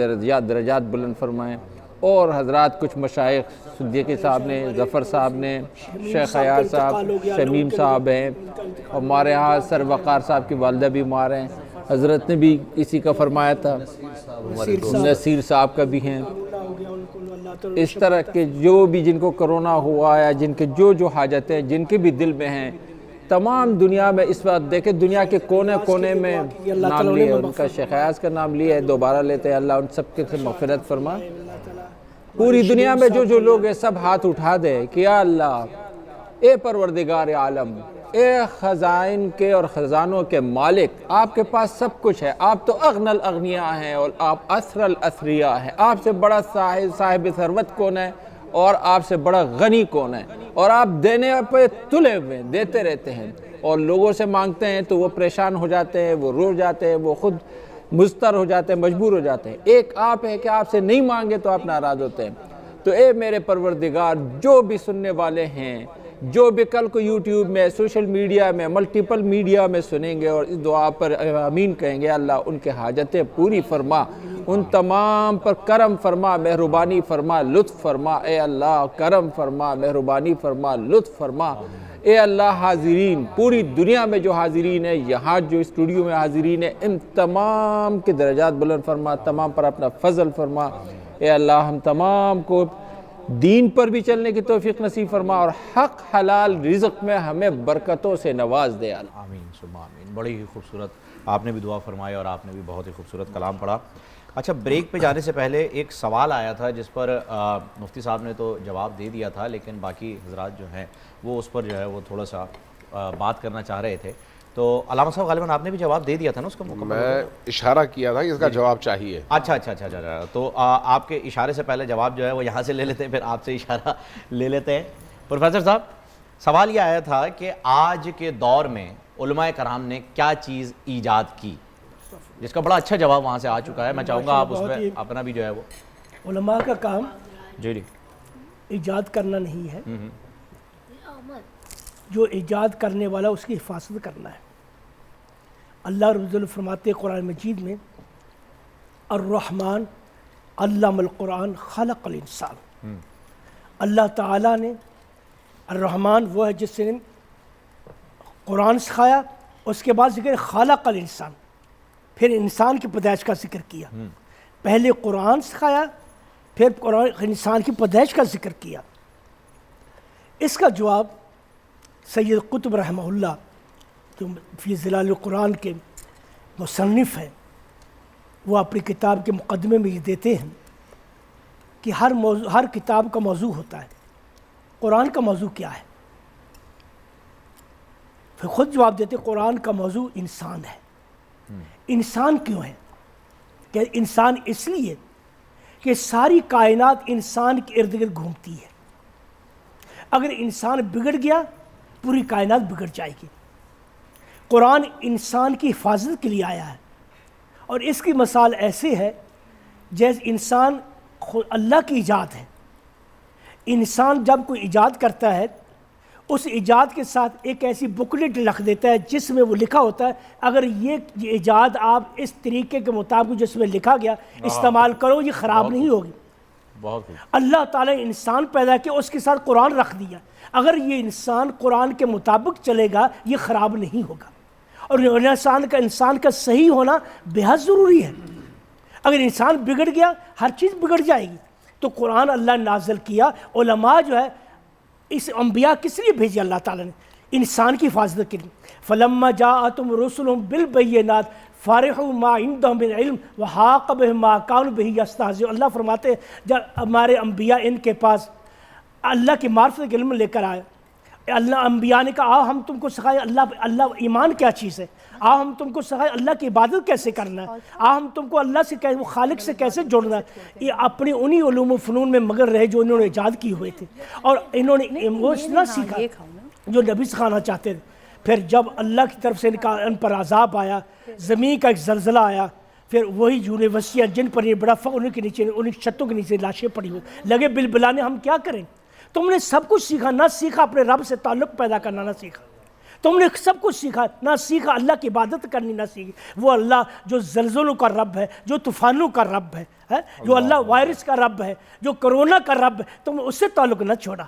Speaker 14: درجات بلند فرمائیں۔ اور حضرات کچھ مشائخ صدیقی صاحب نے، ظفر صاحب نے، شیخ ایاز صاحب، شمیم صاحب ہیں، ہمارے ہاں سر وقار صاحب کی والدہ بیمار ہیں، حضرت نے بھی اسی کا فرمایا تھا، نصیر صاحب کا بھی ہیں۔ اس طرح کے جو بھی جن کو کرونا ہوا یا جن کے جو حاجتیں جن کے بھی دل میں ہیں، تمام دنیا میں اس وقت دیکھیں دنیا کے کونے کونے میں نام لیے، ان کا شیخ ایاز کا نام لیا ہے، دوبارہ لیتے ہیں، اللہ ان سب کے سے مغفرت فرما۔ پوری دنیا میں جو لوگ ہیں سب ہاتھ اٹھا دے کہ یا اللہ اے پروردگار عالم، اے خزائن کے اور خزانوں کے مالک، آپ کے پاس سب کچھ ہے، آپ تو اغنى الاغنیاء ہیں اور آپ اسر الاثریاء ہیں، آپ سے بڑا صاحب ثروت کون ہے اور آپ سے بڑا غنی کون ہے، اور آپ دینے پہ تلے ہوئے دیتے رہتے ہیں، اور لوگوں سے مانگتے ہیں تو وہ پریشان ہو جاتے ہیں، وہ رو جاتے ہیں، وہ خود مضطر ہو جاتے ہیں، مجبور ہو جاتے ہیں۔ ایک آپ ہے کہ آپ سے نہیں مانگے تو آپ ناراض ہوتے ہیں۔ تو اے میرے پروردگار، جو بھی سننے والے ہیں، جو بھی کل کو یوٹیوب میں، سوشل میڈیا میں، ملٹیپل میڈیا میں سنیں گے اور اس دعا پر آمین کہیں گے، اللہ ان کے حاجتیں پوری فرما، ان تمام پر کرم فرما، مہربانی فرما، لطف فرما، اے اللہ کرم فرما، مہربانی فرما، لطف فرما۔ اے اللہ حاضرین، پوری دنیا میں جو حاضرین ہیں، یہاں جو اسٹوڈیو میں حاضرین ہیں، ان تمام کے درجات بلند فرما، تمام پر اپنا فضل فرما۔ اے اللہ ہم تمام کو دین پر بھی چلنے کی توفیق نصیب فرما اور حق حلال رزق میں ہمیں برکتوں سے نواز دے۔
Speaker 3: آمین ثم آمین۔ بڑی ہی خوبصورت آپ نے بھی دعا فرمائی اور آپ نے بھی بہت ہی خوبصورت کلام پڑھا۔ اچھا، بریک پہ جانے سے پہلے ایک سوال آیا تھا جس پر مفتی صاحب نے تو جواب دے دیا تھا، لیکن باقی حضرات جو ہیں وہ اس پر جو ہے وہ تھوڑا سا بات کرنا چاہ رہے تھے۔ تو علامہ صاحب غالباً آپ نے بھی جواب دے دیا تھا نا اس کا؟
Speaker 13: میں اشارہ کیا تھا کہ اس کا جواب چاہیے۔
Speaker 3: اچھا، تو آپ کے اشارے سے پہلے جواب جو ہے وہ یہاں سے لے لیتے ہیں، پھر آپ سے اشارہ لے لیتے ہیں۔ پروفیسر صاحب، سوال یہ آیا تھا کہ آج کے دور میں علماء کرام نے کیا چیز ایجاد کی، جس کا بڑا اچھا جواب وہاں سے آ چکا ہے۔ میں چاہوں گا آپ اس میں اپنا بھی جو ہے وہ۔
Speaker 15: علماء کا کام
Speaker 3: جی
Speaker 15: ایجاد کرنا نہیں ہے، جو ایجاد کرنے والا اس کی حفاظت کرنا ہے۔ اللہ رب العزت فرماتے قرآن مجید میں، الرحمن علم القرآن خلق الانسان۔ اللہ تعالیٰ نے، الرحمن وہ ہے جس نے قرآن سکھایا، اس کے بعد ذکر خلق الانسان، پھر انسان کی پیدائش کا ذکر کیا۔ پہلے قرآن سکھایا، پھر قرآن انسان کی پیدائش کا ذکر کیا۔ اس کا جواب سید قطب رحمہ اللہ جو فی ظلال القرآن کے مصنف ہیں، وہ اپنی کتاب کے مقدمے میں یہ دیتے ہیں کہ ہر کتاب کا موضوع ہوتا ہے، قرآن کا موضوع کیا ہے؟ پھر خود جواب دیتے قرآن کا موضوع انسان ہے۔ انسان کیوں ہے؟ کہ انسان اس لیے کہ ساری کائنات انسان کے ارد گرد گھومتی ہے۔ اگر انسان بگڑ گیا پوری کائنات بگڑ جائے گی۔ قرآن انسان کی حفاظت کے لیے آیا ہے، اور اس کی مثال ایسے ہے جیسے انسان اللہ کی ایجاد ہے۔ انسان جب کوئی ایجاد کرتا ہے اس ایجاد کے ساتھ ایک ایسی بکلیٹ لکھ دیتا ہے جس میں وہ لکھا ہوتا ہے اگر یہ ایجاد آپ اس طریقے کے مطابق جس میں لکھا گیا استعمال کرو یہ خراب نہیں ہوگی۔ اللہ تعالیٰ نے انسان پیدا کیا، اس کے ساتھ قرآن رکھ دیا، اگر یہ انسان قرآن کے مطابق چلے گا یہ خراب نہیں ہوگا، اور انسان کا صحیح ہونا بہت ضروری ہے۔ اگر انسان بگڑ گیا ہر چیز بگڑ جائے گی۔ تو قرآن اللہ نے نازل کیا، علماء جو ہے اس انبیاء کس لیے بھیجے اللہ تعالیٰ نے؟ انسان کی حفاظت کے لیے۔ فَلَمَّا جَاءَتْهُمْ رُسُلُهُم بِالْبَيِّنَاتِ فَرِحُوا مَا عِندَهُم مِّنَ الْعِلْمِ وَحَاقَ بِهِم مَّا كَانُوا بِهِ يَسْتَهْزِئُونَ۔ اللہ فرماتے ہیں جب ہمارے انبیاء ان کے پاس اللہ کی معرفت کے علم لے کر آئے، اللہ انبیاء نے کہا آؤ ہم تم کو سکھائیں اللہ ایمان کیا چیز ہے، آؤ ہم تم کو سکھائیں اللہ کی عبادت کیسے کرنا ہے، آؤ ہم تم کو اللہ سے کیسے خالق سے کیسے جوڑنا ہے۔ یہ اپنی انہی علوم و فنون میں مگر رہے جو انہوں نے ایجاد کی ہوئے تھے، اور انہوں نے وہ اتنا سیکھا جو نبی سکھانا چاہتے تھے۔ پھر جب اللہ کی طرف سے ان پر عذاب آیا، زمین کا ایک زلزلہ آیا، پھر وہی یونیورسٹیاں جن پر یہ بڑا فخر ان کے نیچے ان چھتوں کے نیچے لاشیں پڑی ہوئی لگے بل بلانے، ہم کیا کریں؟ تم نے سب کچھ سیکھا، نہ سیکھا اپنے رب سے تعلق پیدا کرنا، نہ سیکھا تم نے سب کچھ سیکھا، نہ سیکھا اللہ کی عبادت کرنی، نہ سیکھی وہ اللہ جو زلزلوں کا رب ہے، جو طوفانوں کا رب ہے، جو اللہ وائرس کا رب ہے، جو کرونا کا رب ہے، تم اس سے تعلق نہ چھوڑا۔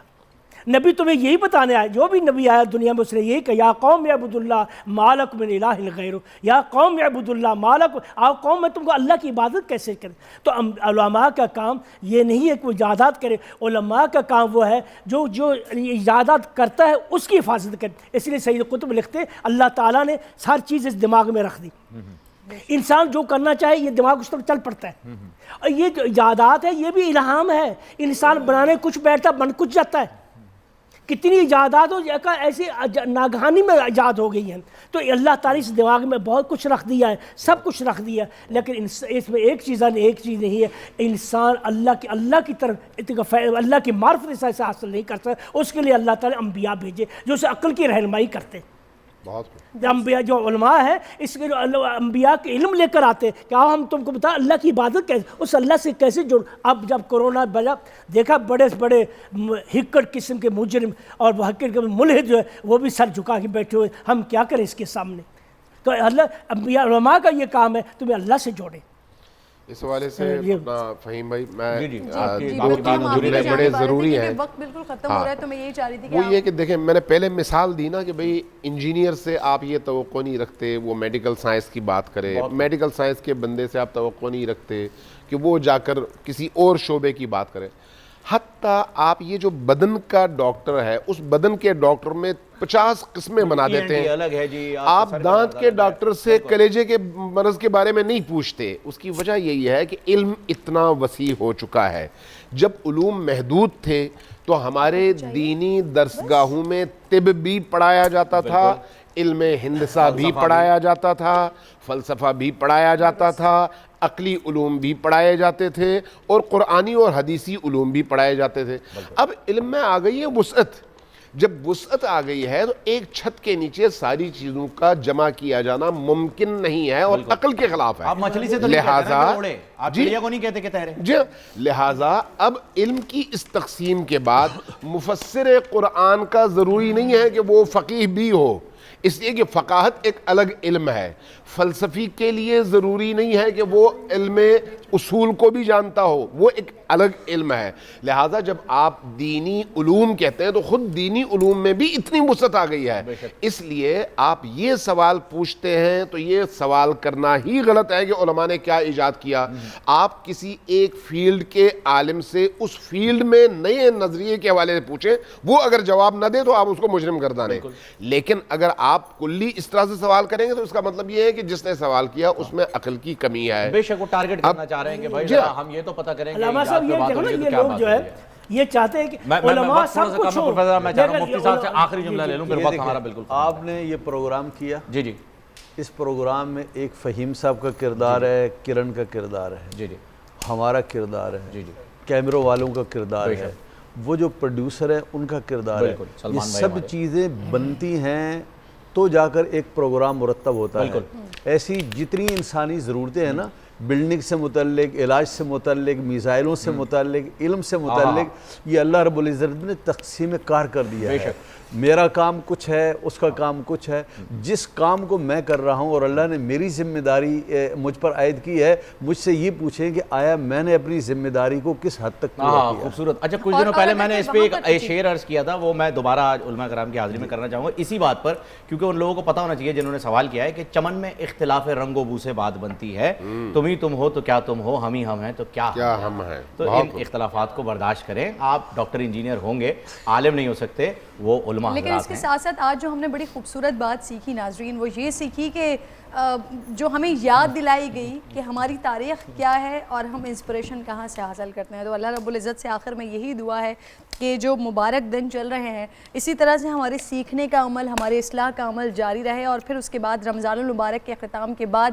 Speaker 15: نبی تمہیں یہی بتانے آیا، جو بھی نبی آیا دنیا میں اس نے یہی کہا یا قوم اعبدوا اللہ ما لکم من الہ غیرہ، یا قوم اعبدوا اللہ ما لکم، آؤ قوم میں تم کو اللہ کی عبادت کیسے کریں۔ تو علماء کا کام یہ نہیں ہے کہ وہ ایجادات کرے، علماء کا کام وہ ہے جو ایجادات کرتا ہے اس کی حفاظت کرے۔ اس لیے سید قطب لکھتے اللہ تعالیٰ نے ہر چیز اس دماغ میں رکھ دی، انسان جو کرنا چاہے یہ دماغ اس طرف چل پڑتا ہے، اور یہ جو ایجادات ہے یہ بھی الہام ہے، انسان بنانے کچھ بیٹھتا بن کچھ جاتا ہے۔ کتنی ایجادات ایسی ناگہانی میں ایجاد ہو گئی ہیں، تو اللہ تعالیٰ اس دماغ میں بہت کچھ رکھ دیا ہے، سب کچھ رکھ دیا ہے، لیکن اس میں ایک چیز نہیں ہے، انسان اللہ کی طرف اللہ کی معرفت سے حاصل نہیں کر سکتا۔ اس کے لیے اللہ تعالیٰ انبیاء بھیجے جو اسے عقل کی رہنمائی کرتے، انبیاء جو علماء ہے اس کے انبیاء کے علم لے کر آتے کہ آؤ ہم تم کو بتا اللہ کی عبادت کیسے، اس اللہ سے کیسے جوڑ۔ اب جب کورونا بجا دیکھا بڑے بڑے ہکڑ قسم کے مجرم اور وہ ہکڑ کے ملحد جو ہے وہ بھی سر جھکا کے بیٹھے ہوئے، ہم کیا کریں اس کے سامنے؟ تو اللہ انبیاء علماء کا یہ کام ہے تمہیں اللہ سے جوڑے۔
Speaker 13: اس حوالے سے اپنا فہیم بھائی میں دو تین جملے بڑے ضروری ہیں،
Speaker 8: وقت بالکل ختم ہو رہا ہے تو میں یہی چاہ رہی تھی کہ
Speaker 13: وہ یہ کہ دیکھیں میں نے پہلے مثال دی نا کہ بھئی انجینئر سے آپ یہ توقع نہیں رکھتے وہ میڈیکل سائنس کی بات کرے، میڈیکل سائنس کے بندے سے آپ توقع نہیں رکھتے کہ وہ جا کر کسی اور شعبے کی بات کرے، حتیٰ آپ یہ جو بدن کا ڈاکٹر ہے اس بدن کے ڈاکٹر میں 50 قسمیں بنا دیتے ہیں۔ آپ دانت کے ڈاکٹر سے کلیجے کے مرض کے بارے میں نہیں پوچھتے، اس کی وجہ یہی ہے کہ علم اتنا وسیع ہو چکا ہے۔ جب علوم محدود تھے تو ہمارے دینی درسگاہوں میں طب بھی پڑھایا جاتا تھا، علم ہندسہ بھی پڑھایا جاتا تھا، فلسفہ بھی پڑھایا جاتا تھا، عقلی علوم بھی پڑھائے جاتے تھے، اور قرآنی اور حدیثی علوم بھی پڑھائے جاتے تھے۔ اب علم میں آ گئی ہے وسعت، جب وسعت آ گئی ہے تو ایک چھت کے نیچے ساری چیزوں کا جمع کیا جانا ممکن نہیں ہے اور عقل کے خلاف ہے۔
Speaker 3: آپ مچھلی سے تو نہیں کہتے ہیں کہ اڑے، آپ چڑیا کو نہیں کہتے کہ تیرے۔
Speaker 13: جی لہٰذا اب علم کی اس تقسیم کے بعد مفسر قرآن کا ضروری نہیں ہے کہ وہ فقیہ بھی ہو، اس لیے کہ فقاہت ایک الگ علم ہے۔ فلسفی کے لیے ضروری نہیں ہے کہ وہ علم اصول کو بھی جانتا ہو، وہ ایک الگ علم ہے۔ لہٰذا جب آپ دینی علوم کہتے ہیں تو خود دینی علوم میں بھی اتنی وسعت آ گئی ہے، اس لیے آپ یہ سوال پوچھتے ہیں تو یہ سوال کرنا ہی غلط ہے کہ علماء نے کیا ایجاد کیا۔ آپ کسی ایک فیلڈ کے عالم سے اس فیلڈ میں نئے نظریے کے حوالے سے پوچھیں، وہ اگر جواب نہ دے تو آپ اس کو مجرم گردانیں، لیکن اگر آپ کلی اس طرح سے سوال کریں گے تو اس کا مطلب یہ ہے کہ جس نے سوال کیا اس میں عقل کی کمی ہے۔
Speaker 3: بے شک وہ ٹارگٹ کرنا چاہ رہے ہیں کہ بھائی ہم یہ تو پتہ کریں گے
Speaker 15: علماء صاحب یہ لوگ جو ہے یہ چاہتے ہیں کہ علماء سب کچھ ہو۔
Speaker 3: میں چاہتا ہوں مفتی صاحب سے آخری جملہ لے لوں پھر وقت ہمارا بالکل۔
Speaker 17: آپ نے یہ پروگرام کیا،
Speaker 3: جی جی،
Speaker 17: اس پروگرام میں ایک فہیم صاحب کا کردار ہے، کرن کا کردار ہے،
Speaker 3: جی جی،
Speaker 17: ہمارا کردار ہے،
Speaker 3: جی جی،
Speaker 17: کیمروں والوں کا کردار ہے، وہ جو پروڈیوسر ہے ان کا کردار ہے. یہ سب چیزیں بنتی ہیں تو جا کر ایک پروگرام مرتب ہوتا ہے. ایسی جتنی انسانی ضرورتیں ہیں نا، بلڈنگ سے متعلق، علاج سے متعلق، میزائلوں سے متعلق، علم سے متعلق، یہ اللہ رب العزت نے تقسیم کار کر دیا ہے. میرا کام کچھ ہے، اس کا کام کچھ ہے. جس کام کو میں کر رہا ہوں اور اللہ نے میری ذمہ داری مجھ پر عائد کی ہے، مجھ سے یہ پوچھیں کہ آیا میں نے اپنی ذمہ داری کو کس حد تک پورا کیا.
Speaker 3: خوبصورت. اچھا، کچھ دنوں پہلے میں نے اس پہ ایک شعر عرض کیا تھا، وہ میں دوبارہ آج علماء کرام کی حاضری میں کرنا چاہوں گا اسی بات پر، کیونکہ ان لوگوں کو پتہ ہونا چاہیے جنہوں نے سوال کیا ہے کہ چمن میں اختلاف رنگ و بو سے بات بنتی ہے. تم ہی تم ہو تو کیا تم ہو، ہم ہی ہم ہیں تو کیا ہم ہیں. تو ان اختلافات کو برداشت کریں. آپ ڈاکٹر انجینئر ہوں گے، عالم نہیں ہو سکتے، وہ علماء
Speaker 8: لیکن اس کے ساتھ ساتھ آج جو ہم نے بڑی خوبصورت بات سیکھی ناظرین، وہ یہ سیکھی کہ جو ہمیں یاد دلائی گئی کہ ہماری تاریخ کیا ہے اور ہم انسپریشن کہاں سے حاصل کرتے ہیں. تو اللہ رب العزت سے آخر میں یہی دعا ہے کہ جو مبارک دن چل رہے ہیں اسی طرح سے ہمارے سیکھنے کا عمل، ہمارے اصلاح کا عمل جاری رہے، اور پھر اس کے بعد رمضان المبارک کے اختتام کے بعد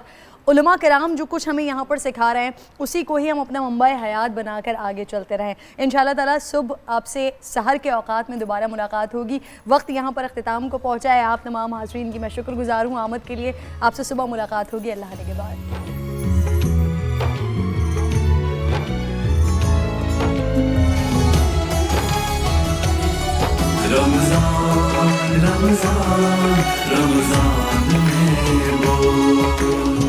Speaker 8: علماء کرام جو کچھ ہمیں یہاں پر سکھا رہے ہیں اسی کو ہی ہم اپنا منبع حیات بنا کر آگے چلتے رہیں. انشاءاللہ تعالیٰ صبح آپ سے سحر کے اوقات میں دوبارہ ملاقات ہوگی. وقت یہاں پر اختتام کو پہنچا ہے. آپ تمام حاضرین کی میں شکر گزار ہوں آمد کے لیے. آپ سے صبح ملاقات ہوگی اللہ نے کے بعد.
Speaker 1: رمضان رمضان رمضان میں وہ